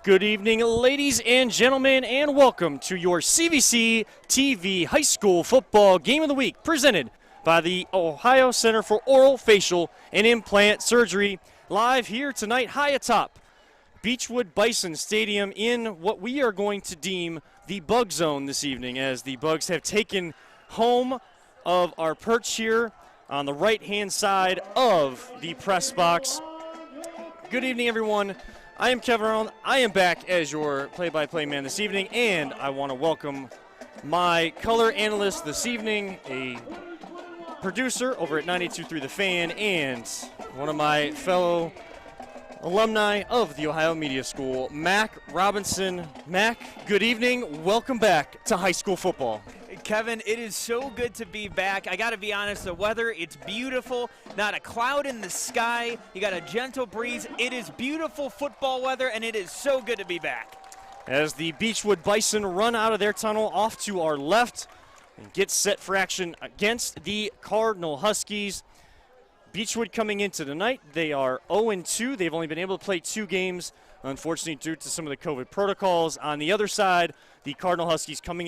Good evening, ladies and gentlemen, and welcome to your CVC TV High School Football Game of the Week, presented by the Ohio Center for Oral, Facial, and Implant Surgery, live here tonight high atop Beechwood Bison Stadium in what we are going to deem the Bug Zone this evening, as the Bugs have taken home of our perch here on the right-hand side of the press box. Good evening, everyone. I am Kevin Arnold. I am back as your play-by-play man this evening, and I want to welcome my color analyst this evening, a producer over at 92.3 The Fan, and one of my fellow alumni of the Ohio Media School, Mac Robinson. Mac, good evening. Welcome back to high school football. Kevin, it is so good to be back. I got to be honest, the weather, it's beautiful. Not a cloud in the sky. You got a gentle breeze. It is beautiful football weather, and it is so good to be back. As the Beechwood Bison run out of their tunnel off to our left and get set for action against the Cardinal Huskies. Beechwood coming into the night, they are 0-2. They've only been able to play 2 games, unfortunately, due to some of the COVID protocols. On the other side, the Cardinal Huskies come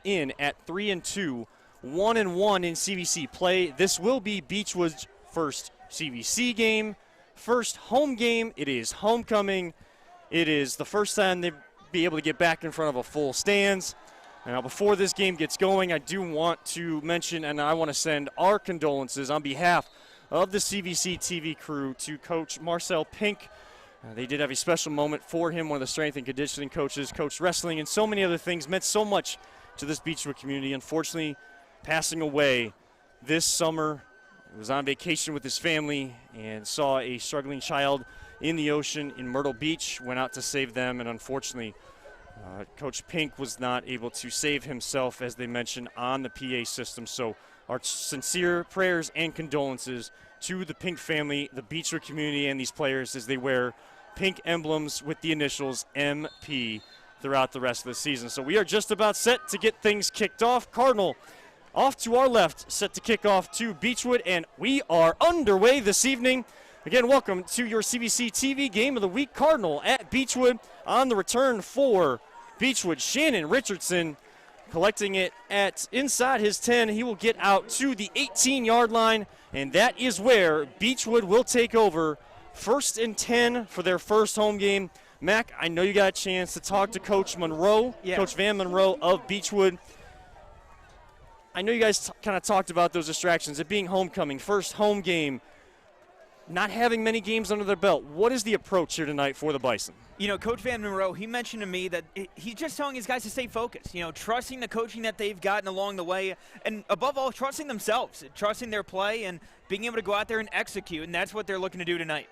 in at 3-2, 1-1 in CVC play. This will be Beechwood's first CVC game, first home game. It is homecoming. It is the first time they'll be able to get back in front of a full stands. Now, before this game gets going, I do want to mention, and I want to send our condolences on behalf of the CVC TV crew to Coach Marcel Pink. They did have a special moment for him, one of the strength and conditioning coaches, coached wrestling and so many other things, meant so much to this Beechwood community. Unfortunately, passing away this summer. He was on vacation with his family and saw a struggling child in the ocean in Myrtle Beach, went out to save them, and unfortunately, Coach Pink was not able to save himself, as they mentioned, on the PA system. So our sincere prayers and condolences to the Pink family, the Beechwood community, and these players as they wear pink emblems with the initials MP throughout the rest of the season. So we are just about set to get things kicked off. Cardinal off to our left, set to kick off to Beechwood, and we are underway this evening. Again, welcome to your CVC TV Game of the Week. Cardinal at Beechwood on the return for Beechwood. Shannon Richardson collecting it at inside his 10. He will get out to the 18-yard line, and that is where Beechwood will take over. 1st and 10 for their first home game. Mac, I know you got a chance to talk to Coach Monroe, Coach Van Monroe of Beechwood. I know you guys kind of talked about those distractions, it being homecoming, first home game, not having many games under their belt. What is the approach here tonight for the Bison? You know, Coach Van Monroe, he mentioned to me that he's just telling his guys to stay focused, you know, trusting the coaching that they've gotten along the way, and above all, trusting themselves, trusting their play and being able to go out there and execute, and that's what they're looking to do tonight.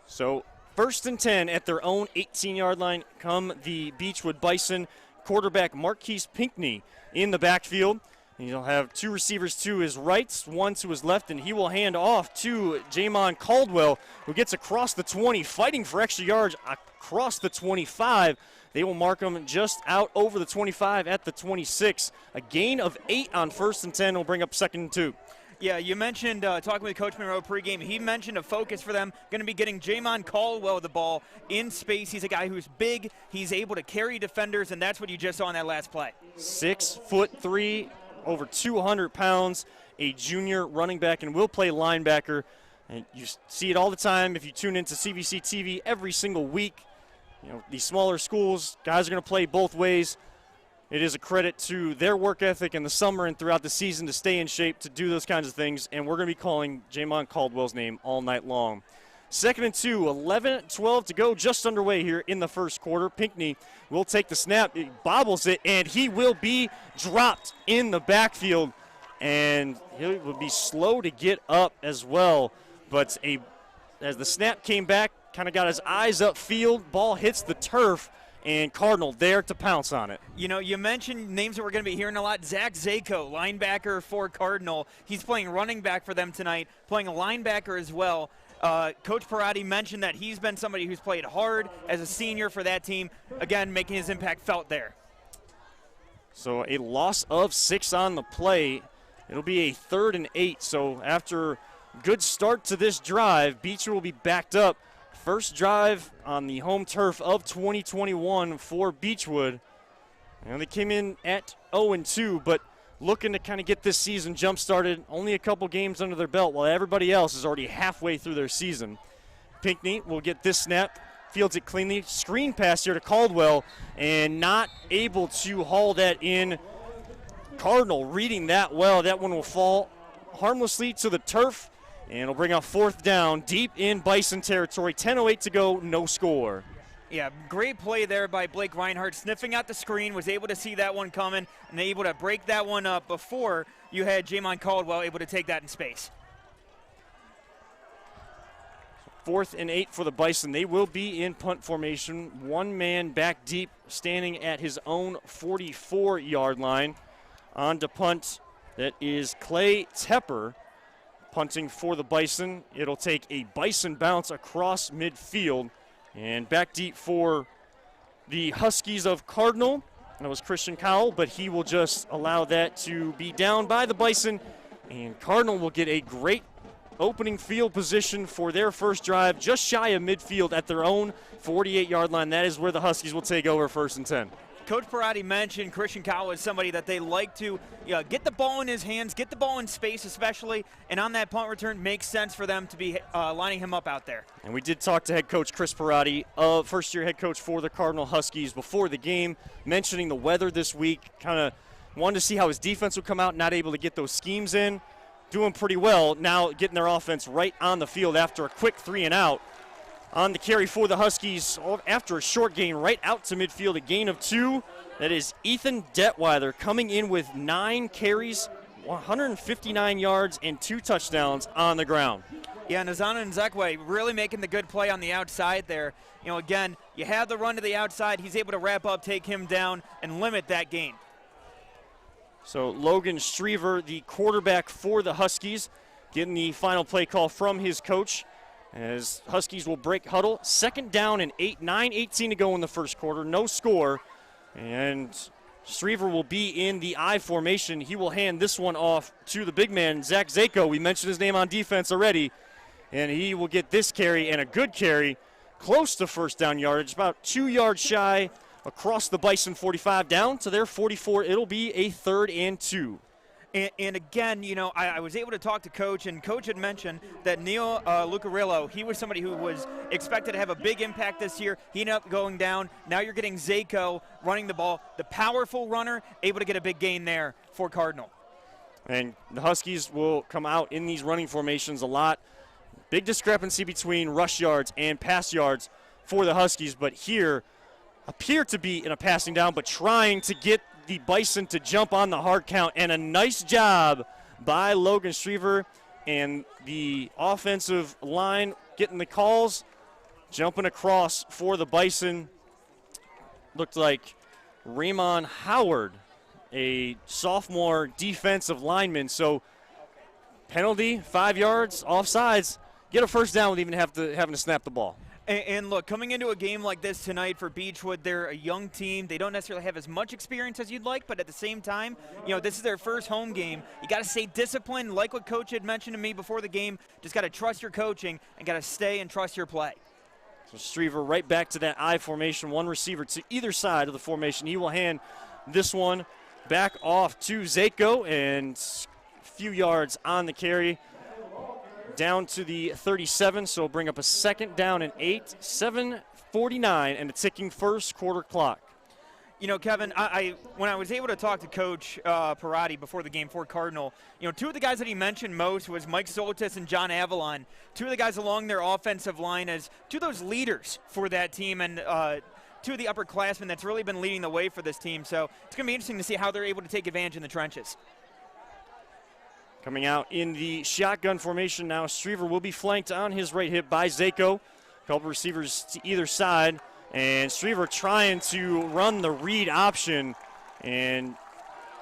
So 1st and 10 at their own 18-yard line come the Beechwood Bison. Quarterback Marquise Pinkney in the backfield. And he'll have 2 receivers to his right, 1 to his left, and he will hand off to Jamon Caldwell, who gets across the 20, fighting for extra yards across the 25. They will mark him just out over the 25 at the 26. A gain of 8 on 1st and 10 will bring up 2nd and 2. Yeah, you mentioned talking with Coach Monroe pregame. He mentioned a focus for them, going to be getting Jamon Caldwell the ball in space. He's a guy who's big. He's able to carry defenders, and that's what you just saw in that last play. 6'3", over 200 pounds, a junior running back, and will play linebacker. And you see it all the time if you tune into CVC TV every single week. You know, these smaller schools, guys are going to play both ways. It is a credit to their work ethic in the summer and throughout the season to stay in shape, to do those kinds of things, and we're going to be calling Jamon Caldwell's name all night long. 2nd and 2, 11-12 to go, just underway here in the first quarter. Pinkney will take the snap, he bobbles it, and he will be dropped in the backfield, and he will be slow to get up as well. But as the snap came back, kind of got his eyes upfield, ball hits the turf, and Cardinal there to pounce on it. You know, you mentioned names that we're going to be hearing a lot. Zach Zako, linebacker for Cardinal. He's playing running back for them tonight, playing a linebacker as well. Coach Parati mentioned that he's been somebody who's played hard as a senior for that team, again, making his impact felt there. So a loss of 6 on the play. It'll be a 3rd and 8. So after good start to this drive, Beechwood will be backed up first drive on the home turf of 2021 for Beechwood. They came in at 0-2, but looking to kind of get this season jump-started. Only a couple games under their belt, while everybody else is already halfway through their season. Pinckney will get this snap, fields it cleanly. Screen pass here to Caldwell, and not able to haul that in. Cardinal reading that well. That one will fall harmlessly to the turf, and it'll bring up fourth down deep in Bison territory. 10:08 to go, no score. Yeah, great play there by Blake Reinhardt, sniffing out the screen, was able to see that one coming, and able to break that one up before you had Jamon Caldwell able to take that in space. 4th and 8 for the Bison. They will be in punt formation. One man back deep, standing at his own 44-yard line. On to punt, that is Clay Tepper punting for the Bison. It'll take a Bison bounce across midfield. And back deep for the Huskies of Cardinal. That was Christian Cowell, but he will just allow that to be down by the Bison. And Cardinal will get a great opening field position for their first drive, just shy of midfield at their own 48-yard line. That is where the Huskies will take over 1st and 10. Coach Parati mentioned Christian Cowell is somebody that they like to get the ball in his hands, get the ball in space especially, and on that punt return makes sense for them to be lining him up out there. And we did talk to head coach Chris Parati, first-year head coach for the Cardinal Huskies, before the game, mentioning the weather this week, kind of wanted to see how his defense would come out, not able to get those schemes in. Doing pretty well now, getting their offense right on the field after a quick 3-and-out. On the carry for the Huskies after a short gain right out to midfield, a gain of 2. That is Ethan Detweiler coming in with 9 carries, 159 yards, and 2 touchdowns on the ground. Yeah, Nazana Nzekwe really making the good play on the outside there. Again, you have the run to the outside. He's able to wrap up, take him down, and limit that gain. So Logan Striever, the quarterback for the Huskies, getting the final play call from his coach. As Huskies will break huddle. 2nd down and 8, 9:18 to go in the first quarter. No score. And Striever will be in the I formation. He will hand this one off to the big man, Zach Zako. We mentioned his name on defense already. And he will get this carry, and a good carry, close to first down yardage, about 2 yards shy across the Bison 45 down to their 44. It'll be a 3rd and 2. And again, I was able to talk to Coach, and Coach had mentioned that Neil Lucarillo, he was somebody who was expected to have a big impact this year. He ended up going down. Now you're getting Zako running the ball. The powerful runner, able to get a big gain there for Cardinal. And the Huskies will come out in these running formations a lot. Big discrepancy between rush yards and pass yards for the Huskies, but here appear to be in a passing down, but trying to get the Bison to jump on the hard count, and a nice job by Logan Striever and the offensive line getting the calls, jumping across for the Bison. Looked like Raymond Howard, a sophomore defensive lineman. So penalty, 5 yards, offsides, get a first down with even having to snap the ball. And look, coming into a game like this tonight for Beechwood, they're a young team. They don't necessarily have as much experience as you'd like, but at the same time, this is their first home game. You got to stay disciplined, like what Coach had mentioned to me before the game. Just got to trust your coaching and got to stay and trust your play. So Striever right back to that I formation, one receiver to either side of the formation. He will hand this one back off to Zako, and a few yards on the carry. Down to the 37, so bring up a 2nd down and 8, 7:49, and a ticking first quarter clock. Kevin, when I was able to talk to Coach Parati before the game for Cardinal, 2 of the guys that he mentioned most was Mike Soltis and John Avalon. 2 of the guys along their offensive line as 2 of those leaders for that team, and 2 of the upperclassmen that's really been leading the way for this team. So it's going to be interesting to see how they're able to take advantage in the trenches. Coming out in the shotgun formation now, Striever will be flanked on his right hip by Zako. A couple receivers to either side, and Striever trying to run the read option and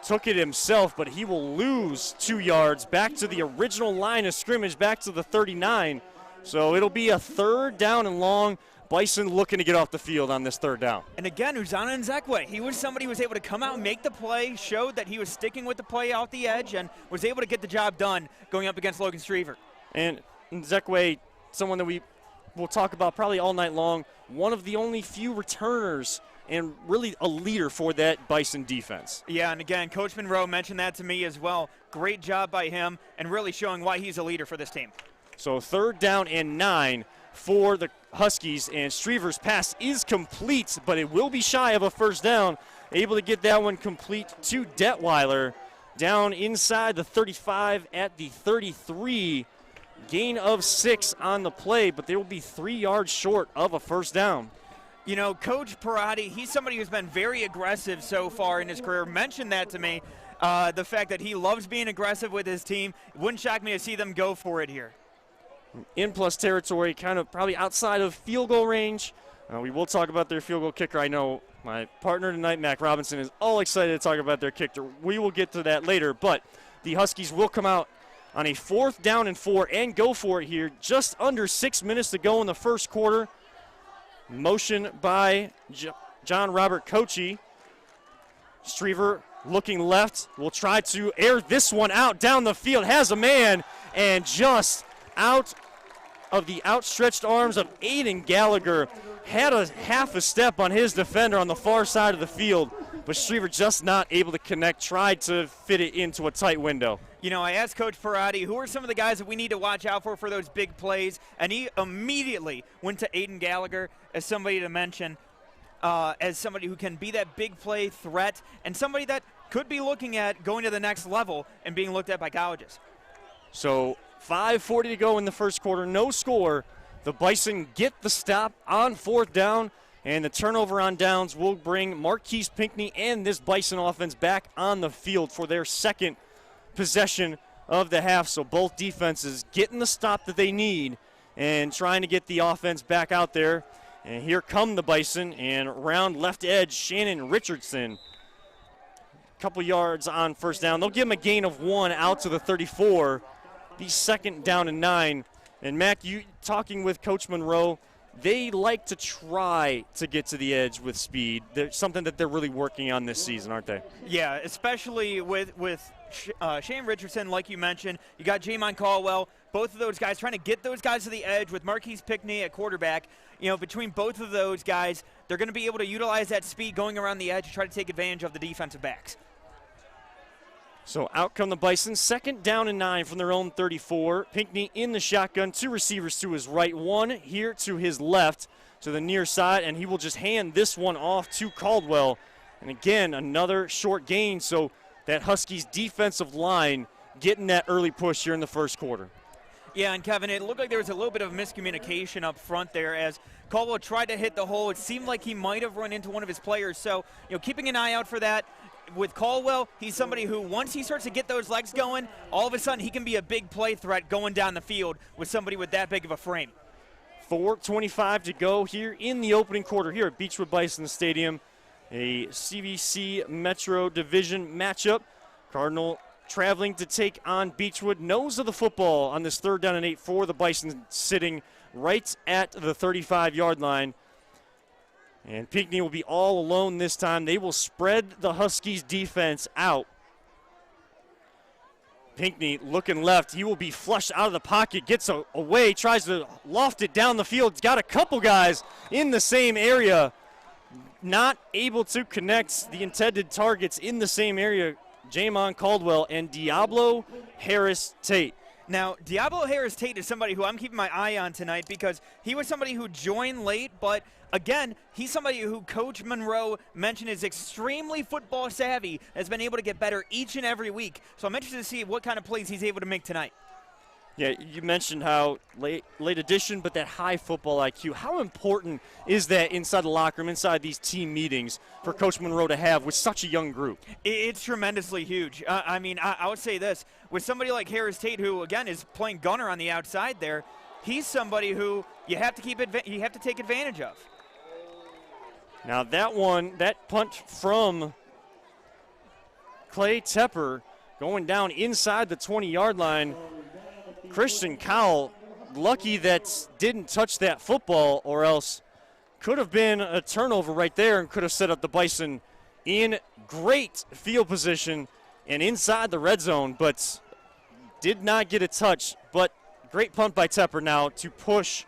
took it himself, but he will lose 2 yards back to the original line of scrimmage, back to the 39. So it'll be a 3rd down and long. Bison looking to get off the field on this 3rd down. And again, Uzana Nzekwe, he was somebody who was able to come out and make the play, showed that he was sticking with the play out the edge, and was able to get the job done going up against Logan Striever. And Nzekwe, someone that we we'll talk about probably all night long, one of the only few returners and really a leader for that Bison defense. Yeah, and again, Coach Monroe mentioned that to me as well. Great job by him and really showing why he's a leader for this team. So 3rd down and 9 for the Huskies, and Strever's pass is complete, but it will be shy of a first down. Able to get that one complete to Detweiler down inside the 35 at the 33. Gain of 6 on the play, but they will be 3 yards short of a first down. You know, Coach Parati, he's somebody who's been very aggressive so far in his career. Mentioned that to me, the fact that he loves being aggressive with his team. Wouldn't shock me to see them go for it here. In plus territory, kind of probably outside of field goal range. We will talk about their field goal kicker. I know my partner tonight, Mac Robinson, is all excited to talk about their kicker. We will get to that later, but the Huskies will come out on a 4th down and 4 and go for it here. Just under 6 minutes to go in the first quarter. Motion by John Robert Kochi. Strever looking left, will try to air this one out down the field. Has a man, and just out of the outstretched arms of Aiden Gallagher. Had a half a step on his defender on the far side of the field, but Strever just not able to connect, tried to fit it into a tight window. You know, I asked Coach Parati, who are some of the guys that we need to watch out for those big plays, and he immediately went to Aiden Gallagher as somebody to mention, as somebody who can be that big play threat and somebody that could be looking at going to the next level and being looked at by colleges. So 5:40 to go in the first quarter, no score. The Bison get the stop on 4th down, and the turnover on downs will bring Marquise Pinckney and this Bison offense back on the field for their second possession of the half. So both defenses getting the stop that they need and trying to get the offense back out there. And here come the Bison, and round left edge, Shannon Richardson. Couple yards on first down. They'll give him a gain of 1 out to the 34. The 2nd down and 9. And Mac, you talking with Coach Monroe, they like to try to get to the edge with speed. There's something that they're really working on this season, aren't they? Yeah, especially with Shane Richardson, like you mentioned. You got Jamon Caldwell. Both of those guys trying to get those guys to the edge with Marquise Pinckney at quarterback. You know, between both of those guys, they're going to be able to utilize that speed going around the edge to try to take advantage of the defensive backs. So out come the Bison, 2nd down and 9 from their own 34. Pinckney in the shotgun, 2 receivers to his right, 1 here to his left to the near side, and he will just hand this one off to Caldwell. And again, another short gain, so that Huskies defensive line getting that early push here in the first quarter. Yeah, and Kevin, it looked like there was a little bit of miscommunication up front there as Caldwell tried to hit the hole. It seemed like he might have run into one of his players, so keeping an eye out for that. With Caldwell, he's somebody who, once he starts to get those legs going, all of a sudden he can be a big play threat going down the field with somebody with that big of a frame. 4:25 to go here in the opening quarter here at Beechwood Bison Stadium. A CVC Metro Division matchup. Cardinal traveling to take on Beechwood. Nose of the football on this 3rd down and 8 for the Bison, sitting right at the 35-yard line. And Pinckney will be all alone this time. They will spread the Huskies defense out. Pinckney looking left. He will be flushed out of the pocket, gets away, tries to loft it down the field. He's got a couple guys in the same area. Not able to connect the intended targets in the same area. Jamon Caldwell and Diablo Harris Tate. Now, Diablo Harris Tate is somebody who I'm keeping my eye on tonight because he was somebody who joined late, but again, he's somebody who Coach Monroe mentioned is extremely football savvy, has been able to get better each and every week. So I'm interested to see what kind of plays he's able to make tonight. Yeah, you mentioned how late addition, but that high football IQ. How important is that inside the locker room, inside these team meetings for Coach Monroe to have with such a young group? It's tremendously huge. I would say this. With somebody like Harris Tate, who, again, is playing gunner on the outside there, he's somebody who you have to take advantage of. Now that punt from Clay Tepper going down inside the 20-yard line. Christian Cowell, lucky that didn't touch that football, or else could have been a turnover right there and could have set up the Bison in great field position and inside the red zone, but did not get a touch. But great punt by Tepper now to push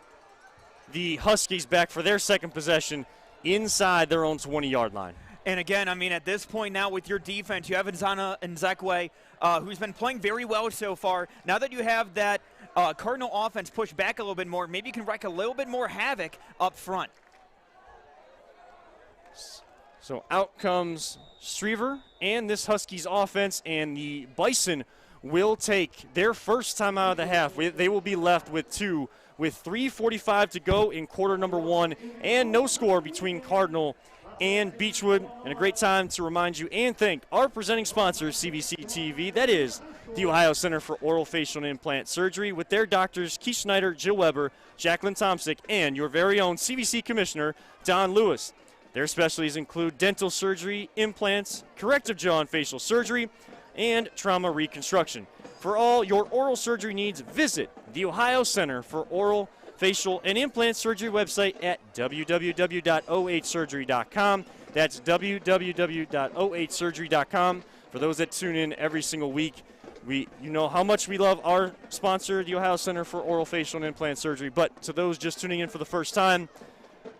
the Huskies back for their second possession inside their own 20-yard line. And again, I mean, at this point now with your defense, you have Nzana Nzekwe, who's been playing very well so far. Now that you have that Cardinal offense pushed back a little bit more, maybe you can wreak a little bit more havoc up front. So out comes Strever and this Huskies offense, and the Bison will take their first time out of the half. They will be left with 2 with 3:45 to go in quarter number 1, and no score between Cardinal and Beechwood. And a great time to remind you and thank our presenting sponsor, CVC TV. That is the Ohio Center for Oral, Facial, and Implant Surgery, with their doctors Keith Schneider, Jill Weber, Jacqueline Tomsick, and your very own CVC Commissioner, Don Lewis. Their specialties include dental surgery, implants, corrective jaw and facial surgery, and trauma reconstruction. For all your oral surgery needs, visit the Ohio Center for Oral, Facial, and Implant Surgery website at www.ohsurgery.com. That's www.ohsurgery.com. For those that tune in every single week, you know how much we love our sponsor, the Ohio Center for Oral, Facial, and Implant Surgery. But to those just tuning in for the first time,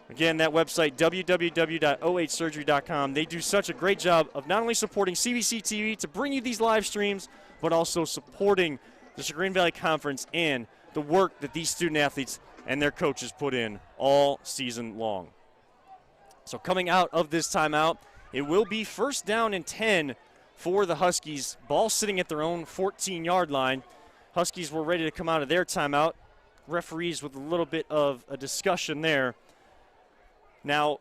again, that website, www.ohsurgery.com. They do such a great job of not only supporting CVC TV to bring you these live streams, but also supporting the Chagrin Valley Conference and the work that these student athletes and their coaches put in all season long. So coming out of this timeout, it will be first down and 10 for the Huskies. Ball sitting at their own 14-yard line. Huskies were ready to come out of their timeout. Referees with a little bit of a discussion there. Now,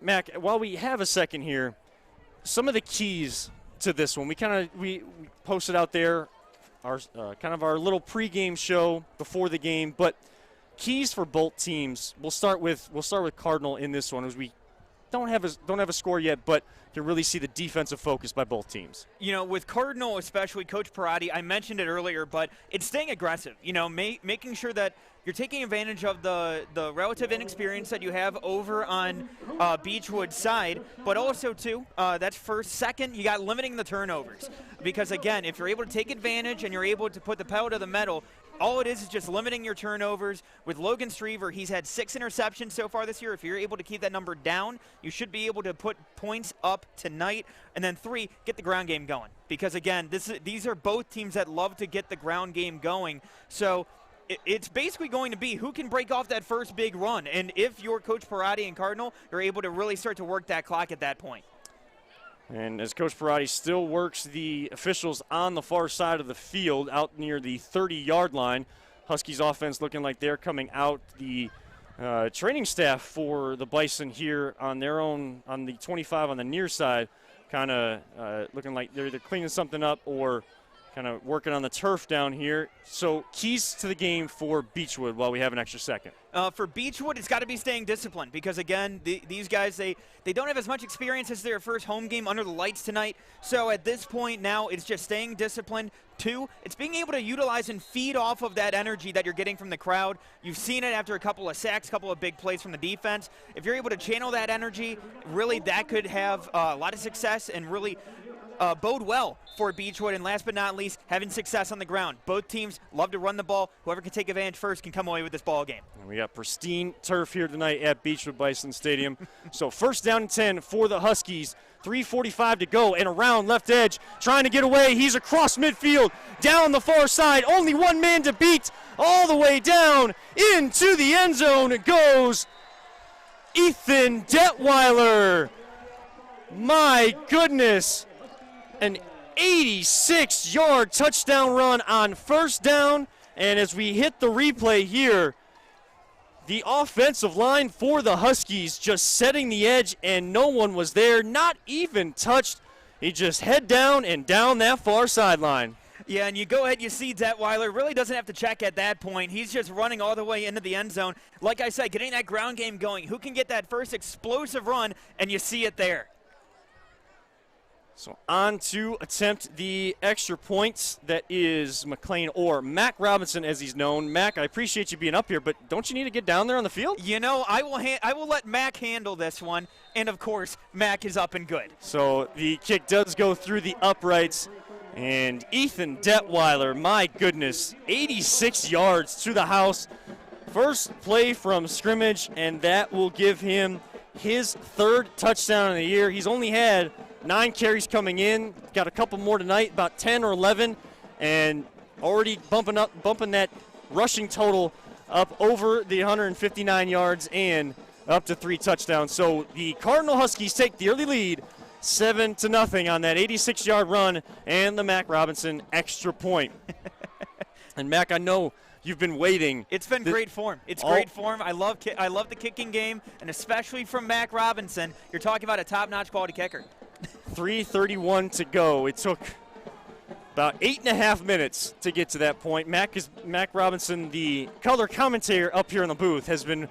Mac, while we have a second here, some of the keys to this one, we posted out there our kind of our little pregame show before the game, but keys for both teams. We'll start with Cardinal in this one, as we don't have a score yet, but can really see the defensive focus by both teams. You know, with Cardinal, especially Coach Parati, I mentioned it earlier, but it's staying aggressive. You know, making sure that you're taking advantage of the relative inexperience that you have over on Beechwood's side, but also, too, that's first. Second, you got limiting the turnovers. Because, again, if you're able to take advantage and you're able to put the pedal to the metal, all it is just limiting your turnovers. With Logan Strever, he's had 6 interceptions so far this year. If you're able to keep that number down, you should be able to put points up tonight. And then 3, get the ground game going. Because, again, these are both teams that love to get the ground game going. So it's basically going to be who can break off that first big run. And if you're Coach Parati and Cardinal, you're able to really start to work that clock at that point. And as Coach Parati still works the officials on the far side of the field out near the 30-yard line, Huskies offense looking like they're coming out. The training staff for the Bison here on their own, on the 25 on the near side, kind of looking like they're either cleaning something up or kind of working on the turf down here. So keys to the game for Beechwood while we have an extra second. For Beechwood, it's got to be staying disciplined because, again, these guys, they don't have as much experience as their first home game under the lights tonight. So at this point now, it's just staying disciplined. 2, it's being able to utilize and feed off of that energy that you're getting from the crowd. You've seen it after a couple of sacks, a couple of big plays from the defense. If you're able to channel that energy, really that could have a lot of success and really bode well for Beechwood. And last but not least, having success on the ground. Both teams love to run the ball. Whoever can take advantage first can come away with this ball game. And we got pristine turf here tonight at Beechwood Bison Stadium. So first down and 10 for the Huskies. 3:45 to go, and around left edge, trying to get away. He's across midfield, down the far side. Only one man to beat. All the way down into the end zone it goes. Ethan Detweiler. My goodness. An 86-yard touchdown run on first down. And as we hit the replay here, the offensive line for the Huskies just setting the edge, and no one was there, not even touched. He just head down and down that far sideline. Yeah, and you go ahead, you see Detweiler really doesn't have to check at that point. He's just running all the way into the end zone. Like I said, getting that ground game going. Who can get that first explosive run, and you see it there. So on to attempt the extra points. That is McLean, or Mac Robinson as he's known. Mac, I appreciate you being up here, but don't you need to get down there on the field? You know, I will let Mac handle this one, and of course, Mac is up and good. So the kick does go through the uprights, and Ethan Detweiler, my goodness, 86 yards to the house. First play from scrimmage, and that will give him his 3rd touchdown of the year. He's only had 9 carries coming in, got a couple more tonight, about 10 or 11, and already bumping that rushing total up over the 159 yards and up to 3 touchdowns. So the Cardinal Huskies take the early lead, 7-0 on that 86-yard run and the Mac Robinson extra point. And Mac, I know you've been waiting. It's been great form. It's great form. I love the kicking game, and especially from Mac Robinson. You're talking about a top-notch quality kicker. 3:31 to go. It took about 8.5 minutes to get to that point. Mac Robinson, the color commentator up here in the booth, has been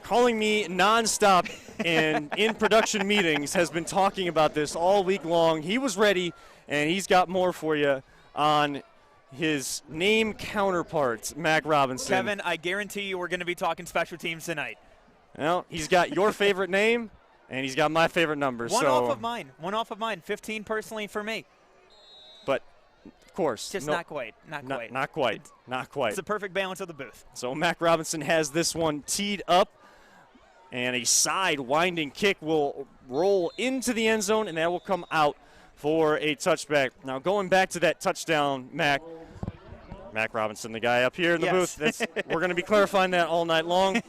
calling me nonstop and in production meetings has been talking about this all week long. He was ready, and he's got more for you on his name counterpart, Mac Robinson. Kevin, I guarantee you we're going to be talking special teams tonight. Well, he's got your favorite name, and he's got my favorite number. One off of mine. 15 personally for me. But, of course. Just not quite. Not quite. It's the perfect balance of the booth. So Mac Robinson has this one teed up, and a side winding kick will roll into the end zone, and that will come out for a touchback. Now, going back to that touchdown, Mac Robinson, the guy up here in the booth, we're going to be clarifying that all night long.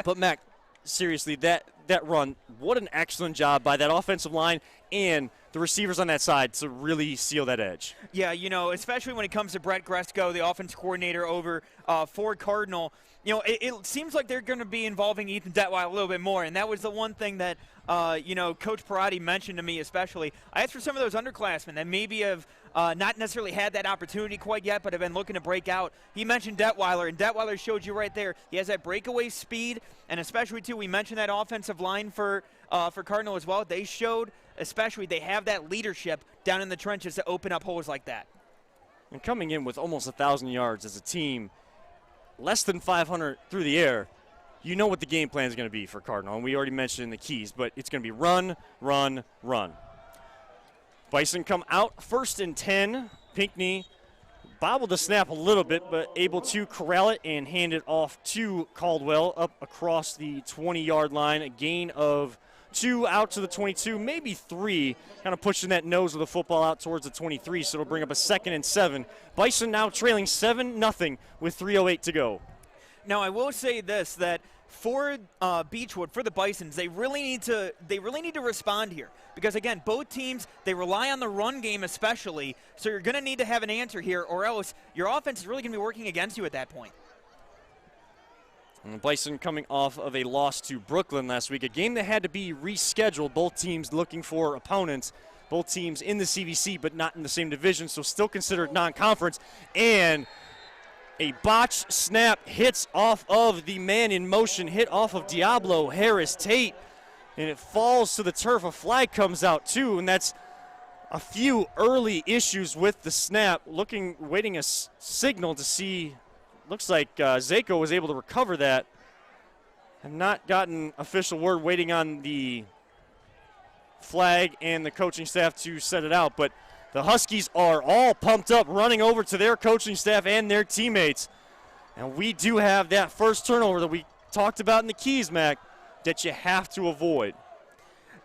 But, Mac, seriously, that run, what an excellent job by that offensive line and the receivers on that side to really seal that edge. Yeah, especially when it comes to Brett Gresko, the offense coordinator over for Cardinal. It seems like they're going to be involving Ethan Detweiler a little bit more, and that was the one thing that, Coach Parati mentioned to me especially. I asked for some of those underclassmen that maybe have not necessarily had that opportunity quite yet, but have been looking to break out. He mentioned Detweiler, and Detweiler showed you right there. He has that breakaway speed, and especially, too, we mentioned that offensive line for Cardinal as well. They showed, especially, they have that leadership down in the trenches to open up holes like that. And coming in with almost 1,000 yards as a team, less than 500 through the air, you know what the game plan is going to be for Cardinal. And we already mentioned the keys, but it's going to be run, run, run. Bison come out 1st and 10. Pinckney bobbled the snap a little bit, but able to corral it and hand it off to Caldwell up across the 20-yard line. A gain of 2 out to the 22, maybe 3, kind of pushing that nose of the football out towards the 23, so it'll bring up a 2nd and 7. Bison now trailing 7-0 with 3:08 to go. Now, I will say this, that for Beechwood, for the Bisons, they really need to respond here. Because, again, both teams, they rely on the run game especially, so you're going to need to have an answer here, or else your offense is really going to be working against you at that point. And Bison coming off of a loss to Brooklyn last week, a game that had to be rescheduled. Both teams looking for opponents, both teams in the CVC but not in the same division, so still considered non-conference. And a botched snap hits off of the man in motion, hit off of Diablo Harris Tate, and it falls to the turf. A flag comes out too, and that's a few early issues with the snap. Waiting a signal to see. Looks like Zako was able to recover that. Have not gotten official word, waiting on the flag and the coaching staff to set it out. But the Huskies are all pumped up, running over to their coaching staff and their teammates. And we do have that first turnover that we talked about in the keys, Mac, that you have to avoid.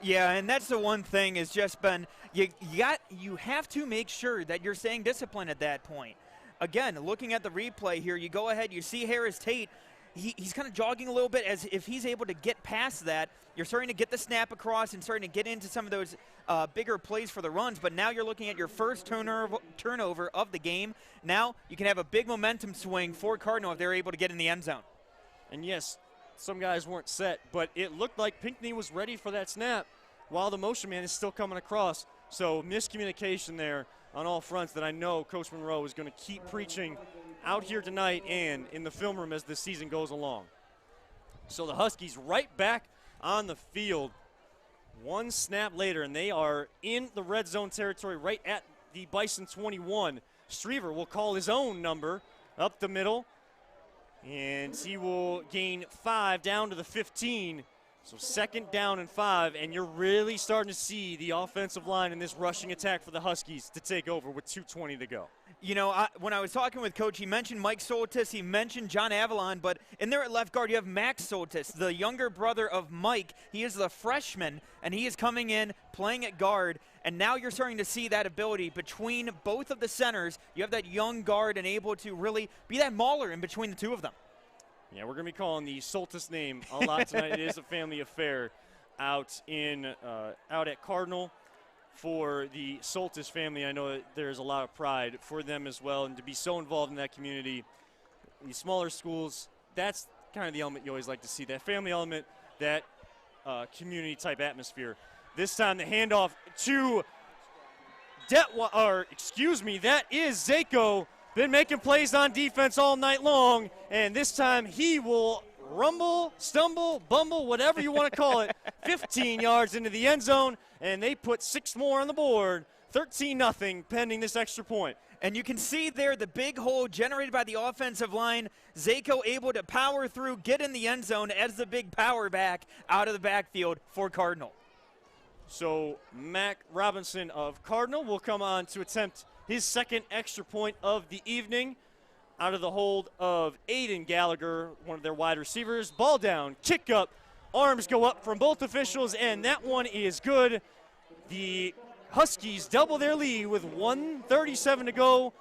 Yeah, and that's the one thing has just been you have to make sure that you're staying disciplined at that point. Again, looking at the replay here, you go ahead, you see Harris Tate. He's kind of jogging a little bit. As if he's able to get past that, you're starting to get the snap across and starting to get into some of those bigger plays for the runs. But now you're looking at your first turnover of the game. Now you can have a big momentum swing for Cardinal if they're able to get in the end zone. And yes, some guys weren't set, but it looked like Pinckney was ready for that snap while the motion man is still coming across. So miscommunication there on all fronts that I know Coach Monroe is going to keep preaching out here tonight and in the film room as the season goes along. So the Huskies right back on the field one snap later, and they are in the red zone territory right at the Bison 21. Streever will call his own number up the middle, and he will gain 5 down to the 15. So 2nd down and 5, and you're really starting to see the offensive line in this rushing attack for the Huskies to take over with 2:20 to go. You know, when I was talking with Coach, he mentioned Mike Soltis, he mentioned John Avalon, but in there at left guard, you have Max Soltis, the younger brother of Mike. He is the freshman, and he is coming in, playing at guard, and now you're starting to see that ability between both of the centers. You have that young guard and able to really be that mauler in between the two of them. Yeah, we're going to be calling the Soltis name a lot tonight. It is a family affair out at Cardinal. For the Soltis family, I know that there's a lot of pride for them as well, and to be so involved in that community, in these smaller schools, that's kind of the element you always like to see, that family element, that community-type atmosphere. This time the handoff to that is Zako, been making plays on defense all night long, and this time he will rumble, stumble, bumble, whatever you want to call it, 15 yards into the end zone, and they put 6 more on the board, 13-0 pending this extra point. And you can see there the big hole generated by the offensive line. Zako able to power through, get in the end zone as the big power back out of the backfield for Cardinal. So Mac Robinson of Cardinal will come on to attempt his second extra point of the evening. Out of the hold of Aiden Gallagher, one of their wide receivers. Ball down, kick up, arms go up from both officials, and that one is good. The Huskies double their lead with 1:37 to go,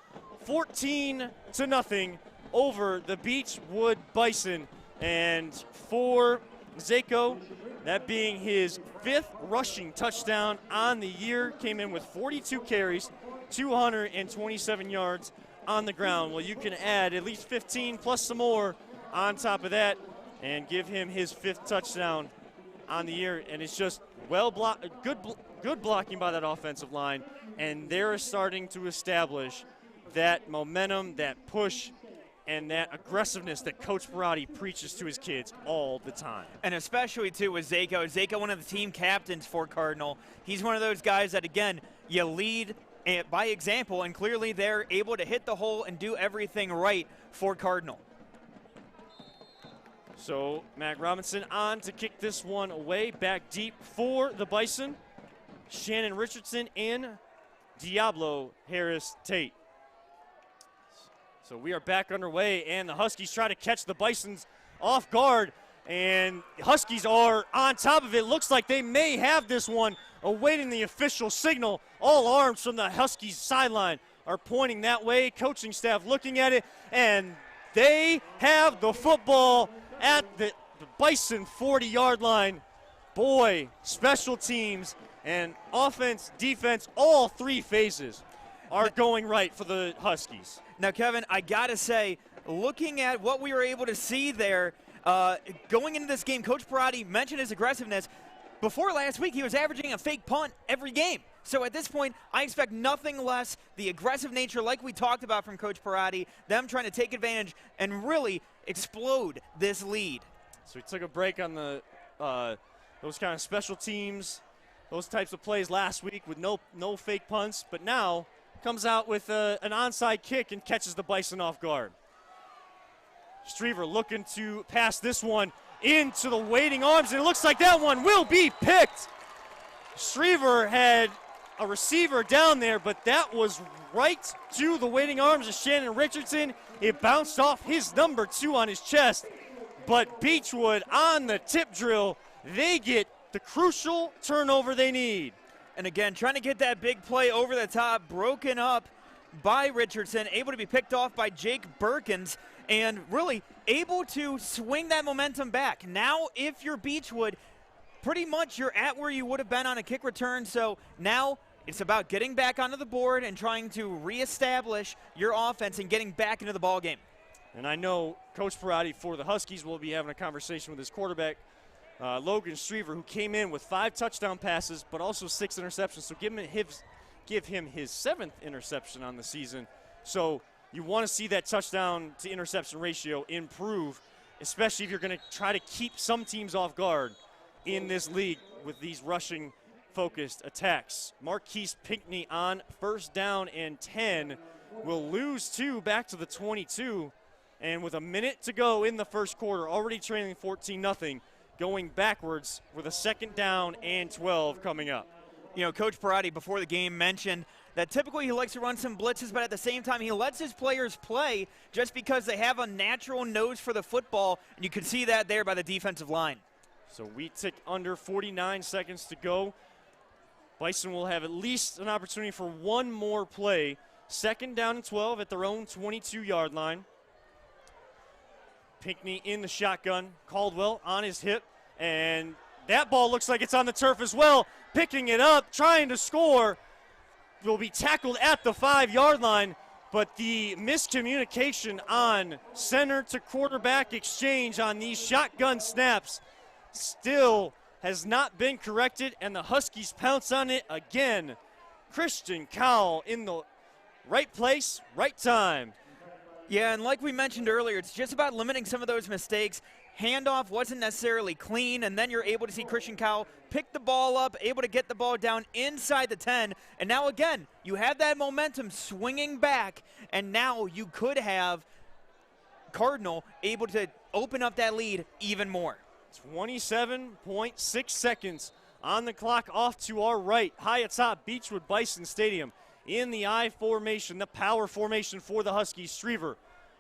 14-0 over the Beechwood Bison. And for Zako, that being his 5th rushing touchdown on the year, came in with 42 carries, 227 yards on the ground. Well, you can add at least 15 plus some more on top of that and give him his 5th touchdown on the year. And it's just good blocking by that offensive line, and they're starting to establish that momentum, that push, and that aggressiveness that Coach Parati preaches to his kids all the time. And especially, too, with Zako. Zako, one of the team captains for Cardinal. He's one of those guys that, again, you lead by example, and clearly they're able to hit the hole and do everything right for Cardinal. So Mac Robinson on to kick this one away, back deep for the Bison. Shannon Richardson and Diablo Harris Tate. So we are back underway, and the Huskies try to catch the Bisons off guard, and Huskies are on top of it. Looks like they may have this one, awaiting the official signal. All arms from the Huskies sideline are pointing that way. Coaching staff looking at it, and they have the football at the Bison 40-yard line. Boy, special teams and offense, defense, all 3 phases are going right for the Huskies. Now, Kevin, I got to say, looking at what we were able to see there, going into this game, Coach Parati mentioned his aggressiveness. Before last week, he was averaging a fake punt every game. So at this point, I expect nothing less the aggressive nature like we talked about from Coach Parati, them trying to take advantage and really explode this lead. So we took a break on the those kind of special teams, those types of plays last week with no fake punts, but now comes out with an onside kick and catches the Bison off guard. Striever looking to pass this one into the waiting arms, and it looks like that one will be picked. Striever had a receiver down there, but that was right to the waiting arms of Shannon Richardson. It bounced off his number 2 on his chest, but Beechwood on the tip drill, they get the crucial turnover they need. And again, trying to get that big play over the top, broken up by Richardson, able to be picked off by Jake Birkins, and really able to swing that momentum back. Now, if you're Beechwood, pretty much you're at where you would have been on a kick return, so now it's about getting back onto the board and trying to reestablish your offense and getting back into the ball game. And I know Coach Parati for the Huskies will be having a conversation with his quarterback, Logan Striever, who came in with 5 touchdown passes, but also 6 interceptions. So give him his 7th interception on the season. So you want to see that touchdown to interception ratio improve, especially if you're going to try to keep some teams off guard in this league with these rushing focused attacks. Marquise Pinckney on 1st down and 10 will lose 2 back to the 22. And with a minute to go in the first quarter, already trailing 14-0, going backwards with a 2nd down and 12 coming up. You know, Coach Parati before the game mentioned that typically he likes to run some blitzes, but at the same time he lets his players play just because they have a natural nose for the football, and you can see that there by the defensive line. So we tick under 49 seconds to go. Bison will have at least an opportunity for one more play. 2nd down and 12 at their own 22-yard line. Pinckney in the shotgun. Caldwell on his hip. And that ball looks like it's on the turf as well. Picking it up, trying to score. Will be tackled at the 5-yard line. But the miscommunication on center to quarterback exchange on these shotgun snaps still has not been corrected, and the Huskies pounce on it again. Christian Cowell in the right place, right time. Yeah, and like we mentioned earlier, it's just about limiting some of those mistakes. Handoff wasn't necessarily clean, and then you're able to see Christian Cowell pick the ball up, able to get the ball down inside the 10, and now again, you have that momentum swinging back, and now you could have Cardinal able to open up that lead even more. 27.6 seconds on the clock off to our right, high atop Beechwood Bison Stadium. In the I formation, the power formation for the Huskies. Striever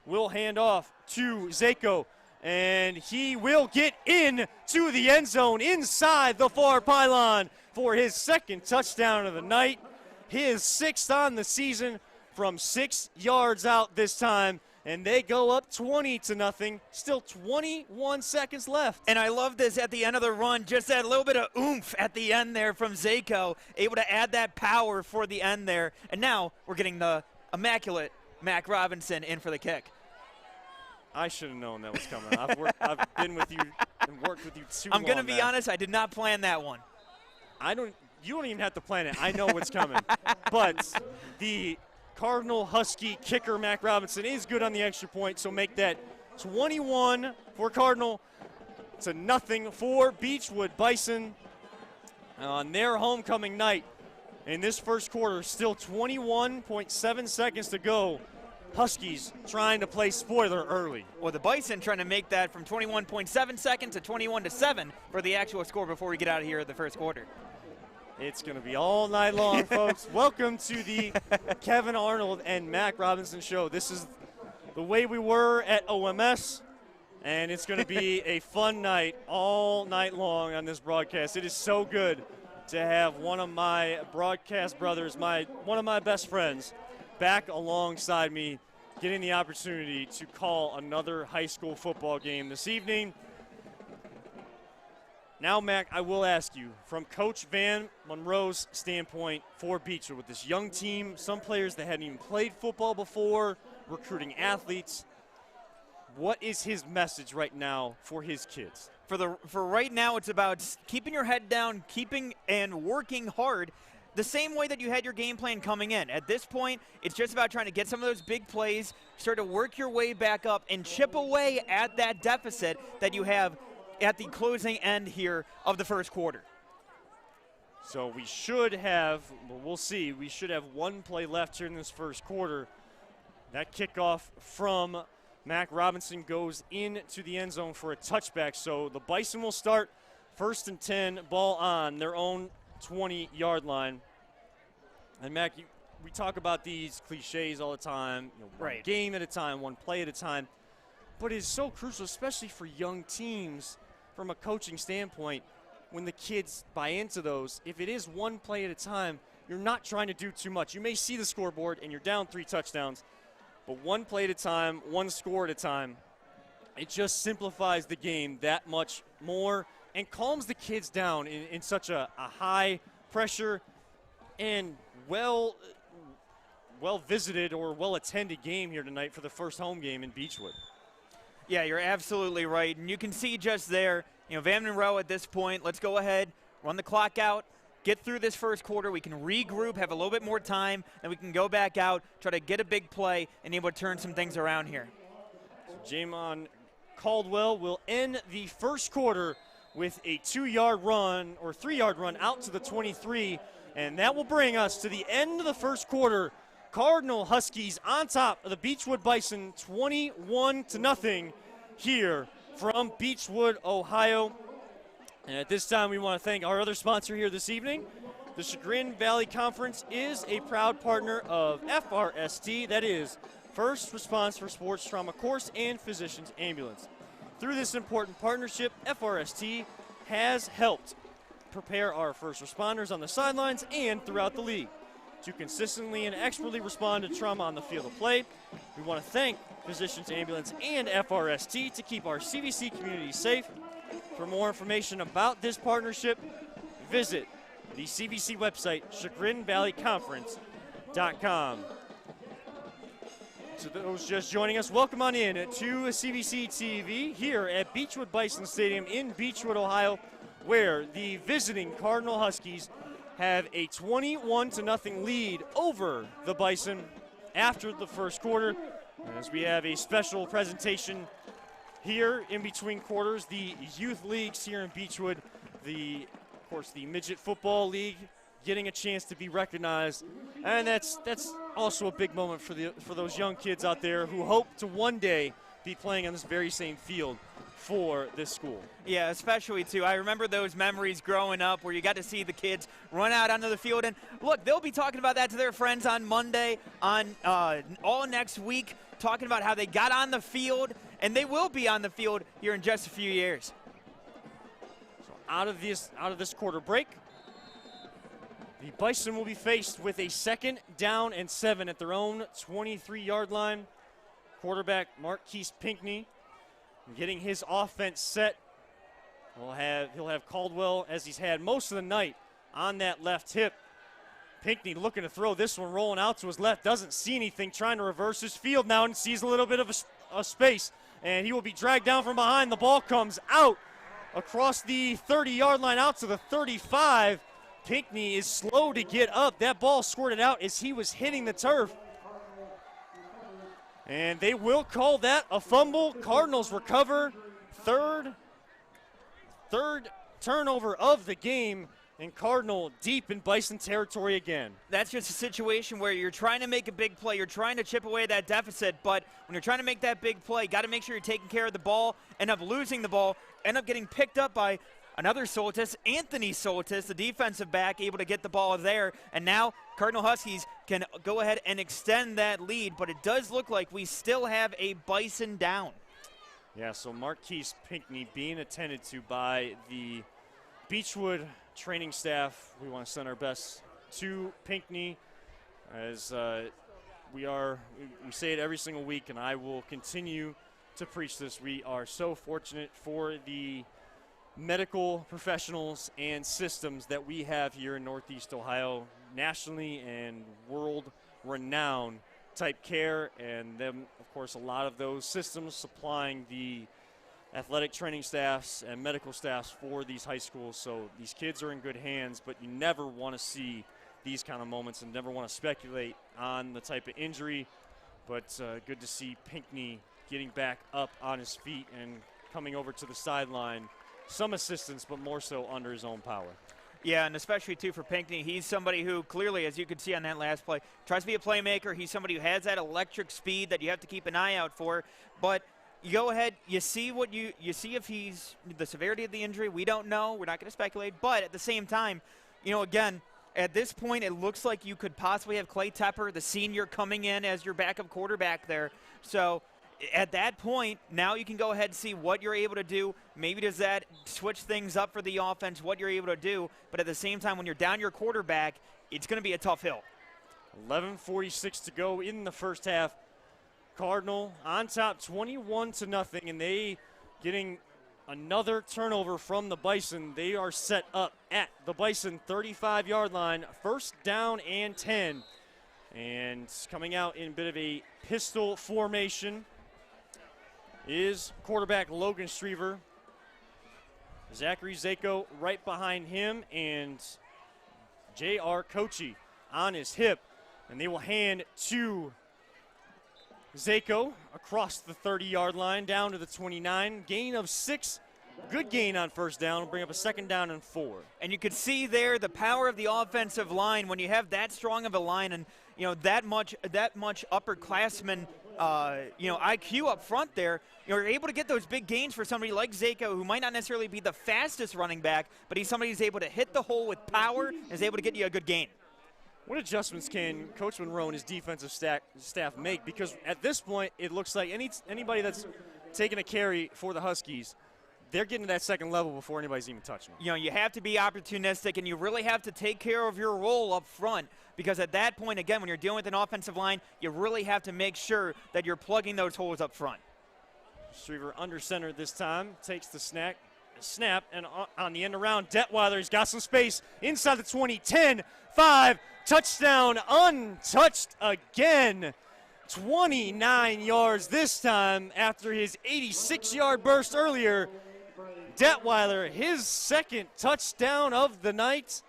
will hand off to Zako, and he will get in to the end zone inside the far pylon for his 2nd touchdown of the night. His 6th on the season from 6 yards out this time, and they go up 20-0. Still 21 seconds left. And I love this at the end of the run, just that little bit of oomph at the end there from Zako, able to add that power for the end there. And now we're getting the immaculate Mac Robinson in for the kick. I should have known that was coming. I've been with you and worked with you too long. I'm going to be honest, I did not plan that one. You don't even have to plan it. I know what's coming. But the Cardinal Husky kicker Mac Robinson is good on the extra point, so make that 21 for Cardinal to 0 for Beechwood Bison on their homecoming night. In this first quarter, still 21.7 seconds to go. Huskies trying to play spoiler early. Well, the Bison trying to make that from 21.7 seconds to 21-7 for the actual score before we get out of here at the first quarter. It's going to be all night long, folks. Welcome to the Kevin Arnold and Mac Robinson show. This is the way we were at OMS, and it's going to be a fun night all night long on this broadcast. It is so good to have one of my broadcast brothers, one of my best friends, back alongside me, getting the opportunity to call another high school football game this evening. Now, Mac, I will ask you, from Coach Van Monroe's standpoint for Beechwood, with this young team, some players that hadn't even played football before, recruiting athletes, what is his message right now for his kids? For right now, it's about keeping your head down, keeping and working hard, the same way that you had your game plan coming in. At this point, it's just about trying to get some of those big plays, start to work your way back up, and chip away at that deficit that you have at the closing end here of the first quarter. So we should have, well, we'll see, we should have one play left here in this first quarter. That kickoff from Mac Robinson goes into the end zone for a touchback. So the Bison will start 1st and 10, ball on their own 20-yard line. And Mac, we talk about these cliches all the time, one game at a time, one play at a time. But it is so crucial, especially for young teams, from a coaching standpoint, when the kids buy into those. If it is one play at a time, you're not trying to do too much. You may see the scoreboard and you're down 3 touchdowns, but one play at a time, one score at a time, it just simplifies the game that much more and calms the kids down in such a high pressure and well visited or well attended game here tonight for the first home game in Beechwood. Yeah, you're absolutely right. And you can see just there, Van Monroe at this point, let's go ahead, run the clock out, get through this first quarter. We can regroup, have a little bit more time, then we can go back out, try to get a big play, and able to turn some things around here. So Jamon Caldwell will end the first quarter with a 2-yard run or 3-yard run out to the 23, and that will bring us to the end of the first quarter. Cardinal Huskies on top of the Beechwood Bison 21-0 here from Beechwood, Ohio. And at this time, we want to thank our other sponsor here this evening, The Chagrin Valley Conference is a proud partner of FRST, that is, First Response for Sports Trauma Course and Physicians Ambulance. Through this important partnership, FRST has helped prepare our first responders on the sidelines and throughout the league to consistently and expertly respond to trauma on the field of play. We want to thank Physicians Ambulance and FRST to keep our CVC community safe. For more information about this partnership, visit the CVC website, chagrinvalleyconference.com. To those just joining us, welcome on in to CVC TV here at Beechwood Bison Stadium in Beechwood, Ohio, where the visiting Cardinal Huskies have a 21-0 lead over the Bison after the first quarter. As we have a special presentation here in between quarters, the youth leagues here in Beechwood, of course, the midget football league getting a chance to be recognized, and that's also a big moment for those young kids out there who hope to one day be playing on this very same field for this school. Yeah, especially too. I remember those memories growing up where you got to see the kids run out onto the field, and look, they'll be talking about that to their friends on Monday, on all next week, talking about how they got on the field, and they will be on the field here in just a few years. Out of this quarter break, the Bison will be faced with a 2nd down and 7 at their own 23-yard line. Quarterback Marquise Pinckney getting his offense set. He'll have Caldwell, as he's had most of the night, on that left hip. Pinckney looking to throw this one, rolling out to his left, doesn't see anything, trying to reverse his field now and sees a little bit of a space, and he will be dragged down from behind. The ball comes out across the 30-yard line out to the 35. Pinckney is slow to get up. That ball squirted out as he was hitting the turf. And they will call that a fumble. Cardinals recover. Third turnover of the game, and Cardinal deep in Bison territory again. That's just a situation where you're trying to make a big play. You're trying to chip away that deficit, but when you're trying to make that big play, got to make sure you're taking care of the ball, end up losing the ball, end up getting picked up by another Soltis, Anthony Soltis, the defensive back, able to get the ball there. And now Cardinal Huskies can go ahead and extend that lead, but it does look like we still have a Bison down. Yeah, so Marquise Pinckney being attended to by the Beechwood training staff. We want to send our best to Pinckney, as we say it every single week, and I will continue to preach this. We are so fortunate for the medical professionals and systems that we have here in Northeast Ohio, nationally and world-renowned type care, and then, of course, a lot of those systems supplying the athletic training staffs and medical staffs for these high schools. So these kids are in good hands, but you never want to see these kind of moments and never want to speculate on the type of injury. But good to see Pinckney getting back up on his feet and coming over to the sideline. Some assistance, but more so under his own power. Yeah, and especially, too, for Pinckney, he's somebody who clearly, as you could see on that last play, tries to be a playmaker. He's somebody who has that electric speed that you have to keep an eye out for. But you go ahead, you see if he's the severity of the injury. We don't know. We're not going to speculate. But at the same time, again, at this point, it looks like you could possibly have Clay Tepper, the senior, coming in as your backup quarterback there. So at that point, now you can go ahead and see what you're able to do. Maybe does that switch things up for the offense, what you're able to do. But at the same time, when you're down your quarterback, it's going to be a tough hill. 11:46 to go in the first half. Cardinal on top 21-0, and they getting another turnover from the Bison. They are set up at the Bison 35-yard line, 1st down and 10. And coming out in a bit of a pistol formation is quarterback Logan Striever. Zachary Zako right behind him, and J.R. Kochi on his hip. And they will hand to Zako across the 30-yard line down to the 29. Gain of 6. Good gain on 1st down. Will bring up a 2nd down and 4. And you could see there the power of the offensive line when you have that strong of a line and that much upperclassmen IQ up front there, you're able to get those big gains for somebody like Zako, who might not necessarily be the fastest running back, but he's somebody who's able to hit the hole with power and is able to get you a good gain. What adjustments can Coach Monroe and his defensive staff make? Because at this point, it looks like anybody that's taking a carry for the Huskies, they're getting to that second level before anybody's even touching them. You have to be opportunistic, and you really have to take care of your role up front, because at that point, again, when you're dealing with an offensive line, you really have to make sure that you're plugging those holes up front. Streever under center this time, takes the snap, and on the end around, Detweiler, he's got some space inside the 20, 10, 5, touchdown, untouched again. 29 yards this time after his 86-yard burst earlier. Detweiler, his second touchdown of the night,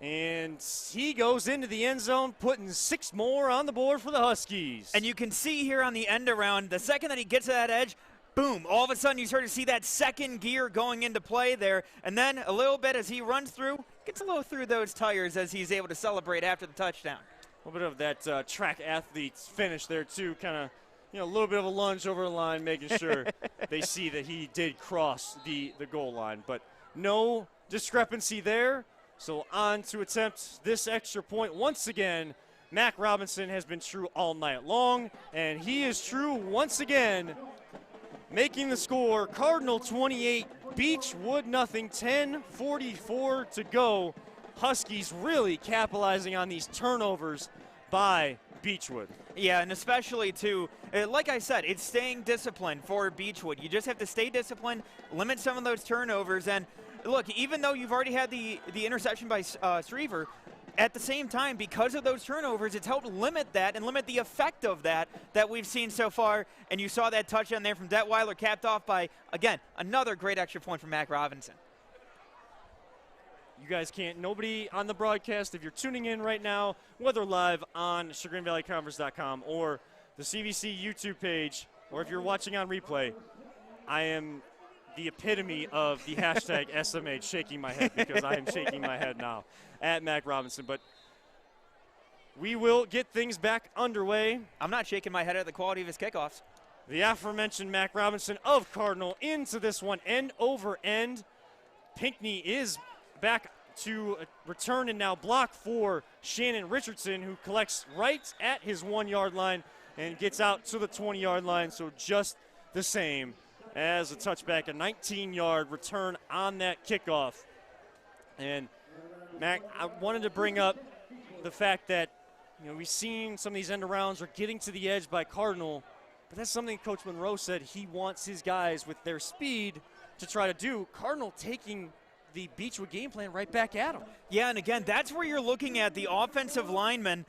and he goes into the end zone, putting 6 more on the board for the Huskies. And you can see here on the end around, the second that he gets to that edge, boom, all of a sudden you start to see that second gear going into play there, and then a little bit as he runs through, gets a little through those tires as he's able to celebrate after the touchdown. A little bit of that track athlete's finish there too, kind of, a little bit of a lunge over the line, making sure they see that he did cross the goal line. But no discrepancy there, so on to attempt this extra point once again. Mac Robinson has been true all night long, and he is true once again, making the score Cardinal 28, Beechwood nothing, 10:44 to go. Huskies really capitalizing on these turnovers by Beechwood. Yeah, and especially too, like I said, it's staying disciplined for Beechwood. You just have to stay disciplined, limit some of those turnovers, and look, even though you've already had the interception by Streever, at the same time, because of those turnovers, it's helped limit that and limit the effect of that we've seen so far. And you saw that touchdown there from Detweiler, capped off by, again, another great extra point from Mac Robinson. You guys can't, nobody on the broadcast, if you're tuning in right now, whether live on ChagrinValleyConference.com or the CVC YouTube page, or if you're watching on replay, I am the epitome of the hashtag SMH, shaking my head, because I am shaking my head now at Mac Robinson. But we will get things back underway. I'm not shaking my head at the quality of his kickoffs. The aforementioned Mac Robinson of Cardinal into this one, end over end. Pinckney is back to return and now block for Shannon Richardson, who collects right at his 1-yard line and gets out to the 20-yard line. So just the same as a touchback, a 19-yard return on that kickoff. And Mac, I wanted to bring up the fact that, we've seen some of these end arounds are getting to the edge by Cardinal, but that's something Coach Monroe said he wants his guys with their speed to try to do. Cardinal taking the Beechwood game plan right back at him. Yeah, and again, that's where you're looking at the offensive linemen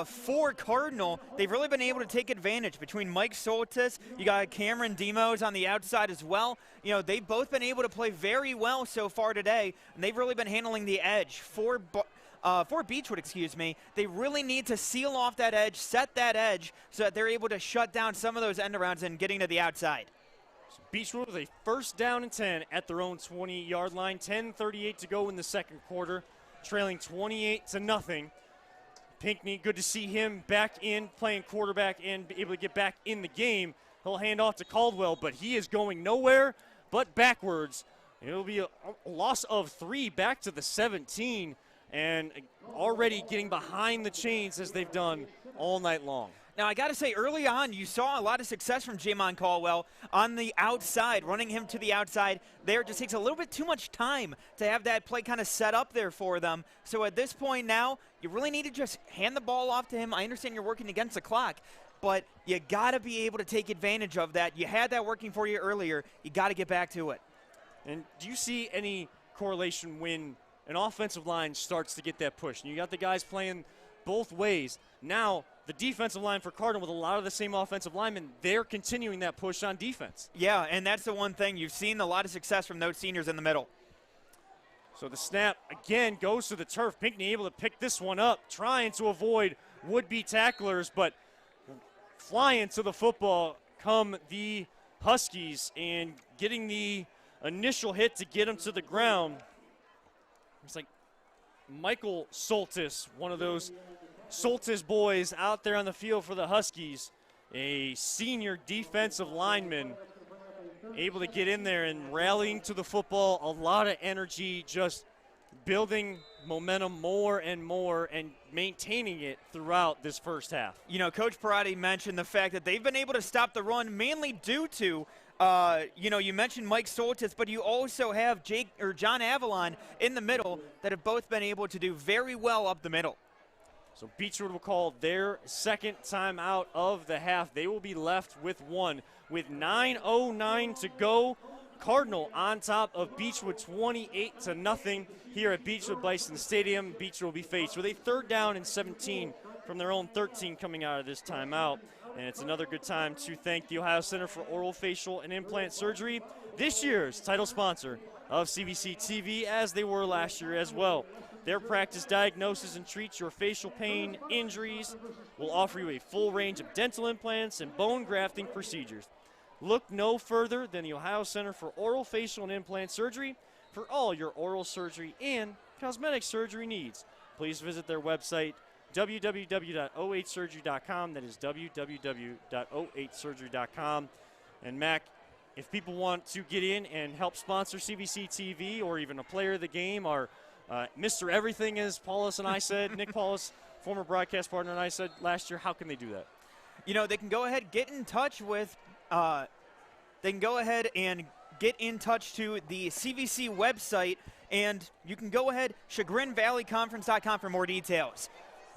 for Cardinal. They've really been able to take advantage between Mike Soltis, you got Cameron Demos on the outside as well. They've both been able to play very well so far today, and they've really been handling the edge for Beechwood, They really need to seal off that edge, set that edge, so that they're able to shut down some of those end arounds and getting to the outside. Beechwood with a first down and 10 at their own 20-yard line. 10:38 to go in the second quarter, trailing 28-0. Pinckney, good to see him back in playing quarterback and be able to get back in the game. He'll hand off to Caldwell, but he is going nowhere but backwards. It'll be a loss of 3 back to the 17, and already getting behind the chains as they've done all night long. Now, I got to say, early on, you saw a lot of success from Jamon Caldwell on the outside, running him to the outside. There, it just takes a little bit too much time to have that play kind of set up there for them. So at this point now, you really need to just hand the ball off to him. I understand you're working against the clock, but you got to be able to take advantage of that. You had that working for you earlier. You got to get back to it. And do you see any correlation when an offensive line starts to get that push? And you got the guys playing both ways. Now, the defensive line for Cardinal with a lot of the same offensive linemen, they're continuing that push on defense. Yeah, and that's the one thing. You've seen a lot of success from those seniors in the middle. So the snap, again, goes to the turf. Pinckney able to pick this one up, trying to avoid would-be tacklers, but flying to the football come the Huskies and getting the initial hit to get him to the ground. It's like Michael Soltis, one of those Soltis boys out there on the field for the Huskies, a senior defensive lineman, able to get in there and rallying to the football. A lot of energy, just building momentum more and more and maintaining it throughout this first half. You know, Coach Parati mentioned the fact that they've been able to stop the run mainly due to, you know, you mentioned Mike Soltis, but you also have John Avalon in the middle that have both been able to do very well up the middle. So Beechwood will call their second timeout of the half. They will be left with one with 9:09 to go. Cardinal on top of Beechwood 28-0 here at Beechwood Bison Stadium. Beechwood will be faced with a 3rd down and 17 from their own 13 coming out of this timeout. And it's another good time to thank the Ohio Center for Oral, Facial, and Implant Surgery, this year's title sponsor of CVC TV, as they were last year as well. Their practice diagnoses and treats your facial pain, injuries, will offer you a full range of dental implants and bone grafting procedures. Look no further than the Ohio Center for Oral, Facial, and Implant Surgery for all your oral surgery and cosmetic surgery needs. Please visit their website, www.oh8surgery.com. That is www.oh8surgery.com. And Mac, if people want to get in and help sponsor CVC TV or even a player of the game, or Mr. Everything, as Paulus and I said, Nick Paulus, former broadcast partner, and I said last year, how can they do that? You know, they can go ahead, get in touch with, they can go ahead and get in touch to the CVC website, and you can go ahead, chagrinvalleyconference.com for more details.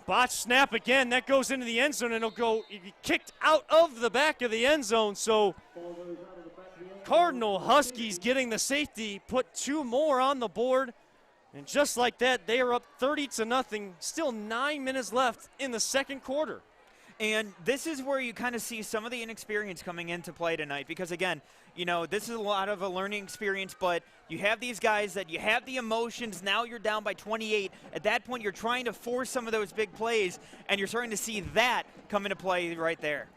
Botch snap again. That goes into the end zone, and it'll go kicked out of the back of the end zone. So Cardinal Huskies getting the safety, put 2 more on the board. And just like that, they are up 30-0. Still 9 minutes left in the second quarter. And this is where you kind of see some of the inexperience coming into play tonight, because, again, you know, this is a lot of a learning experience, but you have these guys that you have the emotions. Now you're down by 28. At that point, you're trying to force some of those big plays, and you're starting to see that come into play right there.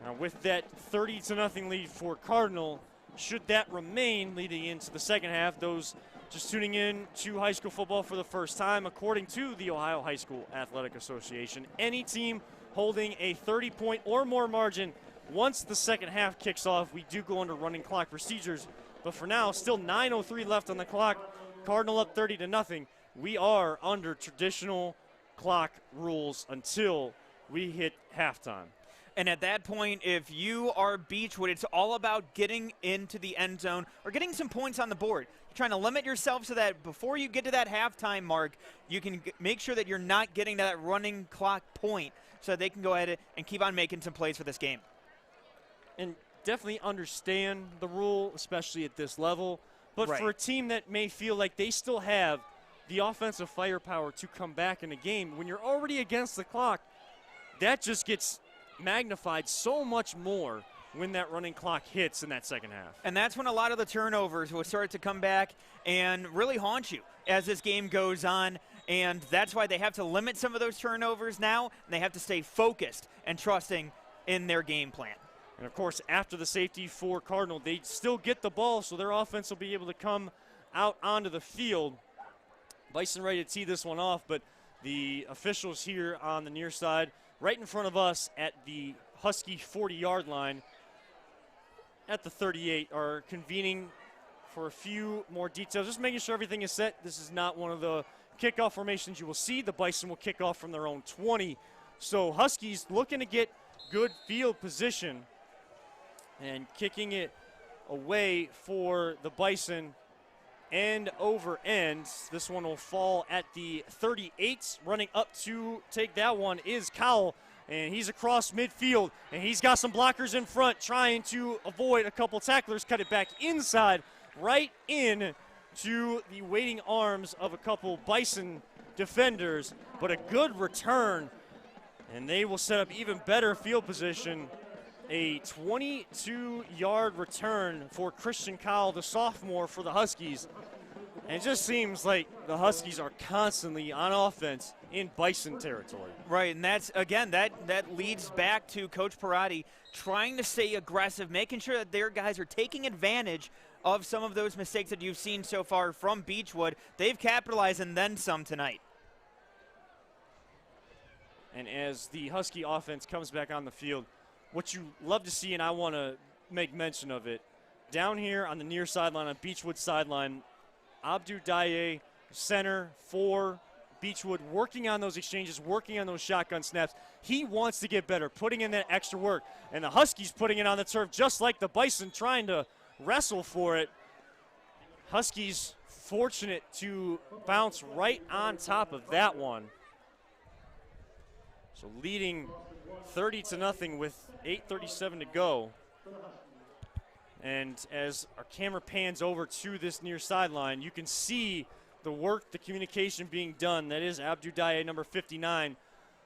Now with that 30-0 lead for Cardinal, should that remain leading into the second half, those just tuning in to high school football for the first time, according to the Ohio High School Athletic Association, any team holding a 30-point or more margin, once the second half kicks off, we do go under running clock procedures. But for now, still 9:03 left on the clock. Cardinal up 30-0. We are under traditional clock rules until we hit halftime. And at that point, if you are Beechwood, it's all about getting into the end zone or getting some points on the board. You're trying to limit yourself so that before you get to that halftime mark, you can make sure that you're not getting to that running clock point so that they can go ahead and keep on making some plays for this game. And definitely understand the rule, especially at this level. But right. For a team that may feel like they still have the offensive firepower to come back in a game, when you're already against the clock, that just gets magnified so much more when that running clock hits in that second half. And that's when a lot of the turnovers will start to come back and really haunt you as this game goes on. And that's why they have to limit some of those turnovers now, and they have to stay focused and trusting in their game plan. And, of course, after the safety for Cardinal, they still get the ball, so their offense will be able to come out onto the field. Bison ready to tee this one off, but the officials here on the near side, right in front of us at the Husky 40-yard line at the 38, are convening for a few more details, just making sure everything is set. This is not one of the kickoff formations you will see. The Bison will kick off from their own 20. So Huskies looking to get good field position and kicking it away for the Bison end over end. This one will fall at the 38. Running up to take that one is Cowell, and he's across midfield, and he's got some blockers in front trying to avoid a couple tacklers. Cut it back inside, right in to the waiting arms of a couple Bison defenders, but a good return, and they will set up even better field position. A 22-yard return for Christian Cowell, the sophomore for the Huskies. And it just seems like the Huskies are constantly on offense in Bison territory. Right, and that's, again, that leads back to Coach Parati trying to stay aggressive, making sure that their guys are taking advantage of some of those mistakes that you've seen so far from Beechwood. They've capitalized and then some tonight. And as the Husky offense comes back on the field, what you love to see, and I want to make mention of it, down here on the near sideline, on Beechwood sideline, Abdu Daye, center for Beechwood, working on those exchanges, working on those shotgun snaps. He wants to get better, putting in that extra work. And the Huskies putting it on the turf just like the Bison, trying to wrestle for it. Huskies fortunate to bounce right on top of that one. So leading 30-0 with 8:37 to go. And as our camera pans over to this near sideline, you can see the work, the communication being done. That is Abdu Daye, number 59,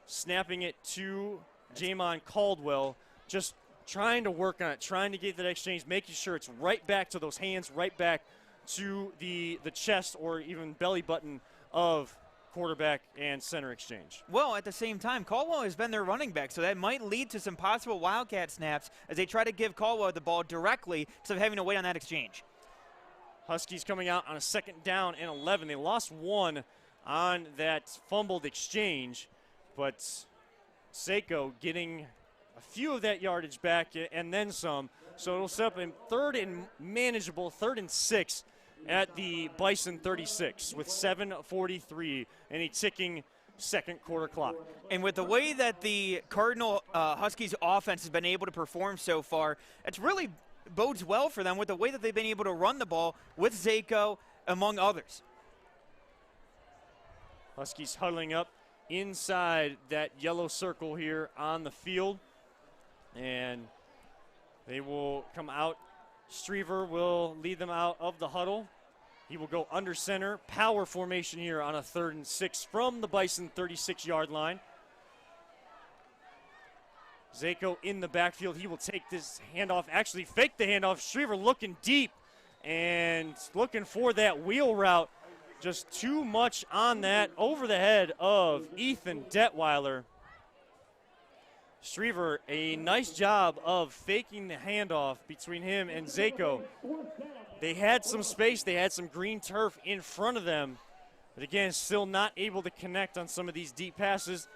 snapping it to Jamon Caldwell, just trying to work on it, trying to get that exchange, making sure it's right back to those hands, right back to the chest or even belly button of quarterback and center exchange. Well, at the same time, Caldwell has been their running back, so that might lead to some possible Wildcat snaps as they try to give Caldwell the ball directly instead of having to wait on that exchange. Huskies coming out on a 2nd down and 11. They lost one on that fumbled exchange, but Seiko getting a few of that yardage back and then some. So it'll set up in 3rd and manageable, 3rd and 6 at the Bison 36 with 7:43 and a ticking 2nd quarter clock. And with the way that the Cardinal Huskies offense has been able to perform so far, it's really bodes well for them with the way that they've been able to run the ball with Zako, among others. Huskies huddling up inside that yellow circle here on the field. And they will come out. Strever will lead them out of the huddle. He will go under center. Power formation here on a 3rd and 6 from the Bison 36-yard line. Zako in the backfield. He will take this handoff, actually fake the handoff. Strever looking deep and looking for that wheel route. Just too much on that over the head of Ethan Detweiler. Strever, a nice job of faking the handoff between him and Zako. They had some space. They had some green turf in front of them. But again, still not able to connect on some of these deep passes.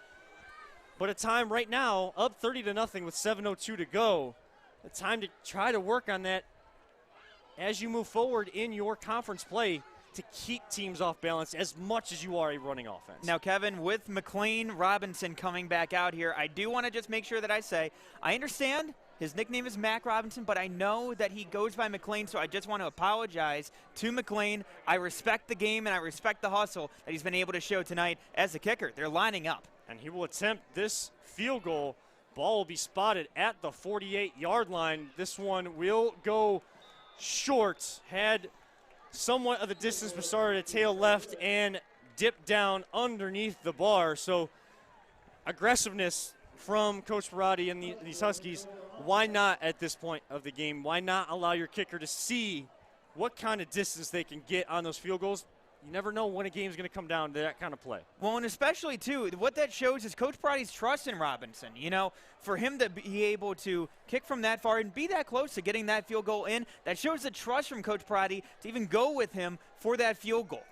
But a time right now, up 30-0 with 7:02 to go. A time to try to work on that as you move forward in your conference play to keep teams off balance as much as you are a running offense. Now, Kevin, with McLean Robinson coming back out here, I do want to just make sure that I say, I understand his nickname is Mac Robinson, but I know that he goes by McLean, so I just want to apologize to McLean. I respect the game and I respect the hustle that he's been able to show tonight as a kicker. They're lining up. And he will attempt this field goal. Ball will be spotted at the 48-yard line. This one will go short. Had somewhat of the distance, but started to tail left and dip down underneath the bar. So aggressiveness from Coach Parati and these Huskies. Why not at this point of the game? Why not allow your kicker to see what kind of distance they can get on those field goals? You never know when a game's going to come down to that kind of play. Well, and especially, too, what that shows is Coach Parati's trust in Robinson. You know, for him to be able to kick from that far and be that close to getting that field goal in, that shows the trust from Coach Parati to even go with him for that field goal.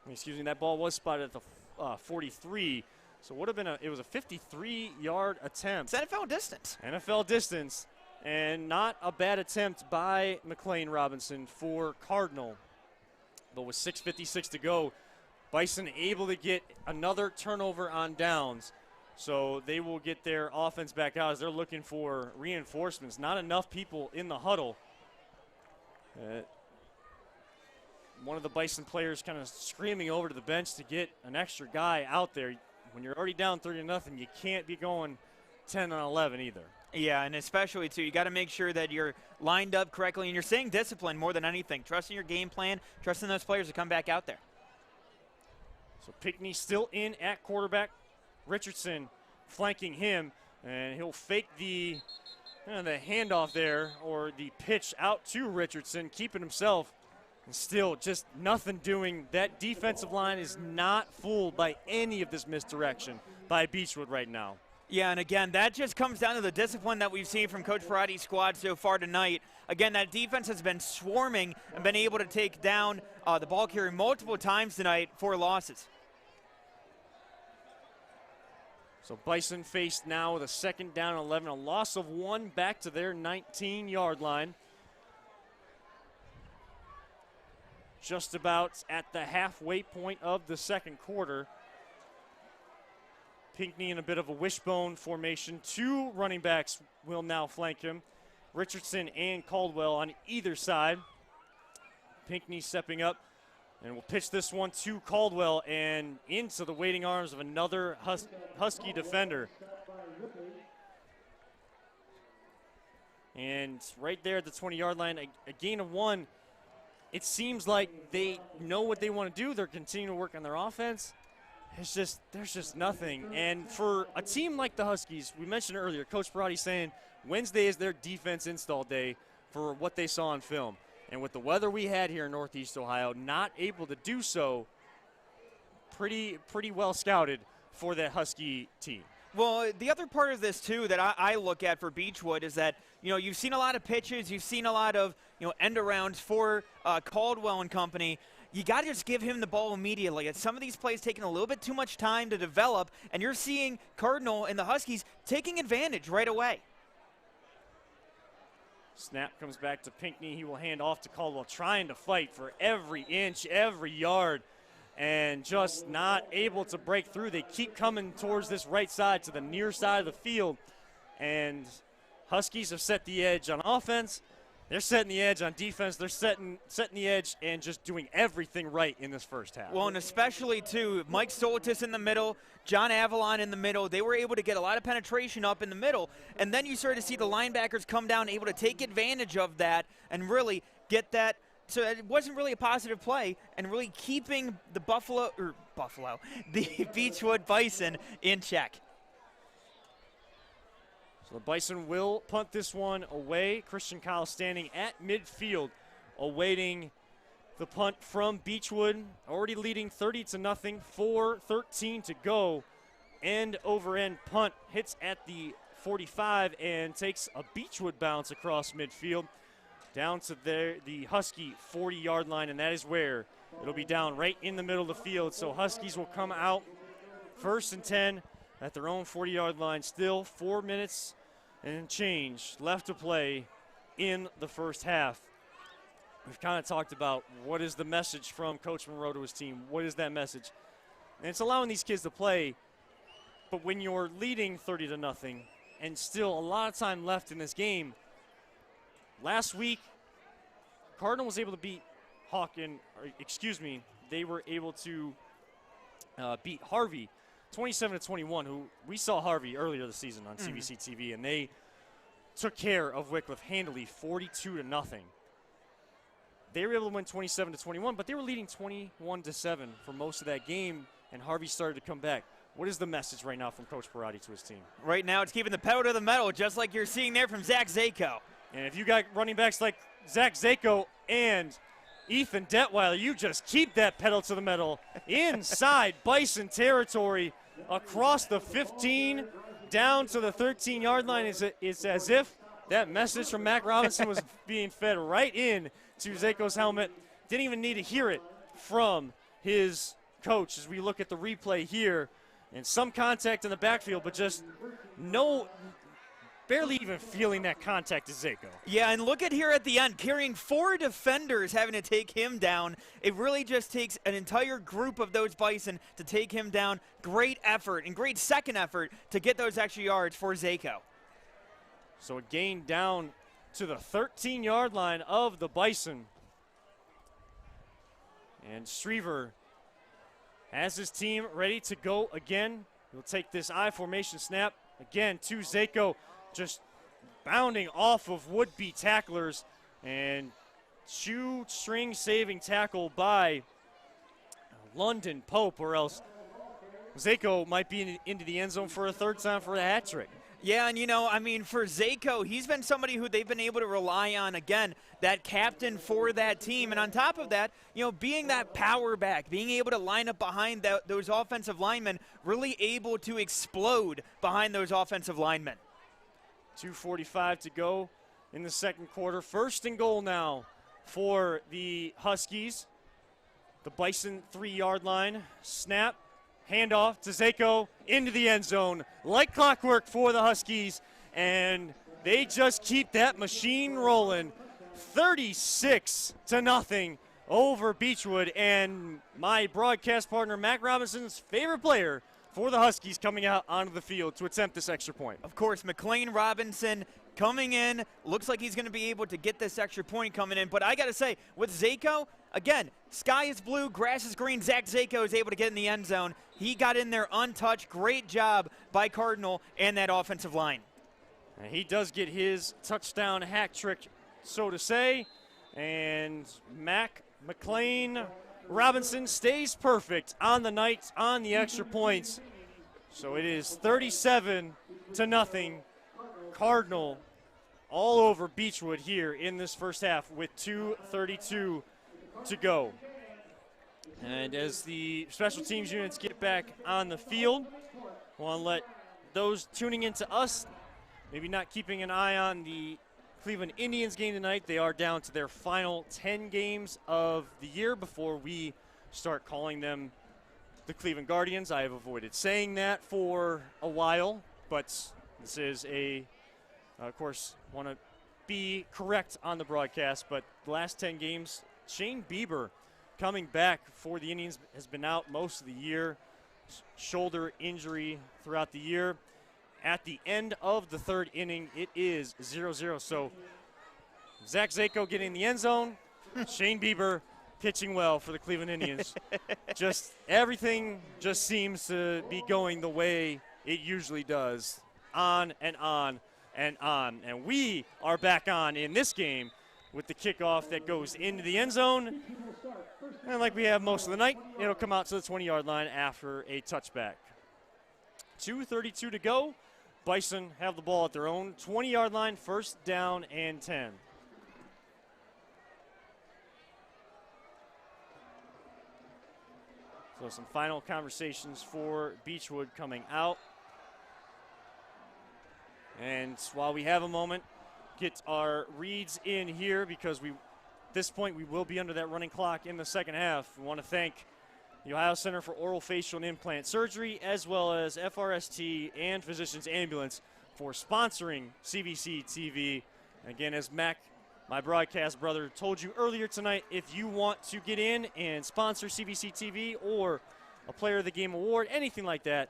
Excuse me, that ball was spotted at the 43, so it was a 53-yard attempt. It's NFL distance. NFL distance, and not a bad attempt by McLean Robinson for Cardinal. But with 6:56 to go, Bison able to get another turnover on downs. So they will get their offense back out as they're looking for reinforcements. Not enough people in the huddle. One of the Bison players kind of screaming over to the bench to get an extra guy out there. When you're already down 30-0, you can't be going 10 on 11 either. Yeah, and especially, too, you got to make sure that you're lined up correctly and you're staying disciplined more than anything. Trusting your game plan, trusting those players to come back out there. So Pinckney still in at quarterback. Richardson flanking him, and he'll fake the handoff there or the pitch out to Richardson, keeping himself, and still just nothing doing. That defensive line is not fooled by any of this misdirection by Beechwood right now. Yeah, and again, that just comes down to the discipline that we've seen from Coach Parati's squad so far tonight. Again, that defense has been swarming and been able to take down the ball carrier multiple times tonight for losses. So Bison faced now with a 2nd down 11, a loss of 1 back to their 19-yard line. Just about at the halfway point of the 2nd quarter. Pinckney in a bit of a wishbone formation. 2 running backs will now flank him. Richardson and Caldwell on either side. Pinckney stepping up, and we'll pitch this one to Caldwell and into the waiting arms of another Husky defender. And right there at the 20-yard line, a gain of 1. It seems like they know what they want to do. They're continuing to work on their offense. There's just nothing. And for a team like the Huskies, we mentioned earlier, Coach Perotti saying Wednesday is their defense install day for what they saw on film. And with the weather we had here in Northeast Ohio, not able to do so, pretty well scouted for that Husky team. Well, the other part of this, too, that I look at for Beechwood is that, you've seen a lot of pitches, you've seen a lot of, end arounds for Caldwell and company. You got to just give him the ball immediately. And some of these plays taking a little bit too much time to develop, and you're seeing Cardinal and the Huskies taking advantage right away. Snap comes back to Pinckney. He will hand off to Caldwell, trying to fight for every inch, every yard, and just not able to break through. They keep coming towards this right side to the near side of the field, and Huskies have set the edge on offense. They're setting the edge on defense. They're setting the edge and just doing everything right in this first half. Well, and especially, too, Mike Soltis in the middle, John Avalon in the middle. They were able to get a lot of penetration up in the middle. And then you started to see the linebackers come down, able to take advantage of that and really get that. So it wasn't really a positive play, and really keeping the the Beechwood Bison in check. So the Bison will punt this one away. Christian Kyle standing at midfield, awaiting the punt from Beechwood. Already leading 30-0, 4:13 to go. End over end punt hits at the 45 and takes a Beechwood bounce across midfield down to the Husky 40-yard line, and that is where it'll be down right in the middle of the field. So Huskies will come out 1st and 10 at their own 40-yard line. Still 4 minutes and change left to play in the first half. We've kind of talked about what is the message from Coach Monroe to his team. What is that message? And it's allowing these kids to play, but when you're leading 30-0 and still a lot of time left in this game, last week, Cardinal was able to beat they were able to beat Harvey 27-21, who we saw Harvey earlier this season on CVC TV, and they took care of Wycliffe handily 42-0. They were able to win 27-21, but they were leading 21-7 for most of that game, and Harvey started to come back. What is the message right now from Coach Perotti to his team? Right now it's keeping the pedal to the metal, just like you're seeing there from Zach Zako. And if you got running backs like Zach Zako and Ethan Detweiler, you just keep that pedal to the metal inside Bison territory across the 15 down to the 13-yard line. It's as if that message from Mac Robinson was being fed right in to Zako's helmet. Didn't even need to hear it from his coach as we look at the replay here. And some contact in the backfield, but just barely even feeling that contact is Zako. Yeah, and look at here at the end, carrying 4 defenders having to take him down. It really just takes an entire group of those Bison to take him down. Great effort and great second effort to get those extra yards for Zako. So a gain down to the 13-yard line of the Bison. And Striever has his team ready to go again. He'll take this I formation snap again to Zako, just bounding off of would-be tacklers, and shoestring saving tackle by London Pope, or else Zako might be into the end zone for a third time for a hat trick. Yeah, and for Zako, he's been somebody who they've been able to rely on, again, that captain for that team. And on top of that, being that power back, being able to line up behind those offensive linemen, really able to explode behind those offensive linemen. 2:45 to go in the second quarter. 1st and goal now for the Huskies. The Bison 3-yard line. Snap Handoff to Zako into the end zone, like clockwork for the Huskies, and they just keep that machine rolling. 36-0 over Beechwood, and my broadcast partner, Mac Robinson's favorite player for the Huskies coming out onto the field to attempt this extra point. Of course, McLean Robinson coming in. Looks like he's going to be able to get this extra point coming in. But I got to say, with Zako, again, sky is blue, grass is green. Zach Zako is able to get in the end zone. He got in there untouched. Great job by Cardinal and that offensive line. And he does get his touchdown hack trick, so to say. And McLean Robinson stays perfect on the night, on the extra points. So it is 37-0. Cardinal all over Beechwood here in this first half with 2:32 to go. And as the special teams units get back on the field, I want to let those tuning into us, maybe not keeping an eye on the Cleveland Indians game tonight. They are down to their final 10 games of the year before we start calling them the Cleveland Guardians. I have avoided saying that for a while, but this is of course, want to be correct on the broadcast, but the last 10 games, Shane Bieber coming back for the Indians, has been out most of the year, shoulder injury throughout the year. At the end of the third inning, it is 0-0. So Zach Zako getting in the end zone, Shane Bieber pitching well for the Cleveland Indians. Just everything just seems to be going the way it usually does, on and on and on. And we are back on in this game with the kickoff that goes into the end zone. And like we have most of the night, it'll come out to the 20-yard line after a touchback. 2:32 to go. Bison have the ball at their own 20-yard line, first down and 10. So some final conversations for Beechwood coming out. And while we have a moment, get our reads in here because at this point we will be under that running clock in the second half. We want to thank the Ohio Center for Oral, Facial, and Implant Surgery, as well as FRST and Physicians Ambulance for sponsoring CVC TV. Again, as Mac, my broadcast brother, told you earlier tonight, if you want to get in and sponsor CVC TV or a Player of the Game award, anything like that,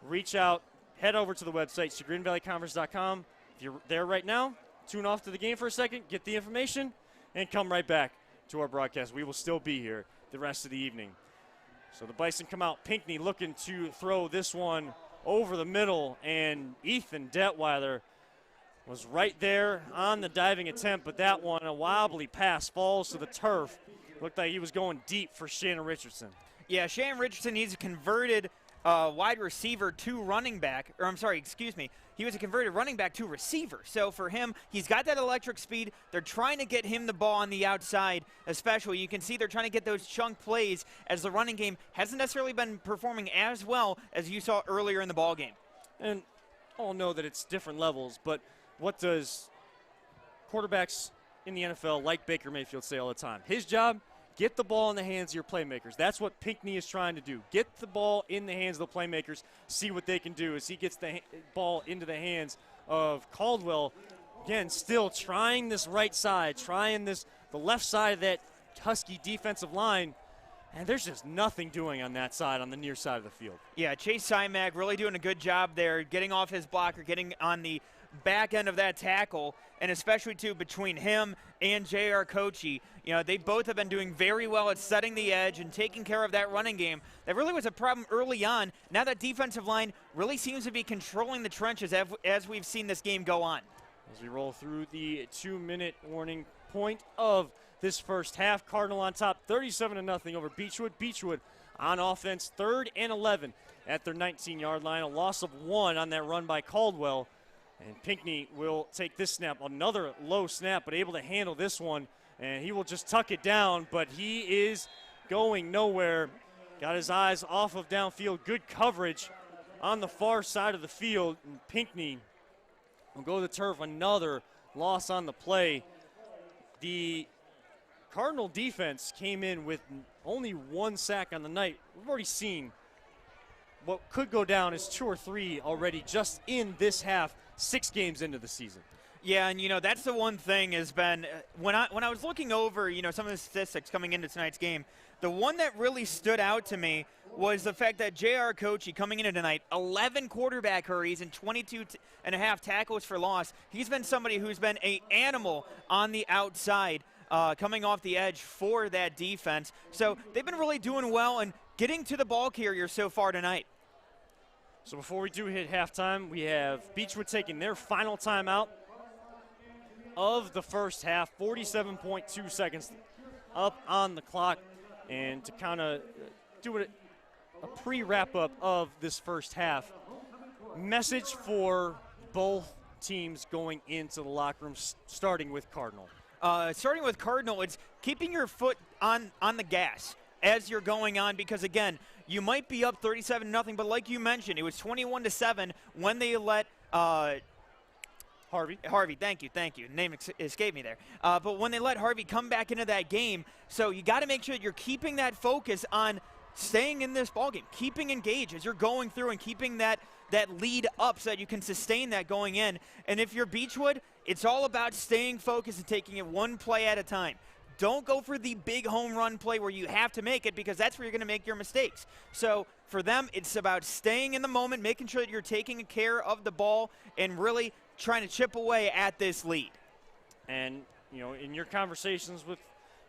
reach out, head over to the website, chagrinvalleyconference.com. If you're there right now, tune off to the game for a second, get the information, and come right back to our broadcast. We will still be here the rest of the evening. So the Bison come out. Pinckney looking to throw this one over the middle, and Ethan Detweiler was right there on the diving attempt, but that one, a wobbly pass, falls to the turf. Looked like he was going deep for Shannon Richardson. Yeah, Shannon Richardson, he's a converted wide receiver to running back, or I'm sorry, excuse me. He was a converted running back to receiver. So for him, he's got that electric speed. They're trying to get him the ball on the outside, especially. You can see they're trying to get those chunk plays as the running game hasn't necessarily been performing as well as you saw earlier in the ball game. And all know that it's different levels, but what does quarterbacks in the NFL like Baker Mayfield say all the time? His job, get the ball in the hands of your playmakers. That's what Pinckney is trying to do. Get the ball in the hands of the playmakers, see what they can do as he gets the ball into the hands of Caldwell. Again, still trying this right side, trying the left side of that Husky defensive line, and there's just nothing doing on that side, on the near side of the field. Yeah, Chase Simak really doing a good job there, getting off his blocker, getting on the back end of that tackle, and especially too between him and J.R. Kochi. You know, they both have been doing very well at setting the edge and taking care of that running game. That really was a problem early on. Now that defensive line really seems to be controlling the trenches as we've seen this game go on. As we roll through the 2-minute warning point of this first half, Cardinal on top 37-0 over Beechwood. Beechwood on offense, 3rd and 11 at their 19-yard line. A loss of 1 on that run by Caldwell. And Pinckney will take this snap, another low snap, but able to handle this one. And he will just tuck it down, but he is going nowhere. Got his eyes off of downfield. Good coverage on the far side of the field. And Pinckney will go to the turf. Another loss on the play. The Cardinal defense came in with only 1 sack on the night. We've already seen what could go down as 2 or 3 already just in this half, 6 games into the season. Yeah, and, that's the one thing has been when I was looking over, some of the statistics coming into tonight's game, the one that really stood out to me was the fact that J.R. Kochi coming into tonight, 11 quarterback hurries and 22.5 tackles for loss. He's been somebody who's been an animal on the outside, coming off the edge for that defense. So they've been really doing well and getting to the ball carrier so far tonight. So before we do hit halftime, we have Beechwood taking their final timeout of the first half, 47.2 seconds up on the clock. And to kind of do a pre-wrap-up of this first half, message for both teams going into the locker room, starting with Cardinal. Starting with Cardinal, it's keeping your foot on the gas as you're going on, because, again, you might be up 37-0, but like you mentioned, it was 21-7 when they let Harvey, thank you. Name escaped me there. But when they let Harvey come back into that game, so you got to make sure that you're keeping that focus on staying in this ballgame, keeping engaged as you're going through and keeping that lead up so that you can sustain that going in. And if you're Beechwood, it's all about staying focused and taking it one play at a time. Don't go for the big home run play where you have to make it, because that's where you're going to make your mistakes. So for them, it's about staying in the moment, making sure that you're taking care of the ball and really trying to chip away at this lead. And, in your conversations with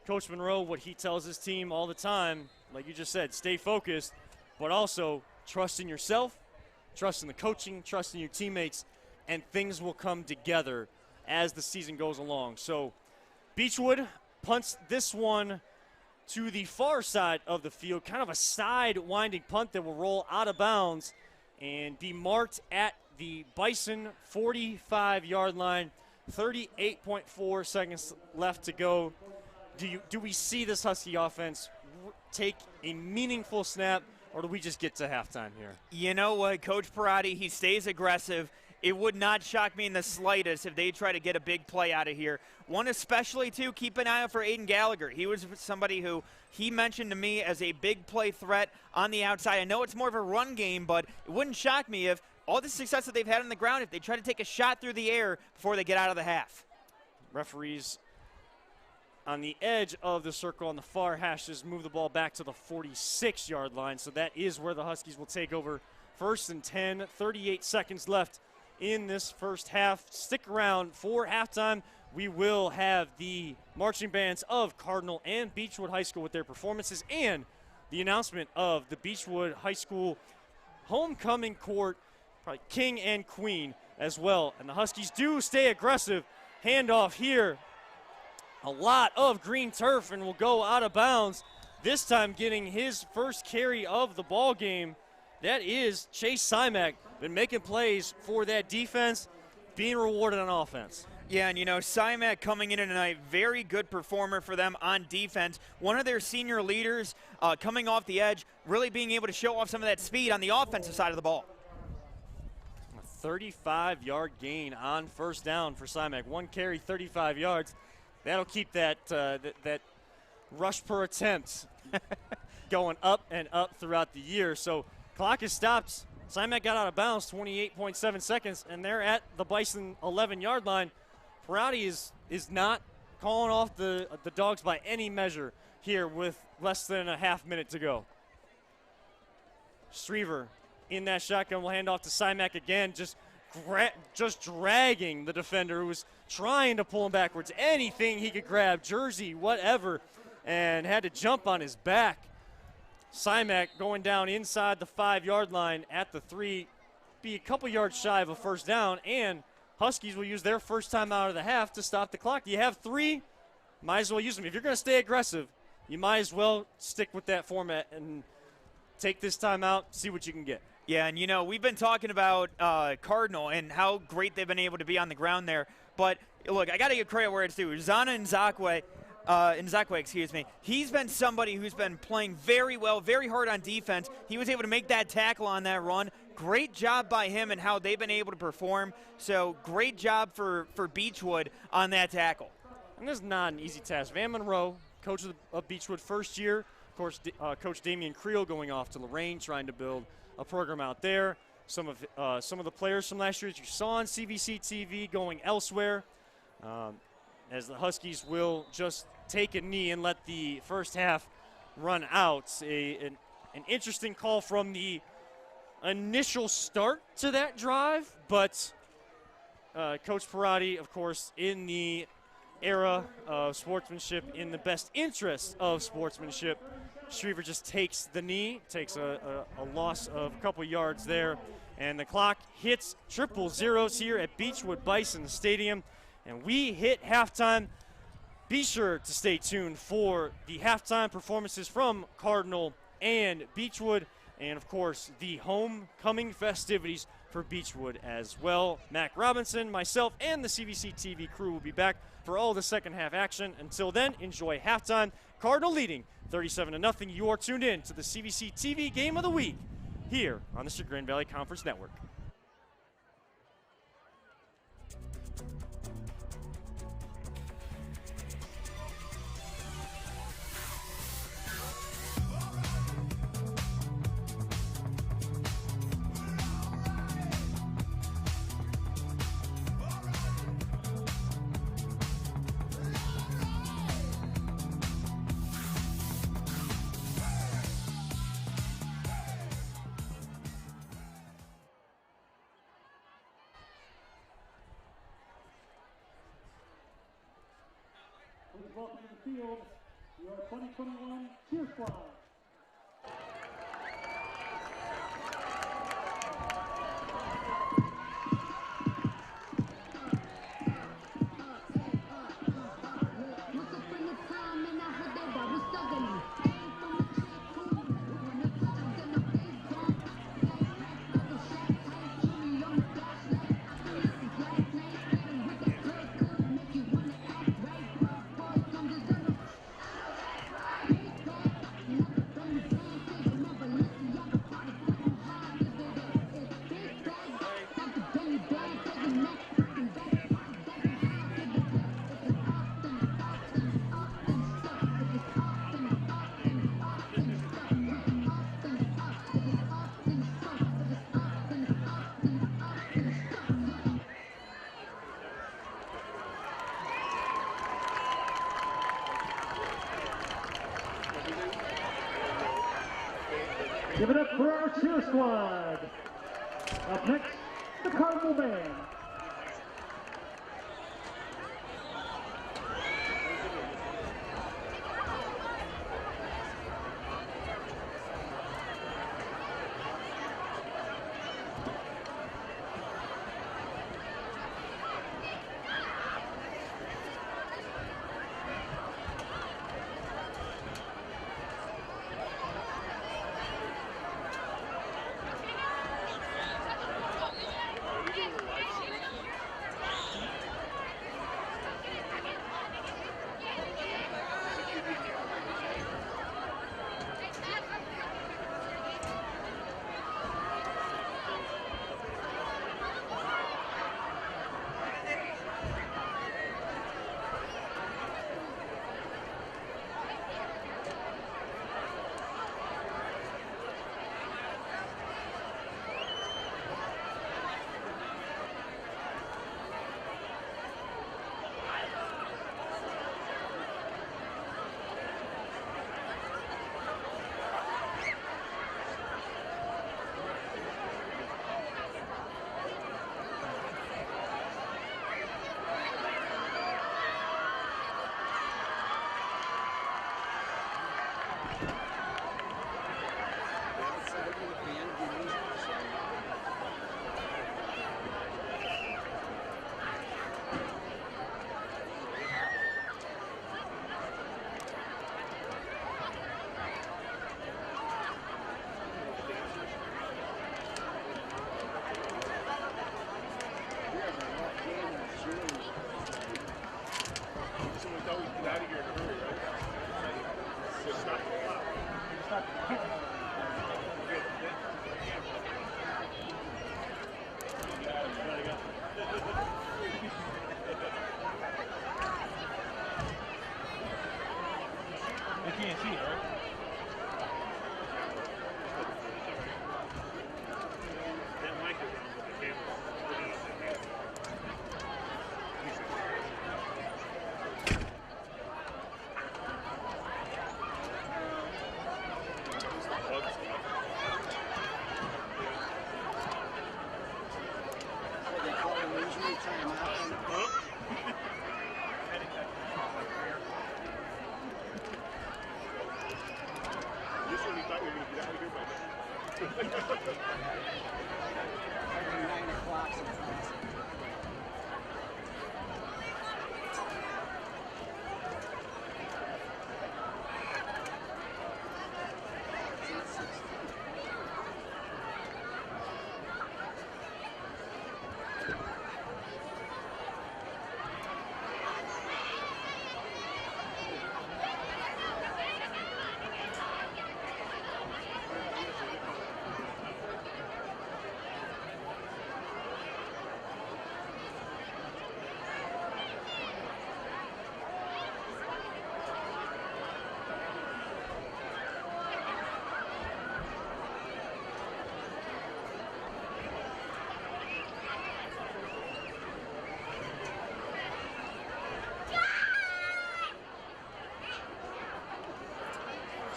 Coach Monroe, what he tells his team all the time, like you just said, stay focused, but also trust in yourself, trust in the coaching, trust in your teammates, and things will come together as the season goes along. So Beechwood punts this one to the far side of the field, kind of a side winding punt that will roll out of bounds and be marked at the Bison 45-yard line. 38.4 seconds left to go. Do we see this Husky offense take a meaningful snap, or do we just get to halftime here? You know what, Coach Parati, he stays aggressive. It would not shock me in the slightest if they try to get a big play out of here. One especially, too, keep an eye out for Aiden Gallagher. He was somebody who he mentioned to me as a big play threat on the outside. I know it's more of a run game, but it wouldn't shock me if all the success that they've had on the ground, if they try to take a shot through the air before they get out of the half. Referees on the edge of the circle on the far hashes move the ball back to the 46-yard line. So that is where the Huskies will take over. 1st and 10, 38 seconds left in this first half. Stick around for halftime. We will have the marching bands of Cardinal and Beechwood High School with their performances and the announcement of the Beechwood High School Homecoming Court, probably king and queen as well. And the Huskies do stay aggressive. Handoff here. A lot of green turf and will go out of bounds. This time getting his first carry of the ball game. That is Chase Simak. Been making plays for that defense, being rewarded on offense. Yeah, and Simak coming in tonight, very good performer for them on defense. One of their senior leaders coming off the edge, really being able to show off some of that speed on the offensive side of the ball. A 35-yard gain on first down for Simak. 1 carry, 35 yards. That'll keep that rush per attempt going up and up throughout the year. So clock is stopped. Simak got out of bounds, 28.7 seconds, and they're at the Bison 11-yard line. Parati is not calling off the Dogs by any measure here with less than a half minute to go. Strever in that shotgun will hand off to Simak again, just dragging the defender who was trying to pull him backwards. Anything he could grab, jersey, whatever, and had to jump on his back. Simak going down inside the 5-yard line at the 3, be a couple yards shy of a first down, and Huskies will use their first time out of the half to stop the clock. You have 3, might as well use them. If you're going to stay aggressive, you might as well stick with that format and take this time out, see what you can get. Yeah, and we've been talking about Cardinal and how great they've been able to be on the ground there. But look, I got to give credit where it's due. Zana Nzakwe, he's been somebody who's been playing very well, very hard on defense. He was able to make that tackle on that run. Great job by him and how they've been able to perform. So great job for Beechwood on that tackle. And this is not an easy task. Van Monroe, coach of Beechwood first year. Of course, Coach Damian Creel going off to Lorraine, trying to build a program out there. Some of the players from last year that you saw on CVC TV going elsewhere, as the Huskies will just take a knee and let the first half run out. An interesting call from the initial start to that drive, but Coach Parati, of course, in the era of sportsmanship, in the best interest of sportsmanship, Schriever just takes the knee, takes a loss of a couple yards there, and the clock hits triple zeros here at Beechwood Bison Stadium, and we hit halftime. Be sure to stay tuned for the halftime performances from Cardinal and Beachwood, and of course the homecoming festivities for Beechwood as well. Mac Robinson, myself, and the CVC TV crew will be back for all the second half action. Until then, enjoy halftime. Cardinal leading 37-0. You are tuned in to the CVC TV Game of the Week here on the Chagrin Valley Conference Network. Welcome to the field, your 2021 cheer squad. Give it up for our cheer squad. Up next, the Cardinal Band.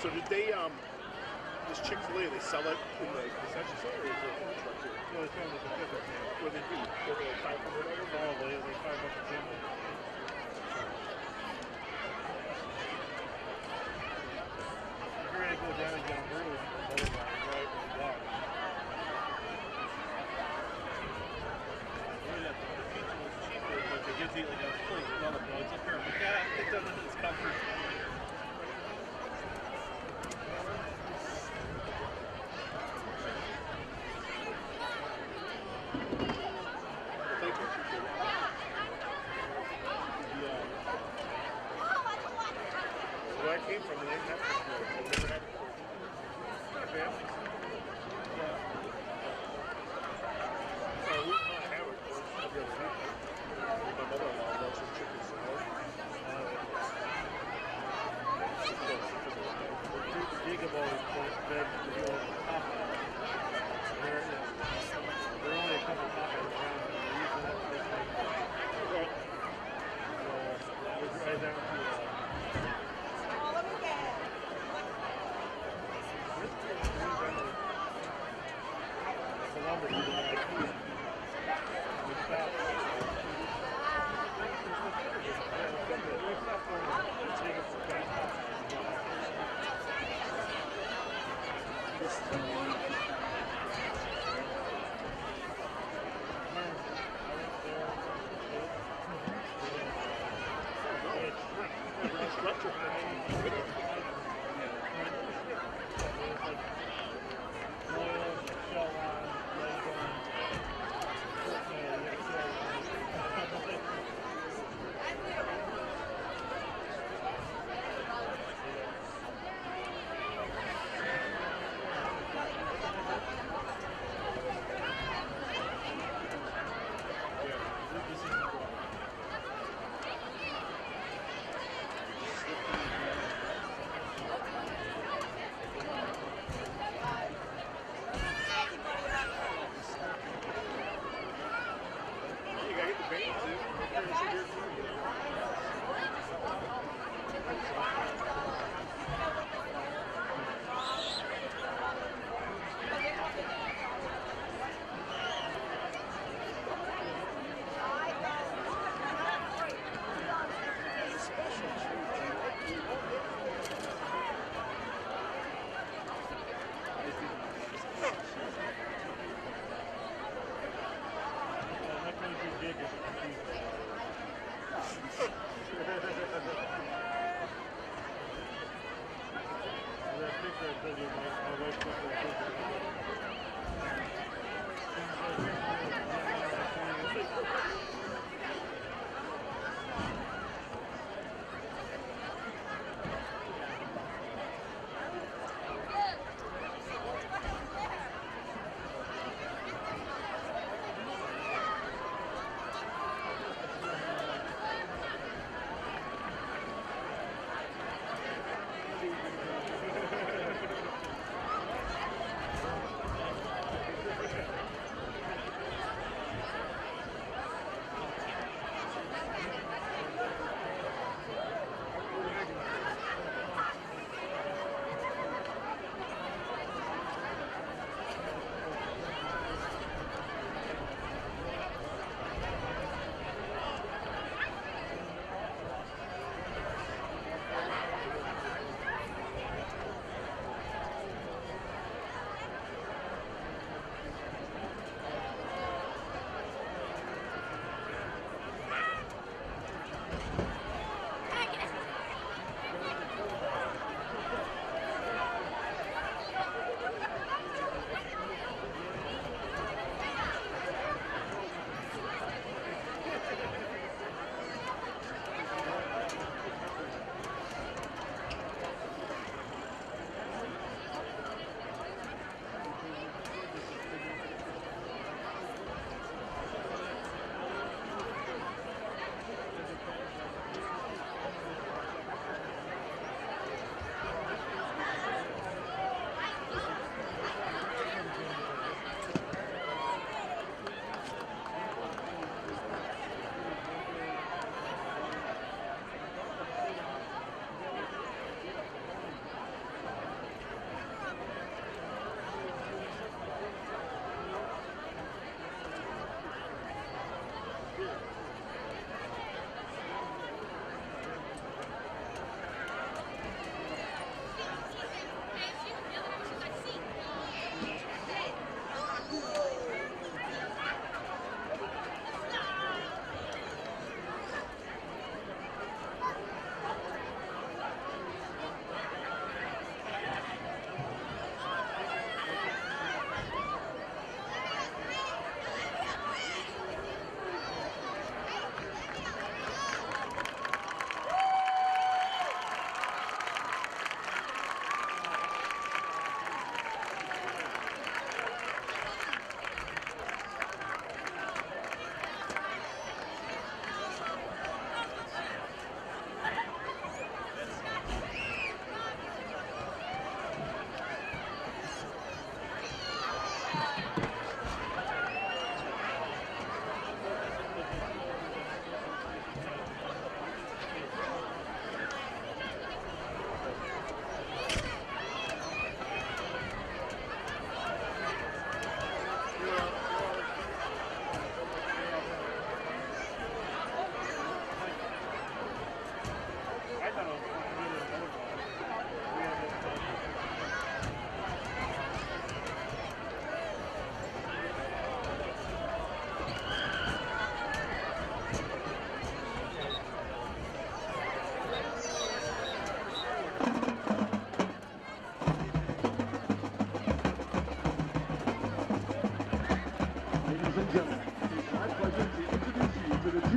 So did they, this Chick-fil-A, they sell it in the concession center or is it in the truck here? No, it's on the Pacific. What do they do? They're like $500? Probably, like $5 a family. You're ready to go down and down early. Right, walk. The pizza was cheaper, but they gives you like a plate with all the bugs up here. But yeah, it doesn't, it's comfort. Where I came from, they didn't have it before. They never had it before. Families. Yeah. So we might have it every other week. My mother-in-law loves her chicken salad. Big about veg to go on top of it. There are only a couple toppings around, but they're using that for this thing. Right. So we're right down to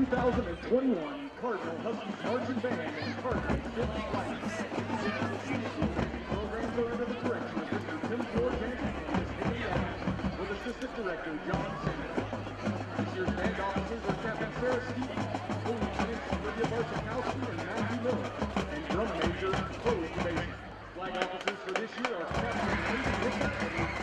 2021 Cardinal Huskies Marching Band and Cardinal Field Flight. Programs are under the direction of Mr. Tim George and Ms. Haley Adams, with Assistant Director John Singer. This year's band officers are Captain Sarah Stevens, Co-Lieutenants Olivia Barsikowski and Matthew Miller, and Drum Major Chloe Mason. Flag officers for this year are Captain Shannon Richardson and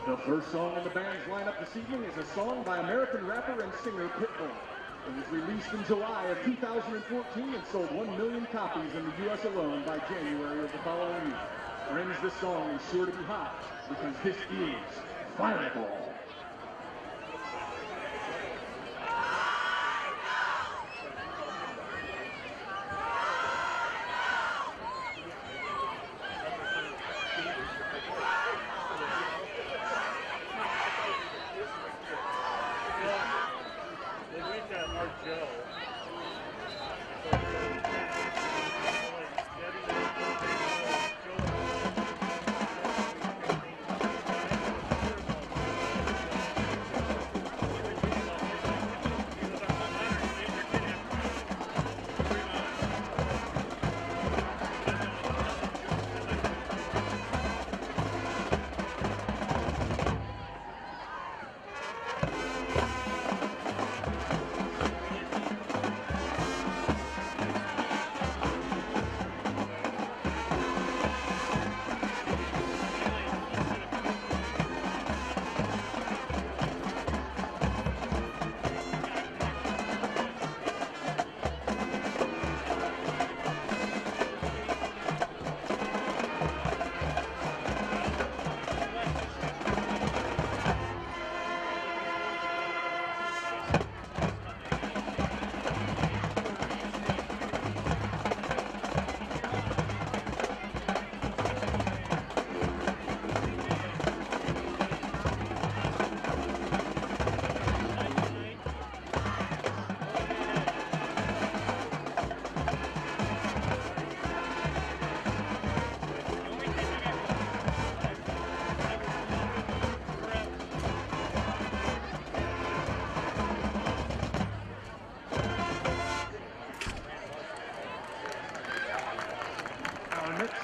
The first song in the band's lineup this evening is a song by American rapper and singer Pitbull. It was released in July of 2014 and sold 1 million copies in the U.S. alone by January of the following year. Friends, this song is sure to be hot because this is Fireball.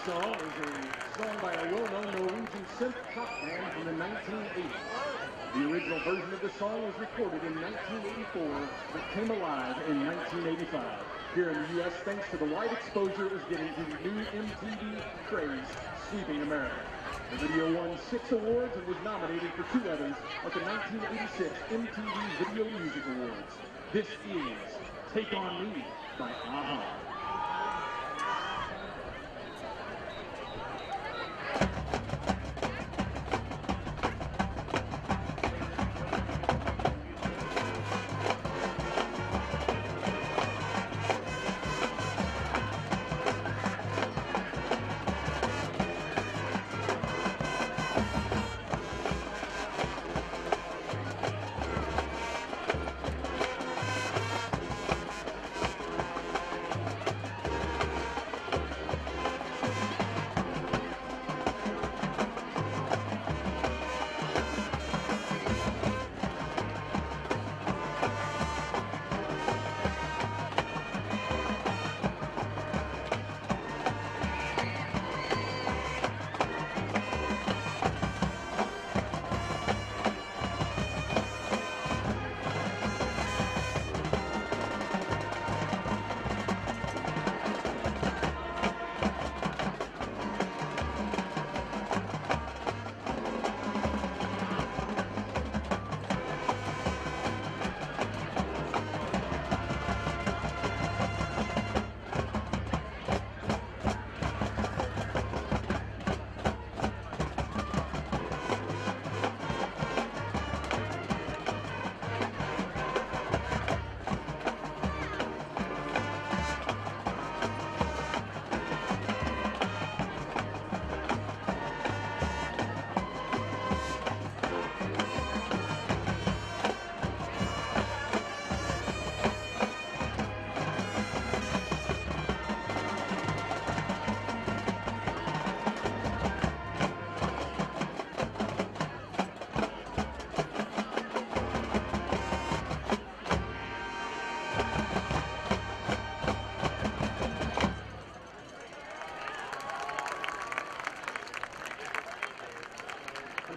Song is a song by a well-known Norwegian synth pop band from the 1980s. The original version of the song was recorded in 1984, but came alive in 1985. Here in the U.S., thanks to the wide exposure it was getting to the new MTV craze sweeping America. The video won 6 awards and was nominated for 2 others at the 1986 MTV Video Music Awards. This is Take On Me by Abba.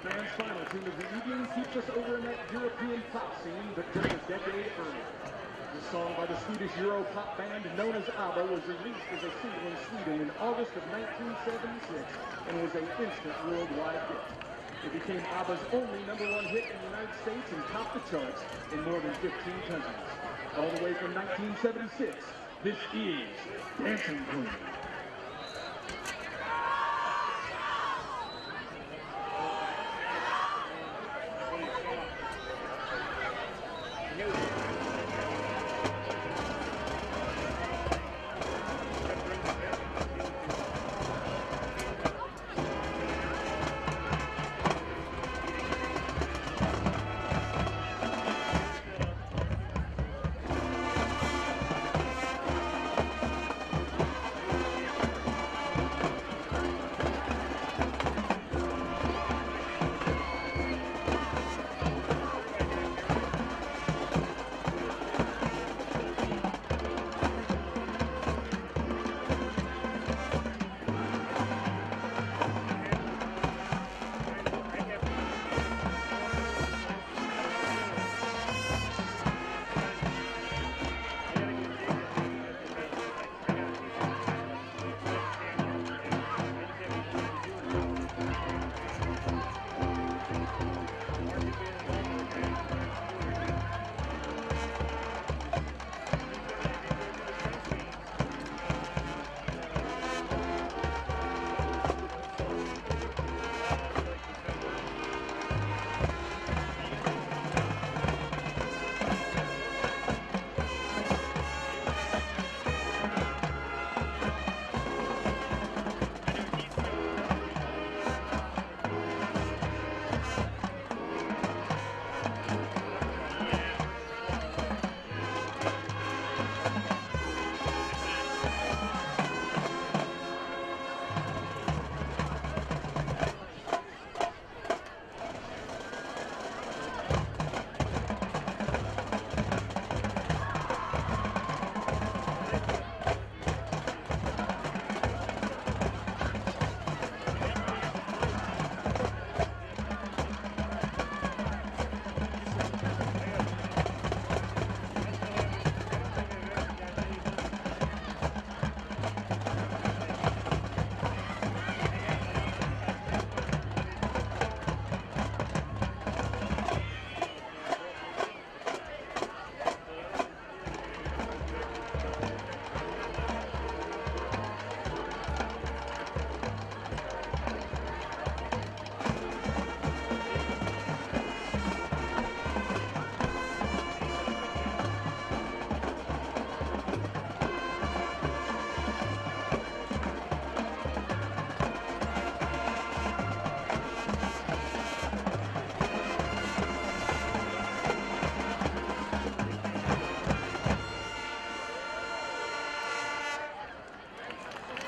man's final tune of the evening keeps us over in that European pop scene, but just a decade earlier. The song by the Swedish Euro pop band known as Abba was released as a single in Sweden in August of 1976 and was an instant worldwide hit. It became Abba's only #1 hit in the United States and topped the charts in more than 15 countries. All the way from 1976, this is Dancing Queen.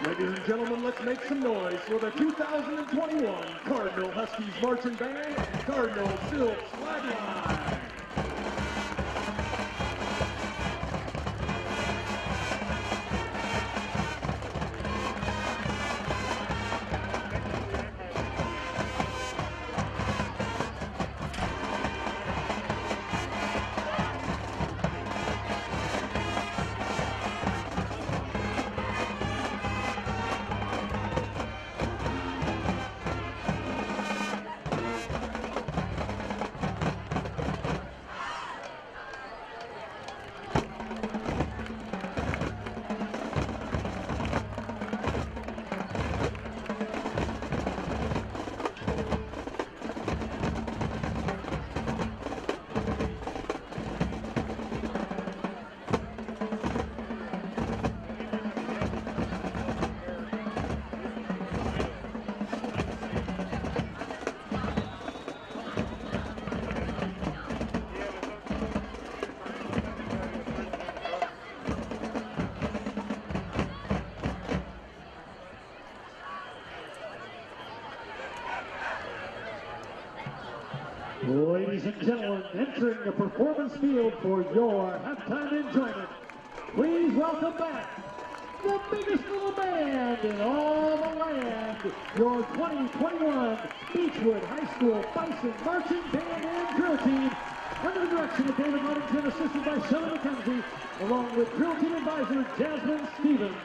Ladies and gentlemen, let's make some noise for the 2021 Cardinal Huskies Marching Band and Cardinal Silks Flag Line. Ladies and gentlemen, entering the performance field for your halftime enjoyment, please welcome back the biggest little band in all the land, your 2021 Beechwood High School Bison Marching Band and Drill Team, under the direction of David Ludington, assisted by Shannon Richardson, along with Drill Team Advisor Jasmine Stevens.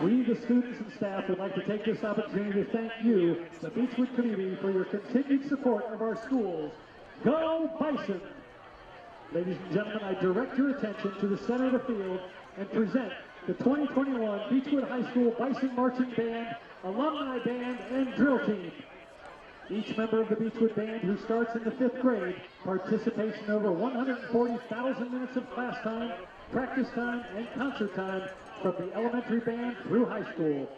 We, the students and staff, would like to take this opportunity to thank you, the Beechwood community, for your continued support of our schools. Go Bison! Ladies and gentlemen, I direct your attention to the center of the field and present the 2021 Beechwood High School Bison Marching Band, Alumni Band, and Drill Team. Each member of the Beechwood Band who starts in the 5th grade participates in over 140,000 minutes of class time, practice time, and concert time from the elementary band through high school.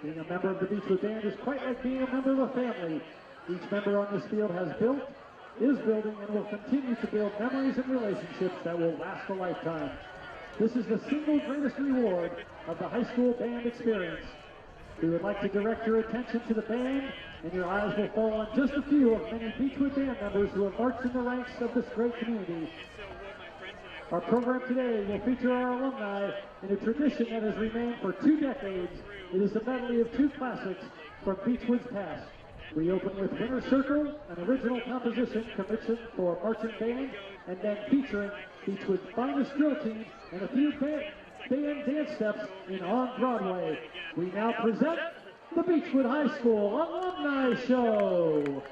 Being a member of the Beechwood Band is quite like being a member of a family. Each member on this field has built, is building, and will continue to build memories and relationships that will last a lifetime. This is the single greatest reward of the high school band experience. We would like to direct your attention to the band, and your eyes will fall on just a few of many Beechwood Band members who have marched in the ranks of this great community. Our program today will feature our alumni in a tradition that has remained for 2 decades. It is a medley of 2 classics from Beechwood's past. We open with Winter Circle, an original composition commissioned for marching band, and then featuring Beechwood's finest drill team and a few band dance steps in On Broadway. We now present the Beechwood High School Alumni Show.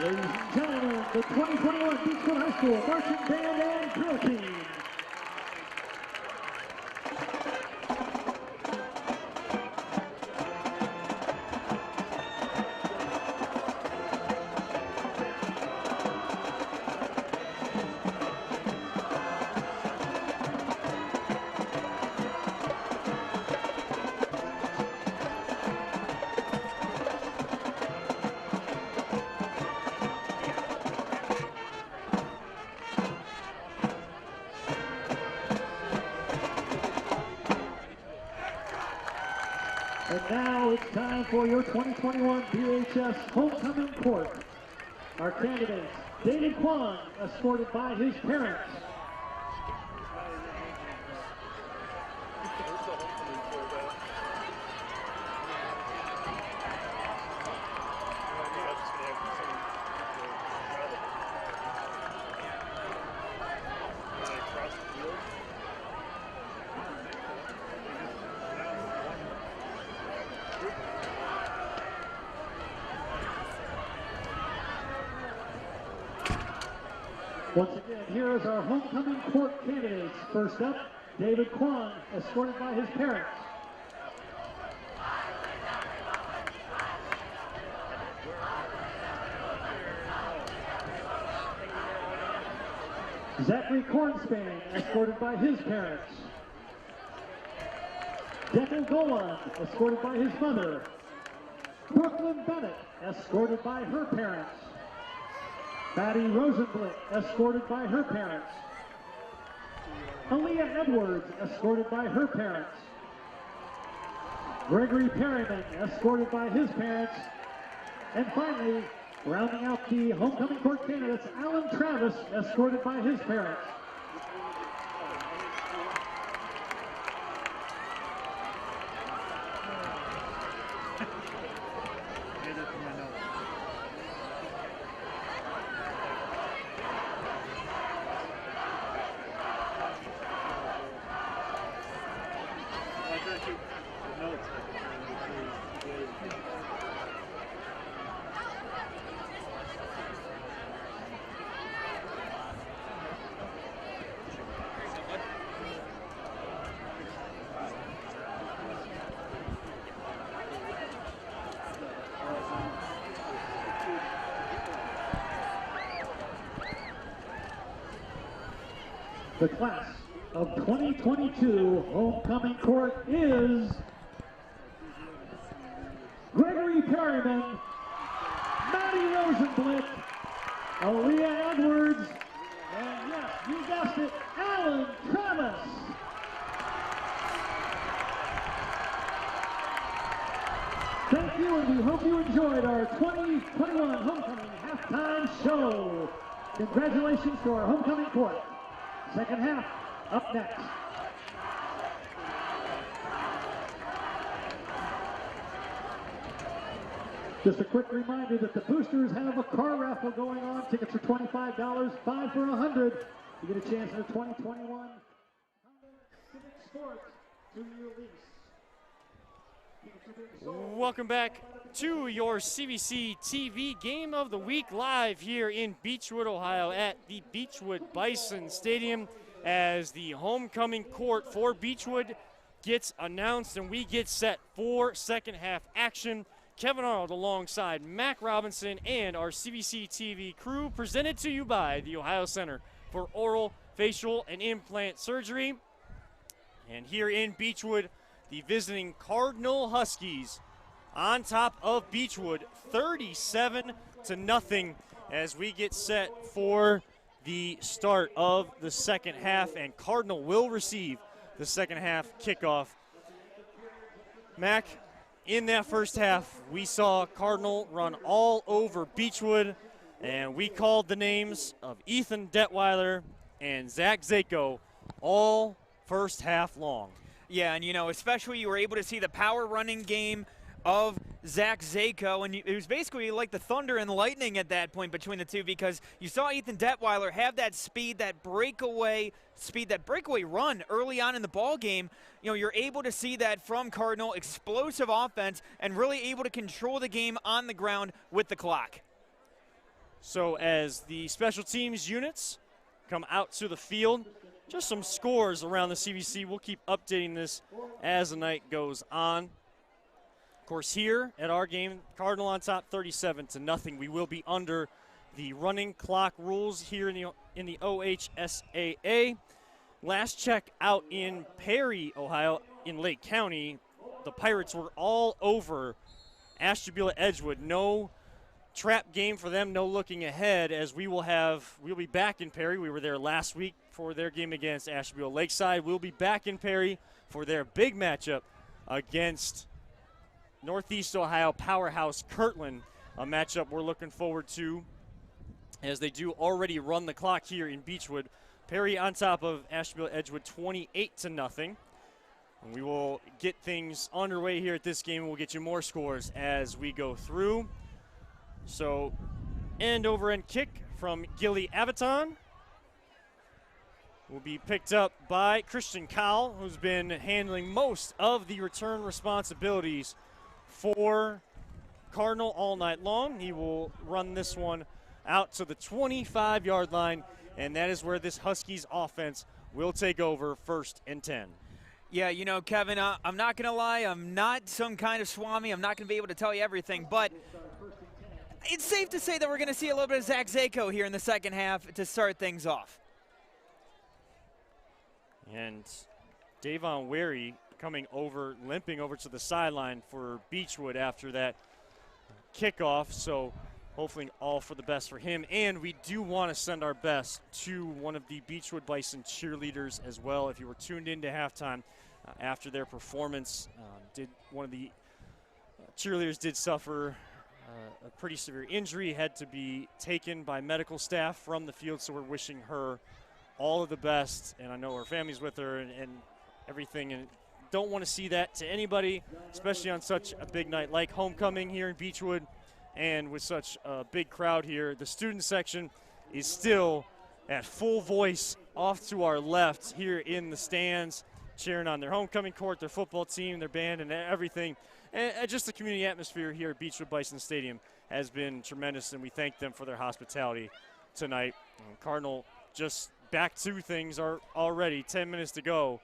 Ladies and gentlemen, the 2021 Beechwood High School Marching Band and Drill Team. And now it's time for your 2021 Bhs Homecoming Court. Our candidates, David Kwan, escorted by his parents. Once again, here is our homecoming court candidates. First up, David Kwan, escorted by his parents. Zachary Cornspan, escorted by his parents. Declan Golan, escorted by his mother. Brooklyn Bennett, escorted by her parents. Maddie Rosenblit, escorted by her parents. Aaliyah Edwards, escorted by her parents. Gregory Perryman, escorted by his parents. And finally, rounding out the homecoming court candidates, Alan Travis, escorted by his parents. The class of 2022 homecoming court is Gregory Perryman, Maddie Rosenblit, Aaliyah Edwards, and yes, you guessed it, Alan Travis. Thank you, and we hope you enjoyed our 2021 homecoming halftime show. Congratulations to our homecoming court. Second half, up next. Just a quick reminder that the boosters have a car raffle going on. Tickets are $25, 5 for $100. You get a chance at a 2021 Civic Sports 2-year lease. Welcome back to your CVC TV Game of the Week live here in Beechwood, Ohio at the Beechwood Bison Stadium as the homecoming court for Beechwood gets announced and we get set for second half action. Kevin Arnold alongside Mac Robinson and our CVC TV crew, presented to you by the Ohio Center for Oral, Facial, and Implant Surgery. And here in Beechwood, the visiting Cardinal Huskies on top of Beechwood, 37-0 as we get set for the start of the second half, and Cardinal will receive the second half kickoff. Mac, in that first half, we saw Cardinal run all over Beechwood, and we called the names of Ethan Detweiler and Zach Zako all first half long. Yeah, and you know, especially you were able to see the power running game of Zach Zako, and it was basically like the thunder and lightning at that point between the two, because you saw Ethan Detweiler have that speed, that breakaway run early on in the ball game. You know, you're able to see that from Cardinal, explosive offense, and really able to control the game on the ground with the clock. So as the special teams units come out to the field, just some scores around the CVC. We'll keep updating this as the night goes on. Of course, here at our game, Cardinal on top 37-0. We will be under the running clock rules here in the OHSAA. Last check out in Perry, Ohio, in Lake County, the Pirates were all over Ashtabula Edgewood. No trap game for them, no looking ahead, as we'll be back in Perry. We were there last week for their game against Ashtabula Lakeside. We'll be back in Perry for their big matchup against Northeast Ohio powerhouse Kirtland, a matchup we're looking forward to, as they do already run the clock here in Beechwood. Perry on top of Ashtabula Edgewood 28-0. And we will get things underway here at this game, and we'll get you more scores as we go through. So, end-over-end kick from Gilly Abaton will be picked up by Christian Cowell, who's been handling most of the return responsibilities for Cardinal all night long. He will run this one out to the 25-yard line, and that is where this Huskies offense will take over 1st and 10. Yeah, you know, Kevin, I'm not going to lie. I'm not some kind of Swami. I'm not going to be able to tell you everything, but it's safe to say that we're going to see a little bit of Zach Zako here in the second half to start things off. And Davon Wary limping over to the sideline for Beechwood after that kickoff. So hopefully all for the best for him. And we do want to send our best to one of the Beechwood Bison cheerleaders as well. If you were tuned in to halftime after their performance, one of the cheerleaders did suffer a pretty severe injury, had to be taken by medical staff from the field, so we're wishing her all of the best, and I know her family's with her and everything, and don't want to see that to anybody, especially on such a big night like homecoming here in Beechwood and with such a big crowd here. The student section is still at full voice off to our left here in the stands, cheering on their homecoming court, their football team, their band, and everything. And just the community atmosphere here at Beechwood Bison Stadium has been tremendous, and we thank them for their hospitality tonight. Cardinal just back to things are already 10 minutes to go,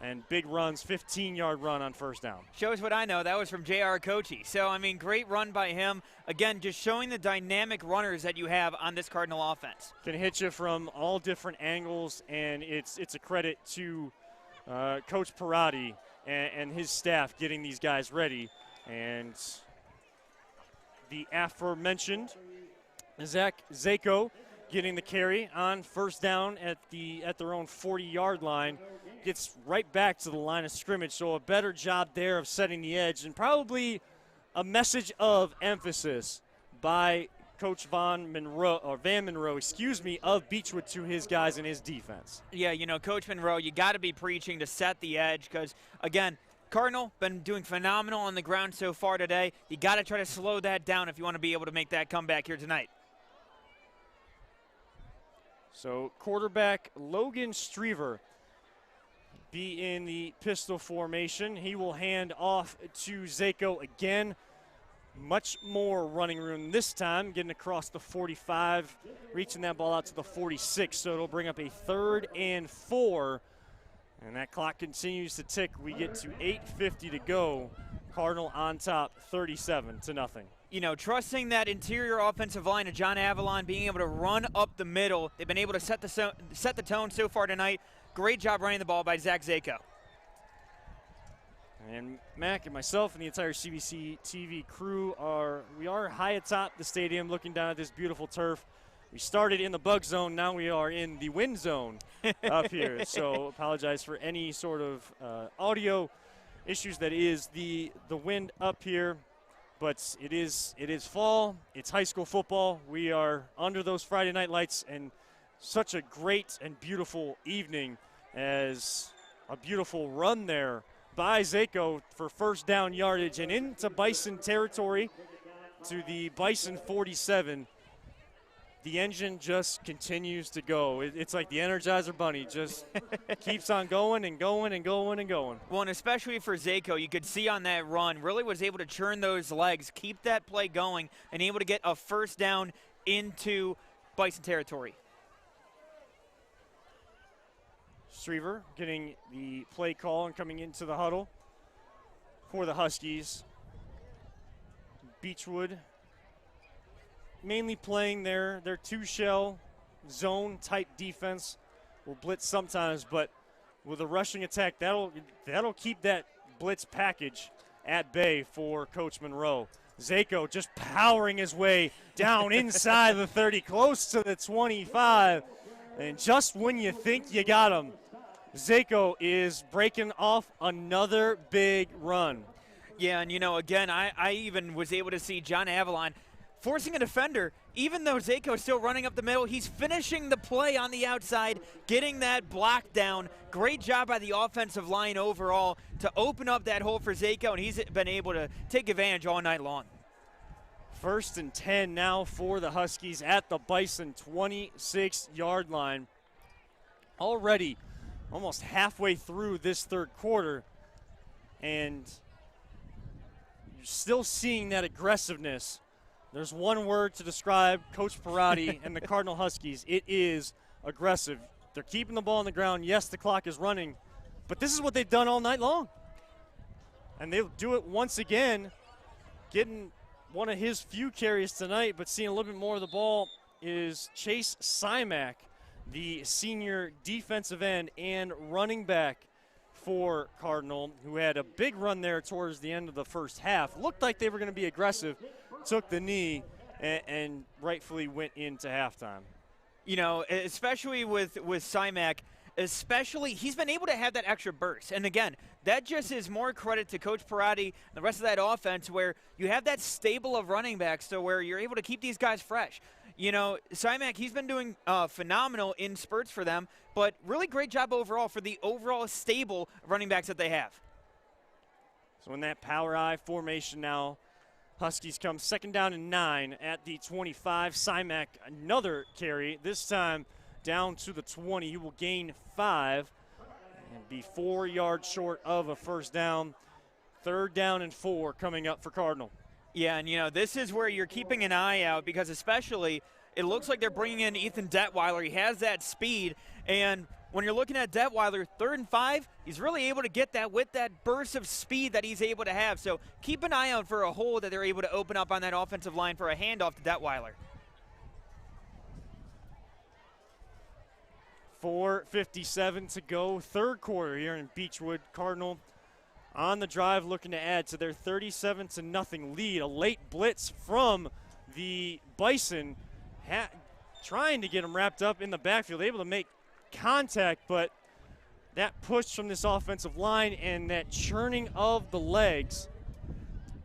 and big runs, 15-yard run on 1st down. Shows what I know. That was from J.R. Kochi. So, I mean, great run by him. Again, just showing the dynamic runners that you have on this Cardinal offense. Can hit you from all different angles, and it's a credit to Coach Parati and his staff getting these guys ready. And the aforementioned Zach Zako getting the carry on 1st down at their own 40-yard line, gets right back to the line of scrimmage. So a better job there of setting the edge, and probably a message of emphasis by Coach Van Monroe, of Beechwood to his guys and his defense. Yeah, you know, Coach Monroe, you got to be preaching to set the edge because, again, Cardinal been doing phenomenal on the ground so far today. You got to try to slow that down if you want to be able to make that comeback here tonight. So quarterback Logan Strever be in the pistol formation. He will hand off to Zako again. Much more running room this time, getting across the 45, reaching that ball out to the 46. So it'll bring up a 3rd and 4. And that clock continues to tick. We get to 8:50 to go. Cardinal on top, 37-0. You know, trusting that interior offensive line of John Avalon, being able to run up the middle. They've been able to set the tone so far tonight. Great job running the ball by Zach Zako. And Mac and myself and the entire CVC TV crew we are high atop the stadium looking down at this beautiful turf. We started in the bug zone, now we are in the wind zone up here. So apologize for any sort of audio issues that is the wind up here. But it is fall, it's high school football. We are under those Friday night lights, and such a great and beautiful evening as a beautiful run there by Zako for 1st down yardage and into Bison territory to the Bison 47. The engine just continues to go. It's like the Energizer Bunny, just keeps on going and going and going and going. Well, and especially for Zako, you could see on that run, really was able to churn those legs, keep that play going, and able to get a 1st down into Bison territory. Striever getting the play call and coming into the huddle for the Huskies. Beechwood mainly playing their two-shell zone type defense. Will blitz sometimes, but with a rushing attack, that'll keep that blitz package at bay for Coach Monroe. Zako just powering his way down inside the 30, close to the 25. And just when you think you got him, Zako is breaking off another big run. Yeah, and again, I even was able to see John Avalon forcing a defender. Even though Zako is still running up the middle, he's finishing the play on the outside, getting that block down. Great job by the offensive line overall to open up that hole for Zako, and he's been able to take advantage all night long. 1st and 10 now for the Huskies at the Bison 26-yard line. Already almost halfway through this third quarter, and you're still seeing that aggressiveness. There's one word to describe Coach Parati and the Cardinal Huskies. It is aggressive. They're keeping the ball on the ground. Yes, the clock is running, but this is what they've done all night long. And they'll do it once again, getting one of his few carries tonight, but seeing a little bit more of the ball is Chase Simak, the senior defensive end and running back for Cardinal, who had a big run there towards the end of the first half. Looked like they were going to be aggressive, took the knee, and rightfully went into halftime. Especially with Simak, he's been able to have that extra burst. And again, that just is more credit to Coach Parati and the rest of that offense, where you have that stable of running backs, so where you're able to keep these guys fresh. Simak, he's been doing phenomenal in spurts for them, but really great job overall for the overall stable running backs that they have. So in that power I formation now, Huskies come 2nd down and 9 at the 25. Simak, another carry, this time down to the 20. He will gain 5 and be 4 yards short of a first down. 3rd down and 4 coming up for Cardinal. Yeah, and this is where you're keeping an eye out, because especially it looks like they're bringing in Ethan Detweiler. He has that speed, and when you're looking at Detweiler, 3rd and 5, he's really able to get that with that burst of speed that he's able to have. So keep an eye out for a hole that they're able to open up on that offensive line for a handoff to Detweiler. 4:57 to go, third quarter here in Beechwood. Cardinal on the drive, looking to add to their 37-0 lead. A late blitz from the Bison, trying to get them wrapped up in the backfield, able to make contact, but that push from this offensive line and that churning of the legs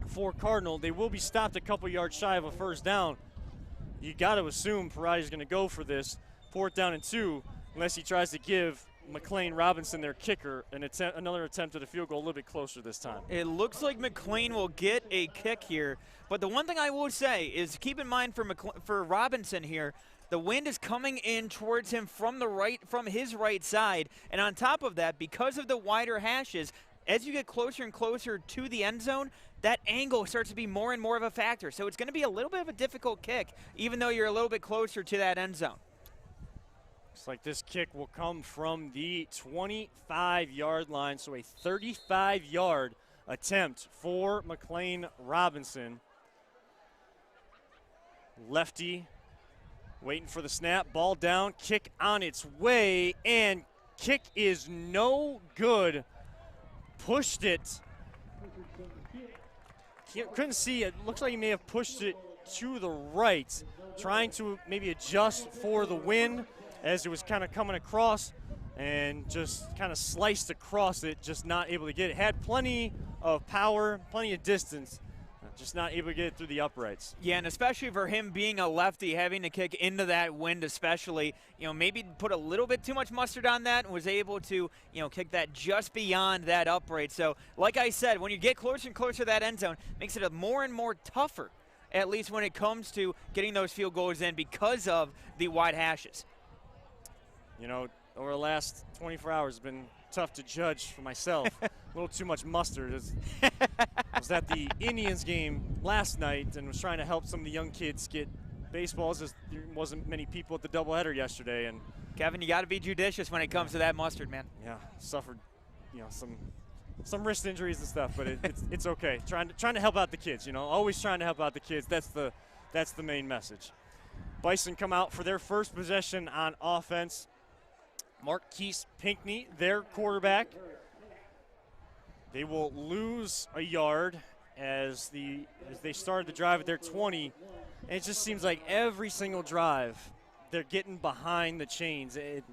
for Cardinal, they will be stopped a couple yards shy of a first down. You got to assume Parati's going to go for this 4th down and 2, unless he tries to give McLean Robinson, their kicker, another attempt at a field goal a little bit closer this time. It looks like McLean will get a kick here, but the one thing I will say is keep in mind for Robinson here, the wind is coming in towards him from his right side, and on top of that, because of the wider hashes, as you get closer and closer to the end zone, that angle starts to be more and more of a factor. So it's going to be a little bit of a difficult kick, even though you're a little bit closer to that end zone. Looks like this kick will come from the 25-yard line, so a 35-yard attempt for McLean Robinson. Lefty waiting for the snap, ball down, kick on its way, and kick is no good. Pushed it. Couldn't see it. Looks like he may have pushed it to the right, trying to maybe adjust for the wind as it was kind of coming across, and just kind of sliced across it, just not able to get it. Had plenty of power, plenty of distance, just not able to get it through the uprights. Yeah, and especially for him being a lefty, having to kick into that wind especially, maybe put a little bit too much mustard on that and was able to, kick that just beyond that upright. So, like I said, when you get closer and closer to that end zone, it makes it more and more tougher, at least when it comes to getting those field goals in because of the wide hashes. Over the last 24 hours, it's been tough to judge for myself. A little too much mustard. I was at the Indians game last night and was trying to help some of the young kids get baseball is just there wasn't many people at the doubleheader yesterday, and Kevin, you got to be judicious when it comes to that mustard, man. yeah, suffered, some wrist injuries and stuff, but it's okay. Trying to help out the kids, always trying to help out the kids. That's the main message. Bison come out for their first possession on offense. Marquise Pinckney, their quarterback. They will lose a yard as they started the drive at their 20. And it just seems like every single drive they're getting behind the chains. It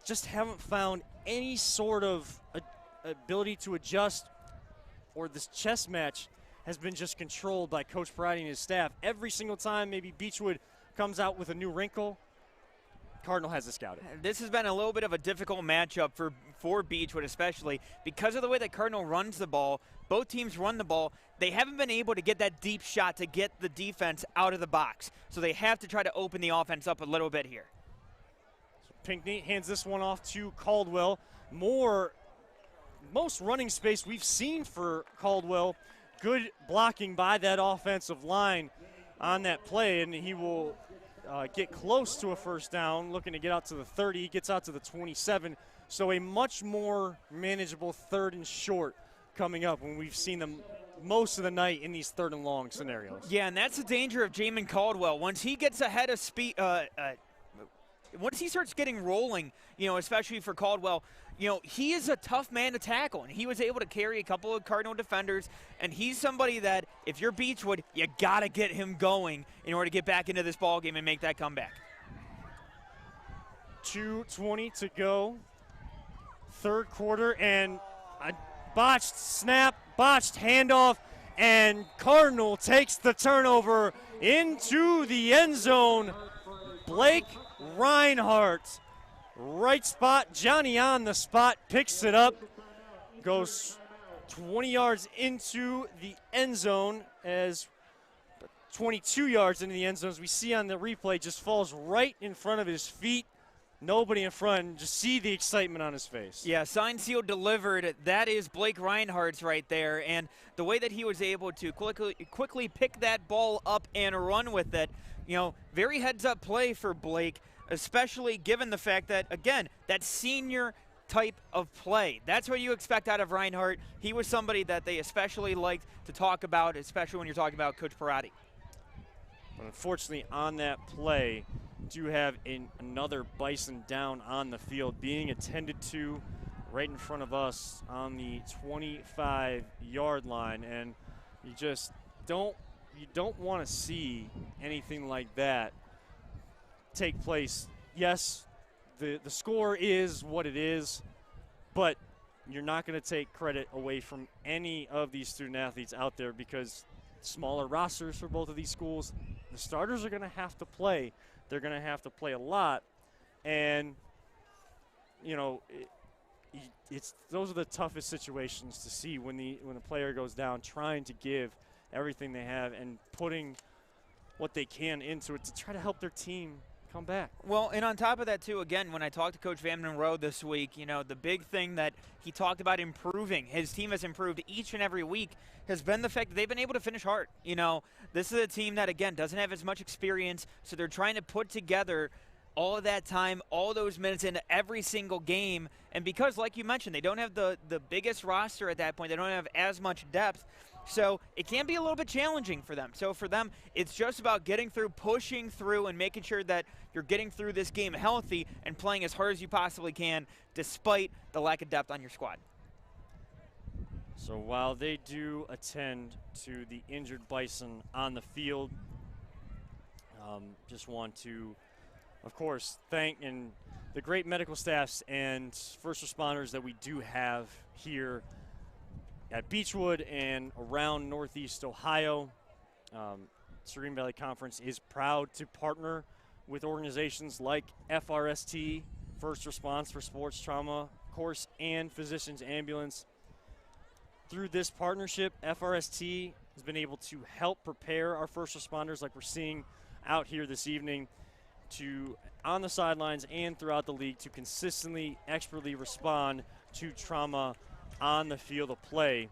just haven't found any sort of ability to adjust, or this chess match has been just controlled by Coach Perotti and his staff. Every single time maybe Beechwood comes out with a new wrinkle, Cardinal has it scouted. This has been a little bit of a difficult matchup for Beechwood, especially because of the way that Cardinal runs the ball. Both teams run the ball. They haven't been able to get that deep shot to get the defense out of the box. So they have to try to open the offense up a little bit here. So Pinckney hands this one off to Caldwell. Most running space we've seen for Caldwell. Good blocking by that offensive line on that play, and he will get close to a first down, looking to get out to the 30. He gets out to the 27. So a much more manageable 3rd and short coming up when we've seen them most of the night in these 3rd and long scenarios. Yeah, and that's the danger of Jamin Caldwell. Once he gets ahead of speed, once he starts getting rolling, especially for Caldwell, he is a tough man to tackle, and he was able to carry a couple of Cardinal defenders, and he's somebody that, if you're Beechwood, you got to get him going in order to get back into this ball game and make that comeback. 2:20 to go, 3rd quarter, and a botched snap, botched handoff, and Cardinal takes the turnover into the end zone. Blake Reinhardt, right spot, Johnny on the spot, picks it up, goes 20 yards into the end zone, as 22 yards into the end zone, as we see on the replay, just falls right in front of his feet. Nobody in front, just see the excitement on his face. Yeah, signed, sealed, delivered. That is Blake Reinhardt's right there. And the way that he was able to quickly pick that ball up and run with it, very heads-up play for Blake, especially given the fact that, again, that senior type of play. That's what you expect out of Reinhardt. He was somebody that they especially liked to talk about, especially when you're talking about Coach Perotti. But unfortunately, on that play, do have another Bison down on the field, being attended to right in front of us on the 25-yard line, and you just don't want to see anything like that take place. Yes, the score is what it is, but you're not going to take credit away from any of these student athletes out there, because smaller rosters for both of these schools, the starters are going to have to play. They're going to have to play a lot, and those are the toughest situations to see when a player goes down, trying to give everything they have and putting what they can into it to try to help their team come back. Well, and on top of that, too, again, when I talked to Coach Van Monroe this week, the big thing that he talked about improving, his team has improved each and every week, has been the fact that they've been able to finish hard. This is a team that, again, doesn't have as much experience, so they're trying to put together all of that time, all those minutes into every single game. And because, like you mentioned, they don't have the biggest roster at that point, they don't have as much depth, so it can be a little bit challenging for them. So for them, it's just about getting through, pushing through, and making sure that you're getting through this game healthy and playing as hard as you possibly can, despite the lack of depth on your squad. So while they do attend to the injured Bison on the field, just want to, of course, thank the great medical staffs and first responders that we do have here at Beechwood and around Northeast Ohio. Chagrin Valley Conference is proud to partner with organizations like FRST, First Response for Sports Trauma, of course, and Physicians Ambulance. Through this partnership, FRST has been able to help prepare our first responders, like we're seeing out here this evening, to on the sidelines and throughout the league, to consistently, expertly respond to trauma on the field of play.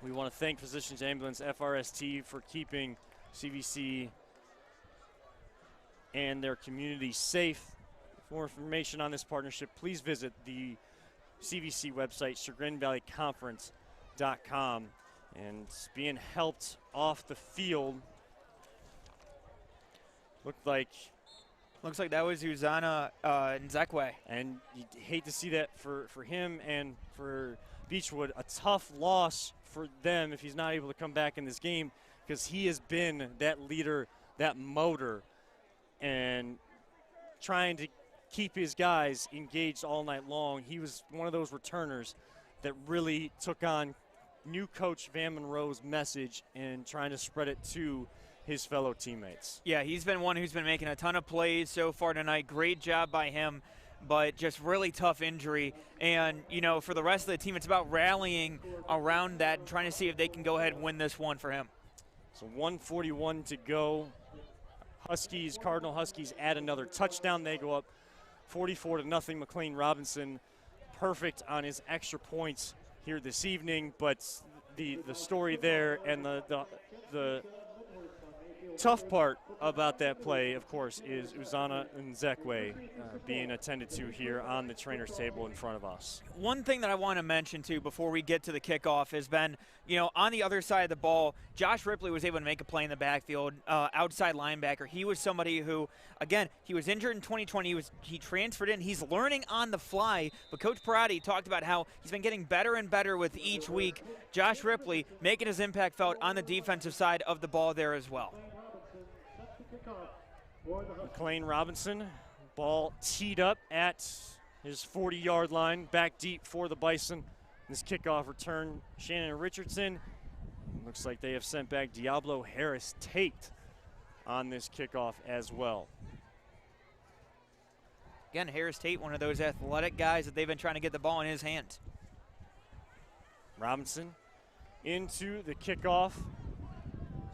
We want to thank Physicians Ambulance, FRST, for keeping CVC and their community safe. For more information on this partnership, please visit the CVC website, chagrinvalleyconference.com. And it's being helped off the field. Looks like that was Uzana Nzekwe. And you hate to see that for him and for Beechwood. A tough loss for them if he's not able to come back in this game, because he has been that leader, that motor, and trying to keep his guys engaged all night long. He was one of those returners that really took on new coach Van Monroe's message and trying to spread it to his fellow teammates. Yeah, he's been one who's been making a ton of plays so far tonight. Great job by him, but just really tough injury. And, you know, for the rest of the team, it's about rallying around that and trying to see if they can go ahead and win this one for him. So 1:41 to go. Cardinal Huskies add another touchdown. They go up 44-0. McLean Robinson perfect on his extra points here this evening, but the story there and the tough part about that play, of course, is Uzana Nzekwe being attended to here on the trainer's table in front of us. One thing that I want to mention, too, before we get to the kickoff has been, you know, on the other side of the ball, Josh Ripley was able to make a play in the backfield, outside linebacker. He was somebody who, again, he was injured in 2020. He transferred in. He's learning on the fly, but Coach Parati talked about how he's been getting better and better with each week. Josh Ripley making his impact felt on the defensive side of the ball there as well. McLean Robinson, ball teed up at his 40-yard line, back deep for the Bison. This kickoff return, Shannon Richardson. Looks like they have sent back Diablo Harris Tate on this kickoff as well. Again, Harris Tate, one of those athletic guys that they've been trying to get the ball in his hands. Robinson into the kickoff.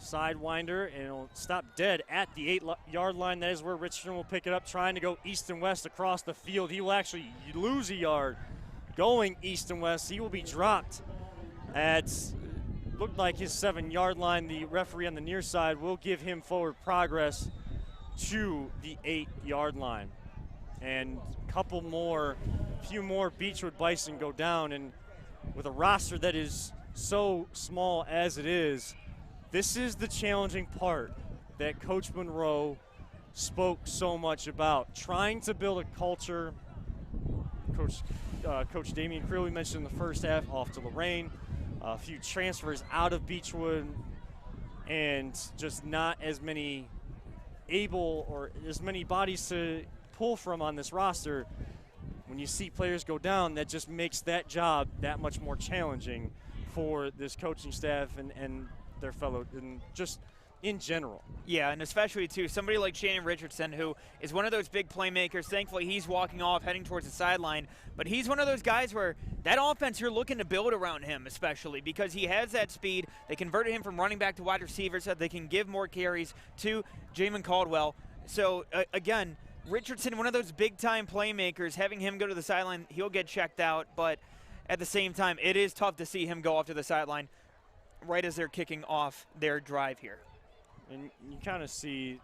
Sidewinder, and it'll stop dead at the 8-yard line. That is where Richardson will pick it up, trying to go east and west across the field. He will actually lose a yard going east and west. He will be dropped at, looked like his 7-yard line. The referee on the near side will give him forward progress to the 8-yard line. And a few more Beechwood Bison go down, and with a roster that is so small as it is, this is the challenging part that Coach Monroe spoke so much about, trying to build a culture. Coach Damian Creel, we mentioned in the first half, off to Lorraine. A few transfers out of Beechwood, and just not as many as many bodies to pull from on this roster. When you see players go down, that just makes that job that much more challenging for this coaching staff and their fellow, and just in general. Yeah, and especially, too, somebody like Shannon Richardson, who is one of those big playmakers. Thankfully, he's walking off, heading towards the sideline. But he's one of those guys where that offense, you're looking to build around him, especially because he has that speed. They converted him from running back to wide receiver so they can give more carries to Jamin Caldwell. So, again, Richardson, one of those big-time playmakers, having him go to the sideline, he'll get checked out. But at the same time, it is tough to see him go off to the sideline right as they're kicking off their drive here. And you kind of see,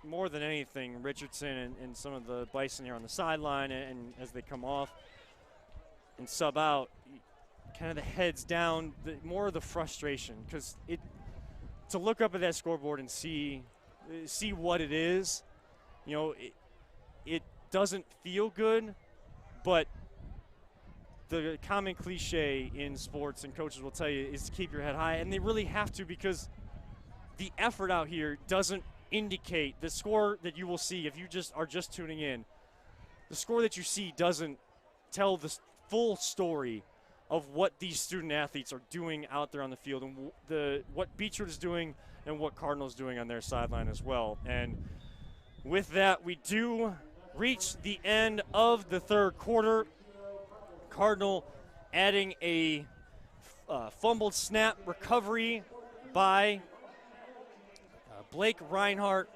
more than anything, Richardson and some of the Bison here on the sideline, and as they come off and sub out, kind of the heads down, more of the frustration, because to look up at that scoreboard and see what it is, you know, it doesn't feel good, but the common cliche in sports, and coaches will tell you, is to keep your head high, and they really have to, because the effort out here doesn't indicate the score that you will see if you are just tuning in. The score that you see doesn't tell the full story of what these student athletes are doing out there on the field, and what Beechwood is doing and what Cardinal is doing on their sideline as well. And with that, we do reach the end of the third quarter. Cardinal adding a fumbled snap recovery by Blake Reinhardt,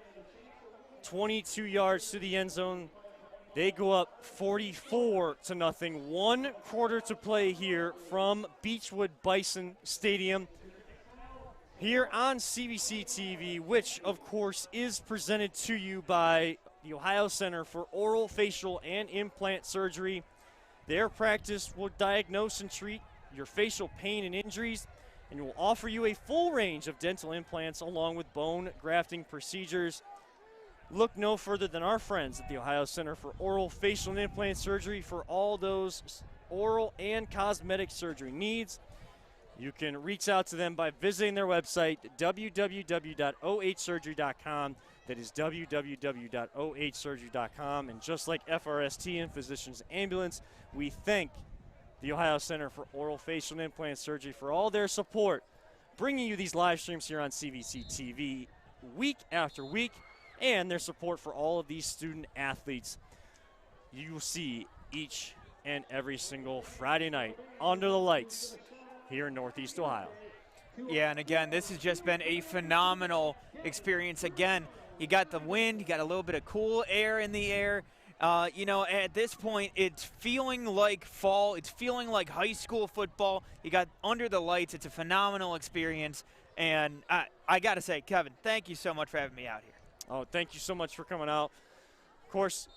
22 yards to the end zone. They go up 44-0. 1 quarter to play here from Beechwood Bison Stadium. here on CVC TV, which, of course, is presented to you by the Ohio Center for Oral, Facial, and Implant Surgery. Their practice will diagnose and treat your facial pain and injuries, and will offer you a full range of dental implants along with bone grafting procedures. Look no further than our friends at the Ohio Center for Oral, Facial, and Implant Surgery for all those oral and cosmetic surgery needs. You can reach out to them by visiting their website, www.ohsurgery.com. That is www.ohsurgery.com. And just like FRST and Physicians Ambulance, we thank the Ohio Center for Oral, Facial, and Implant Surgery for all their support, bringing you these live streams here on CVC TV week after week, and their support for all of these student athletes you will see each and every single Friday night under the lights here in Northeast Ohio. Yeah, and again, this has just been a phenomenal experience. Again, you got the wind, you got a little bit of cool air in the air. You know, at this point, it's feeling like fall. It's feeling like high school football. You got under the lights. It's a phenomenal experience. And I got to say, Kevin, thank you so much for having me out here. Oh, thank you so much for coming out. Of course,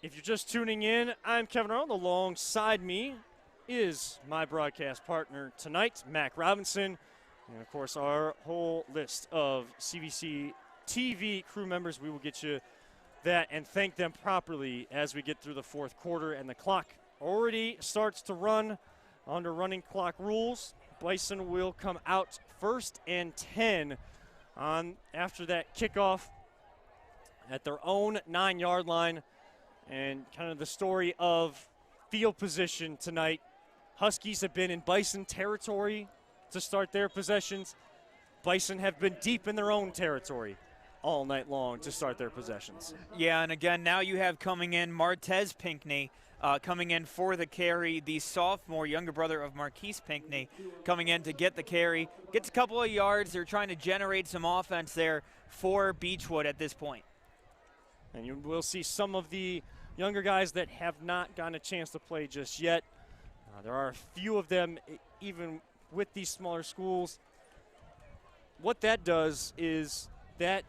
if you're just tuning in, I'm Kevin Arnold. Alongside me is my broadcast partner tonight, Mac Robinson. And, of course, our whole list of CVC TV crew members. We will get you that and thank them properly as we get through the fourth quarter. And the clock already starts to run under running clock rules. Bison will come out 1st and 10 on after that kickoff at their own 9-yard line. And kind of the story of field position tonight. Huskies have been in Bison territory to start their possessions. Bison have been deep in their own territory all night long to start their possessions. Yeah, and again, now you have coming in Martez Pinckney coming in for the carry, the sophomore, younger brother of Marquise Pinckney, coming in to get the carry. Gets a couple of yards. They're trying to generate some offense there for Beechwood at this point. And you will see some of the younger guys that have not gotten a chance to play just yet. There are a few of them, even with these smaller schools. What that does is that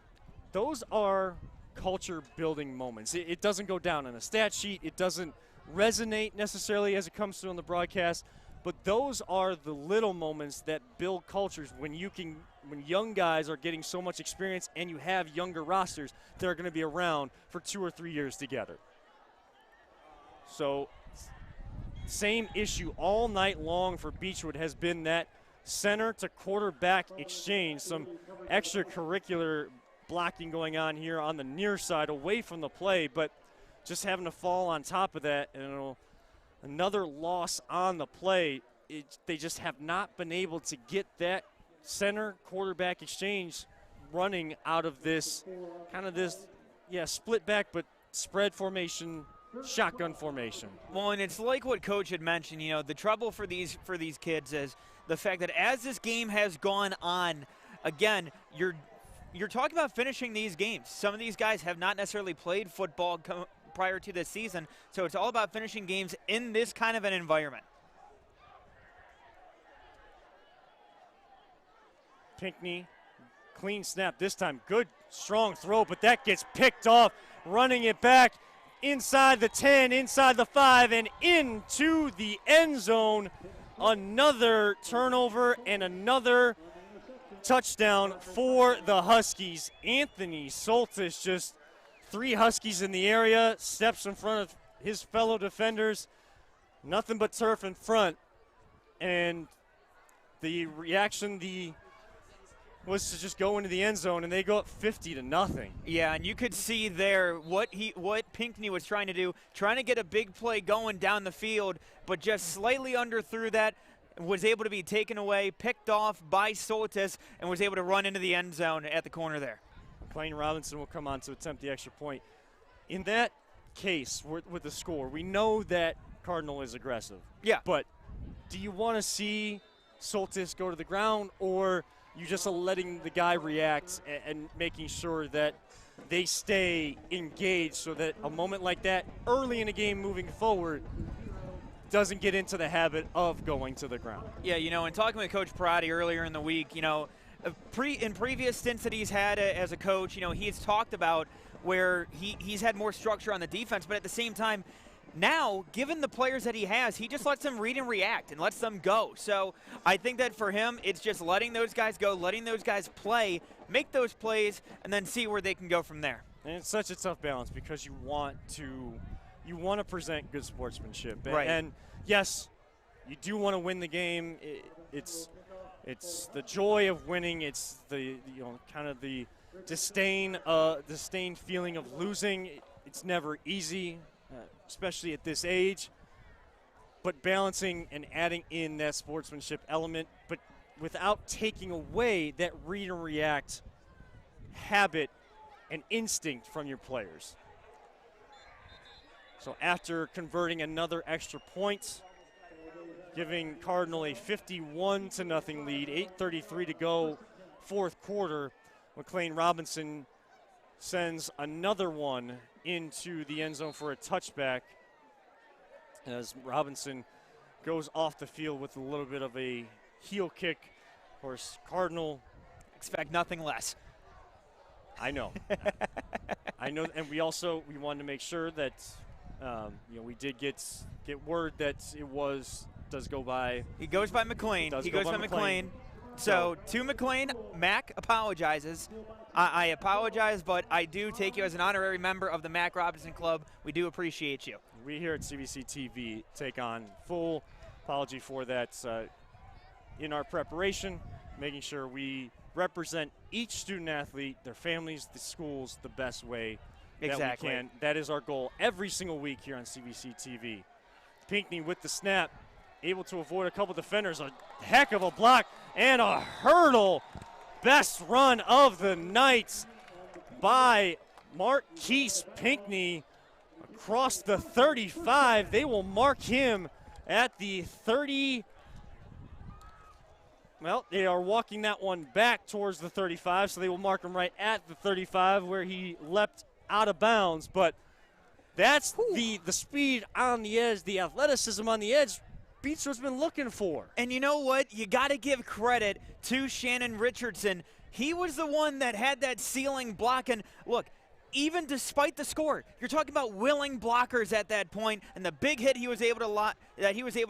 those are culture-building moments. It doesn't go down on a stat sheet. It doesn't resonate necessarily as it comes through on the broadcast. But those are the little moments that build cultures when young guys are getting so much experience and you have younger rosters that are going to be around for 2 or 3 years together. So same issue all night long for Beechwood has been that center to quarterback exchange, some extracurricular blocking going on here on the near side away from the play, but just having to fall on top of that, and another loss on the play. They just have not been able to get that center quarterback exchange running out of this kind of this, split back but spread formation, shotgun formation. Well, and it's like what Coach had mentioned, you know, the trouble for these kids is the fact that as this game has gone on, again, you're talking about finishing these games. Some of these guys have not necessarily played football prior to this season, so it's all about finishing games in this kind of an environment. Pinckney, clean snap this time. Good, strong throw, but that gets picked off. Running it back inside the 10, inside the 5, and into the end zone. Another turnover and another touchdown for the Huskies. Anthony Soltis, just 3 Huskies in the area, steps in front of his fellow defenders. Nothing but turf in front. And the reaction, was to just go into the end zone, and they go up 50-0. Yeah, and you could see there what Pinckney was trying to do, trying to get a big play going down the field, but just slightly underthrew that, was able to be taken away, picked off by Soltis, and was able to run into the end zone at the corner there. Clayton Robinson will come on to attempt the extra point. In that case, with the score, we know that Cardinal is aggressive. Yeah. But do you want to see Soltis go to the ground, or you just letting the guy react and making sure that they stay engaged so that a moment like that early in a game moving forward doesn't get into the habit of going to the ground? Yeah, you know, and talking with Coach Parati earlier in the week, you know, in previous stints that he's had as a coach, he's talked about where he's had more structure on the defense, but at the same time, now, given the players that he has, he just lets them read and react and lets them go. So I think that for him, it's just letting those guys go, letting those guys play, make those plays, and then see where they can go from there. And it's such a tough balance because you want to present good sportsmanship. Right. And yes, you do want to win the game. It's the joy of winning. It's the kind of the disdain feeling of losing. It's never easy. Especially at this age, but balancing and adding in that sportsmanship element, but without taking away that read and react habit and instinct from your players. So after converting another extra point, giving Cardinal a 51-0 lead, 8:33 to go, fourth quarter, McLean Robinson sends another one into the end zone for a touchback as Robinson goes off the field with a little bit of a heel kick. Of course, Cardinal expect nothing less. I know. I know, and we wanted to make sure that we did get word that does go by. He goes by McLean. He goes by McLean. So to McLean, Mac apologizes. I apologize, but I do take you as an honorary member of the Mac Robinson Club. We do appreciate you. We here at CVC TV take on full apology for that in our preparation, making sure we represent each student athlete, their families, the schools, the best way that we can. That is our goal every single week here on CVC TV. Pinckney with the snap, able to avoid a couple defenders, a heck of a block, and a hurdle. Best run of the night by Marquise Pinckney across the 35. They will mark him at the 30. Well, they are walking that one back towards the 35, so they will mark him right at the 35 where he leapt out of bounds. But that's the speed on the edge, the athleticism on the edge Beechwood's been looking for. And you know what? You got to give credit to Shannon Richardson. He was the one that had that ceiling block. And look, even despite the score, you're talking about willing blockers at that point, and the big hit he was able to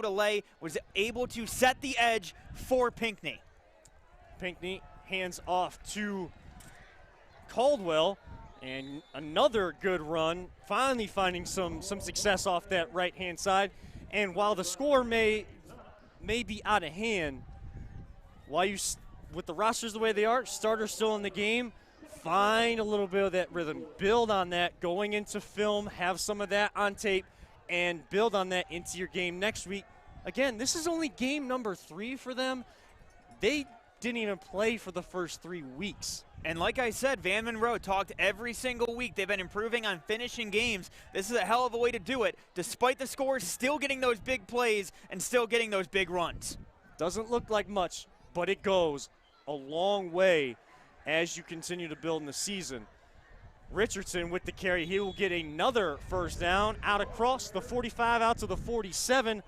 lay was able to set the edge for Pinckney. Pinckney hands off to Caldwell, and another good run, finally finding some success off that right-hand side. And while the score may be out of hand, with the rosters the way they are, starters still in the game, find a little bit of that rhythm, build on that going into film, have some of that on tape, and build on that into your game next week. Again, this is only game number 3 for them. They didn't even play for the first 3 weeks. And like I said, Van Monroe talked every single week. They've been improving on finishing games. This is a hell of a way to do it. Despite the scores, still getting those big plays and still getting those big runs. Doesn't look like much, but it goes a long way as you continue to build in the season. Richardson with the carry. He will get another first down out across the 45 out to the 47.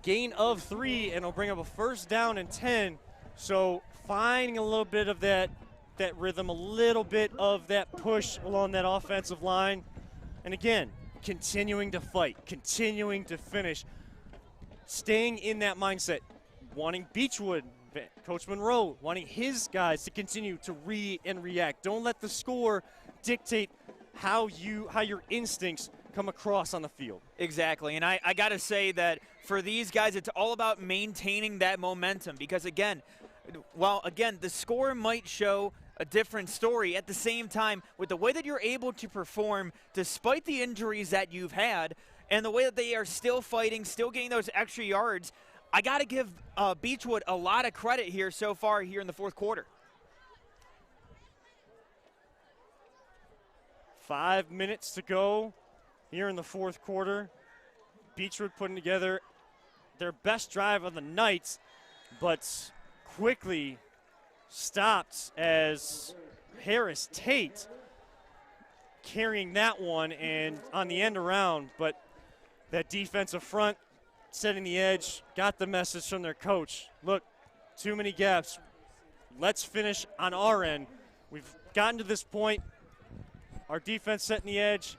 Gain of 3, and it'll bring up a first down and 10. So finding a little bit of that rhythm, a little bit of that push along that offensive line. And again, continuing to fight, continuing to finish, staying in that mindset, wanting Beechwood, Coach Monroe, wanting his guys to continue to read and react. Don't let the score dictate how your instincts come across on the field. Exactly, and I got to say that for these guys, it's all about maintaining that momentum because, again, the score might show a different story. At the same time, with the way that you're able to perform despite the injuries that you've had and the way that they are still fighting, still getting those extra yards, I got to give Beechwood a lot of credit here so far here in the fourth quarter. 5 minutes to go here in the fourth quarter. Beechwood putting together their best drive of the night, but quickly stopped as Harris Tate carrying that one and on the end around, but that defensive front setting the edge, got the message from their coach. Look, too many gaps. let's finish on our end. We've gotten to this point. Our defense setting the edge,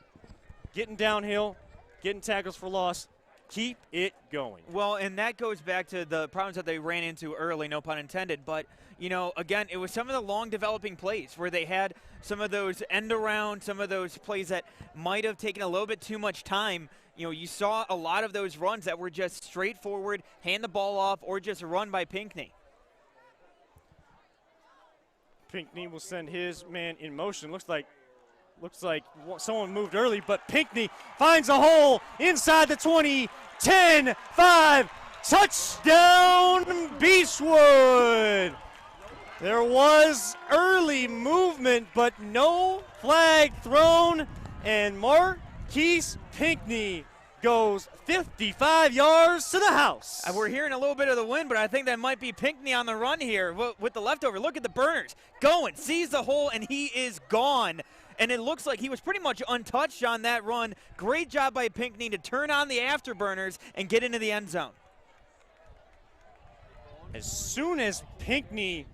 getting downhill, getting tackles for loss. Keep it going. Well, and that goes back to the problems that they ran into early, no pun intended. But, you know, again, it was some of the long developing plays where they had some of those end around, some of those plays that might have taken a little bit too much time. You know, you saw a lot of those runs that were just straightforward, hand the ball off, or just run by Pinckney. Pinckney will send his man in motion. Looks like someone moved early, but Pinckney finds a hole inside the 20. 10, 5, touchdown Beechwood. There was early movement, but no flag thrown, and Marquise Pinckney goes 55 yards to the house. We're hearing a little bit of the wind, but I think that might be Pinckney on the run here with the leftover. Look at the burners. Going, sees the hole, and he is gone. And it looks like he was pretty much untouched on that run. Great job by Pinckney to turn on the afterburners and get into the end zone. As soon as Pinckney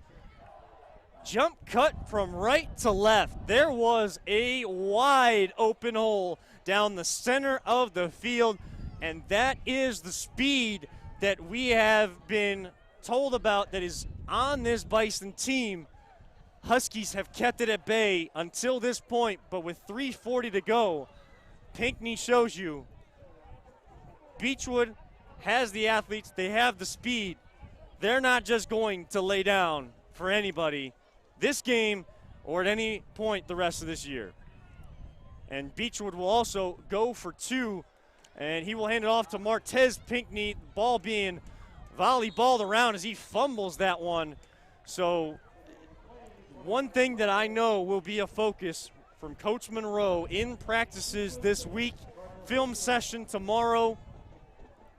jump cut from right to left, there was a wide open hole down the center of the field, and that is the speed that we have been told about that is on this Bison team. Huskies have kept it at bay until this point, but with 3:40 to go, Pinckney shows you Beechwood has the athletes, they have the speed. They're not just going to lay down for anybody this game or at any point the rest of this year. And Beechwood will also go for two, and he will hand it off to Martez Pinckney, ball being volleyballed around as he fumbles that one. So one thing that I know will be a focus from Coach Monroe in practices this week, film session tomorrow,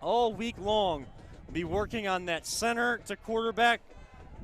all week long, be working on that center to quarterback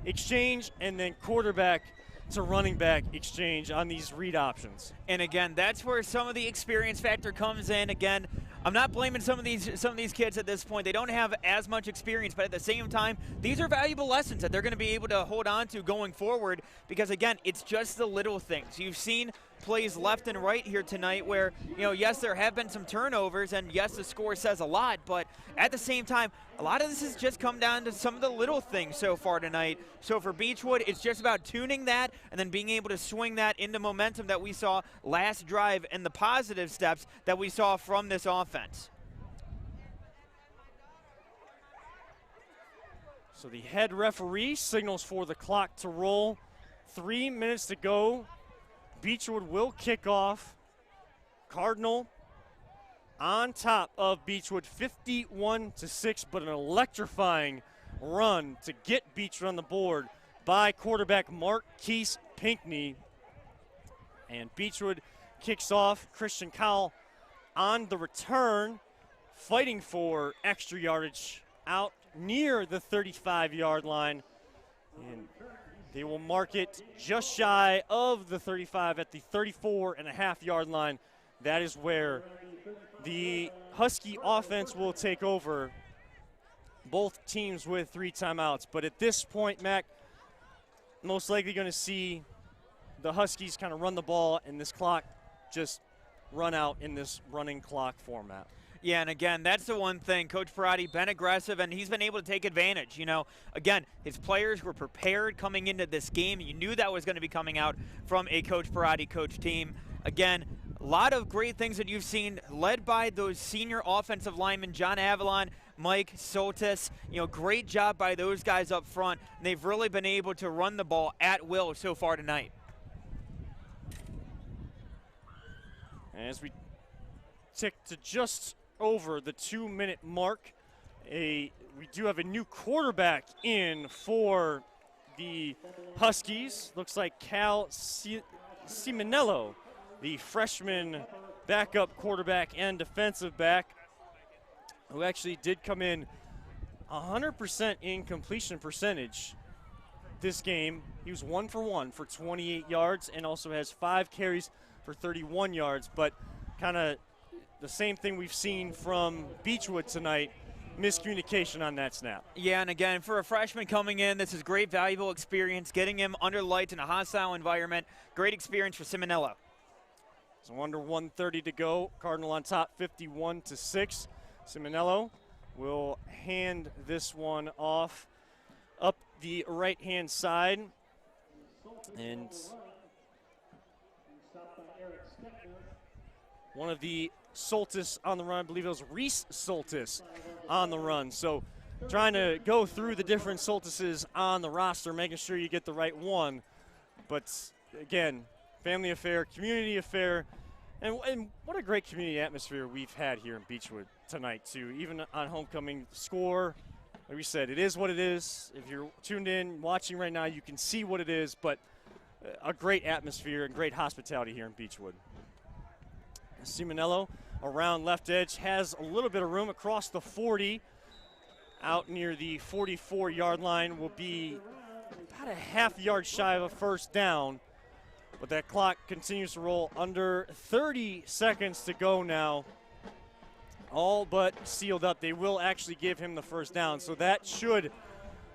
exchange and then quarterback to running back exchange on these read options. And again, that's where some of the experience factor comes in. Again, I'm not blaming some of these kids at this point. They don't have as much experience, but at the same time, these are valuable lessons that they're going to be able to hold on to going forward because, again, it's just the little things. You've seen plays left and right here tonight where, you know, yes, there have been some turnovers, and yes, the score says a lot, but at the same time, a lot of this has just come down to some of the little things so far tonight. So for Beechwood, it's just about tuning that and then being able to swing that into momentum that we saw last drive and the positive steps that we saw from this offense. So the head referee signals for the clock to roll. 3 minutes to go. Beechwood will kick off. Cardinal on top of Beechwood 51-6, but an electrifying run to get Beechwood on the board by quarterback Marquise Pinckney. And Beechwood kicks off. Christian Cowell on the return, fighting for extra yardage out near the 35-yard line. And they will mark it just shy of the 35 at the 34.5-yard line. That is where the Husky offense will take over, both teams with 3 timeouts. But at this point, Mac, most likely going to see the Huskies kind of run the ball and this clock just run out in this running clock format. Yeah, and again, that's the one thing. Coach Perotti been aggressive, and he's been able to take advantage. You know, again, his players were prepared coming into this game. You knew that was going to be coming out from a Coach Perotti coach team. Again, a lot of great things that you've seen, led by those senior offensive linemen, John Avalon, Mike Soltis. You know, great job by those guys up front. And they've really been able to run the ball at will so far tonight. As we tick to just over the 2-minute mark, we do have a new quarterback in for the Huskies. Looks like Cal Ciminello, the freshman backup quarterback and defensive back, who actually did come in 100% in completion percentage this game. He was 1 for 1 for 28 yards and also has 5 carries for 31 yards, but kind of the same thing we've seen from Beechwood tonight. miscommunication on that snap. Yeah, and again, for a freshman coming in, this is great, valuable experience, getting him under lights in a hostile environment. Great experience for Simonello. So under 1:30 to go. Cardinal on top, 51-6. Simonello will hand this one off up the right-hand side. And one of the Soltis on the run, I believe it was Reese Soltis on the run. So trying to go through the different Soltises on the roster, making sure you get the right one. But again, family affair, community affair, and what a great community atmosphere we've had here in Beechwood tonight too. Even on homecoming, score, like we said, it is what it is. If you're tuned in, watching right now, you can see what it is, but a great atmosphere and great hospitality here in Beechwood. Simonello around left edge, has a little bit of room across the 40. Out near the 44-yard line, will be about a half yard shy of a first down. But that clock continues to roll. Under 30 seconds to go now. All but sealed up. They will actually give him the first down. So that should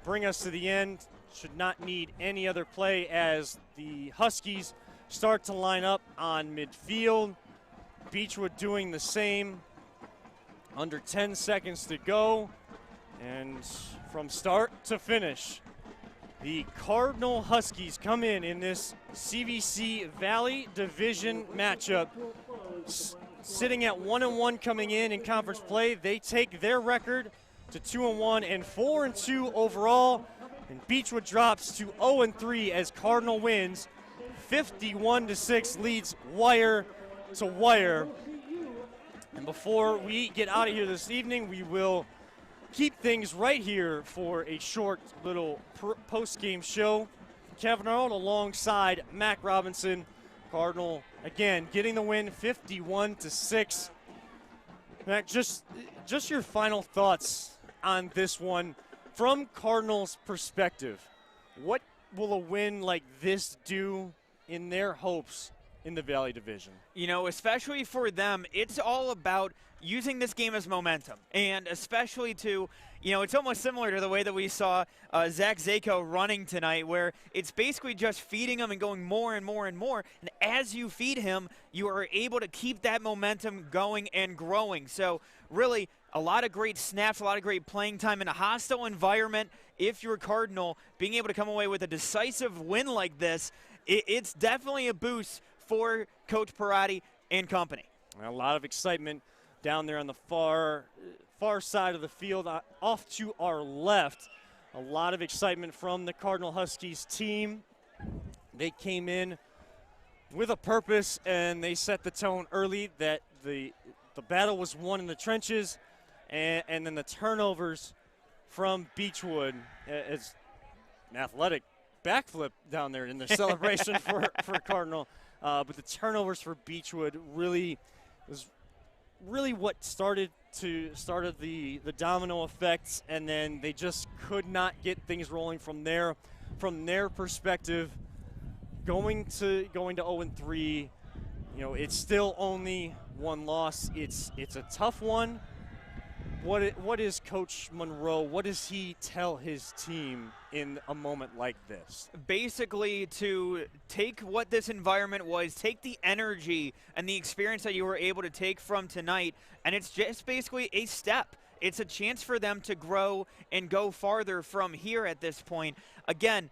bring us to the end. Should not need any other play as the Huskies start to line up on midfield. Beechwood doing the same. Under 10 seconds to go. And from start to finish, the Cardinal Huskies come in this CVC Valley Division matchup. Sitting at 1-1 coming in conference play. They take their record to 2-1 and 4-2 overall. And Beechwood drops to 0-3 as Cardinal wins 51-6, leads wire to wire. And before we get out of here this evening, we will keep things right here for a short little post-game show. Kevin Arnold alongside Mac Robinson. Cardinal, again, getting the win 51-6. Mac, just your final thoughts on this one from Cardinals' perspective. What will a win like this do in their hopes in the Valley Division? You know, especially for them, it's all about using this game as momentum. And especially to, you know, it's almost similar to the way that we saw Zach Zako running tonight, where it's basically just feeding him and going more and more and more. And as you feed him, you are able to keep that momentum going and growing. So really, a lot of great snaps, a lot of great playing time in a hostile environment. If you're Cardinal, being able to come away with a decisive win like this, it's definitely a boost for Coach Parati and company. A lot of excitement down there on the far side of the field, off to our left. A lot of excitement from the Cardinal Huskies team. They came in with a purpose, and they set the tone early that the battle was won in the trenches, and then the turnovers from Beechwood as an athletic backflip down there in the celebration for Cardinal. But the turnovers for Beechwood was really what started the domino effects, and then they just could not get things rolling from there. From their perspective, going to 0-3, you know, it's still only one loss. It's a tough one. What is Coach Monroe? What does he tell his team in a moment like this? Basically, to take what this environment was, take the energy and the experience that you were able to take from tonight, and it's just basically a step. It's a chance for them to grow and go farther from here at this point. Again,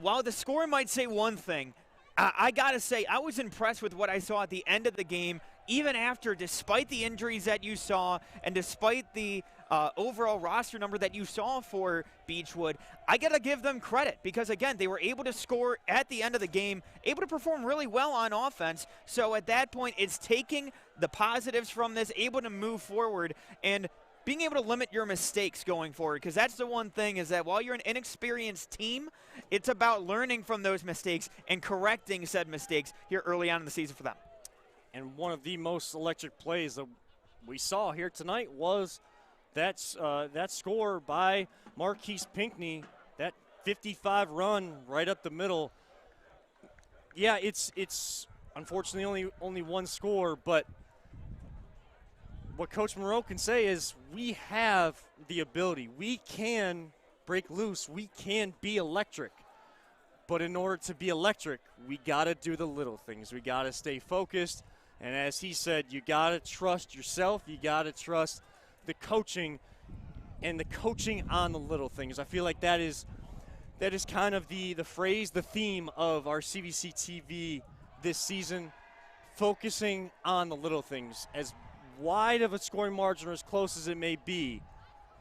while the score might say one thing, I got to say, I was impressed with what I saw at the end of the game, even after, despite the injuries that you saw and despite the overall roster number that you saw for Beechwood. I got to give them credit because, again, they were able to score at the end of the game, able to perform really well on offense. So at that point, it's taking the positives from this, able to move forward, and being able to limit your mistakes going forward, because that's the one thing is that while you're an inexperienced team, it's about learning from those mistakes and correcting said mistakes here early on in the season for them. And one of the most electric plays that we saw here tonight was that score by Marquise Pinckney, that 55 run right up the middle. Yeah, it's unfortunately only one score, but what Coach Moreau can say is we have the ability. We can break loose. We can be electric. But in order to be electric, we got to do the little things. We got to stay focused. And as he said, you got to trust yourself. You got to trust the coaching and the coaching on the little things. I feel like that is kind of the phrase, the theme of our CVC TV this season, focusing on the little things. As wide of a scoring margin or as close as it may be,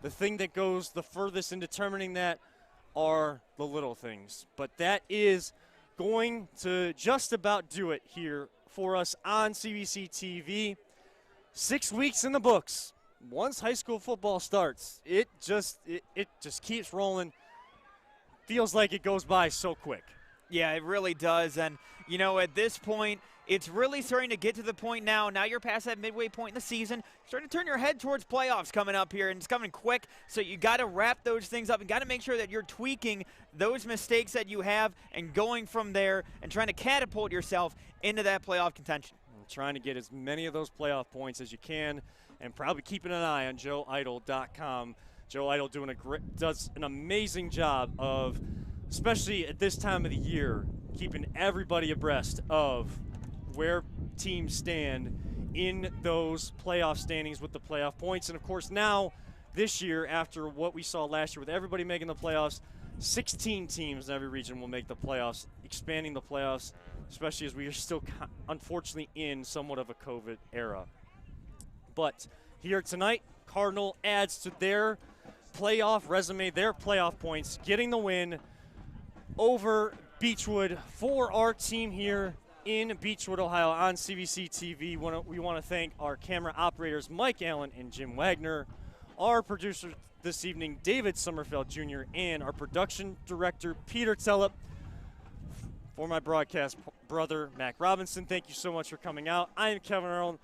the thing that goes the furthest in determining that are the little things. But that is going to just about do it here for us on CVC TV. 6 weeks in the books. Once high school football starts, it just keeps rolling. Feels like it goes by so quick. Yeah, it really does. And, you know, at this point, it's really starting to get to the point now. Now you're past that midway point in the season. You're starting to turn your head towards playoffs coming up here, and it's coming quick. So you got to wrap those things up and got to make sure that you're tweaking those mistakes that you have and going from there and trying to catapult yourself into that playoff contention. And trying to get as many of those playoff points as you can, and probably keeping an eye on joeidle.com. Joe Idle does an amazing job of, especially at this time of the year, keeping everybody abreast of where teams stand in those playoff standings with the playoff points. And, of course, now this year, after what we saw last year with everybody making the playoffs, 16 teams in every region will make the playoffs, expanding the playoffs, especially as we are still, unfortunately, in somewhat of a COVID era. But here tonight, Cardinal adds to their playoff resume, their playoff points, getting the win over Beechwood for our team here in Beechwood, Ohio on CVC TV. We want to thank our camera operators, Mike Allen and Jim Wagner, our producer this evening, David Sommerfeld Jr., and our production director, Peter Tellup. For my broadcast brother, Mac Robinson, thank you so much for coming out. I am Kevin Earl,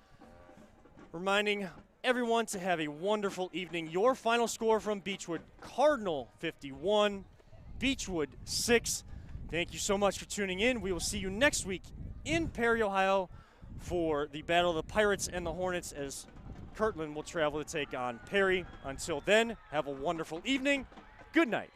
reminding everyone to have a wonderful evening. Your final score from Beechwood, Cardinal 51, Beechwood 6. Thank you so much for tuning in. We will see you next week in Perry, Ohio for the Battle of the Pirates and the Hornets as Kirtland will travel to take on Perry. Until then, have a wonderful evening. Good night.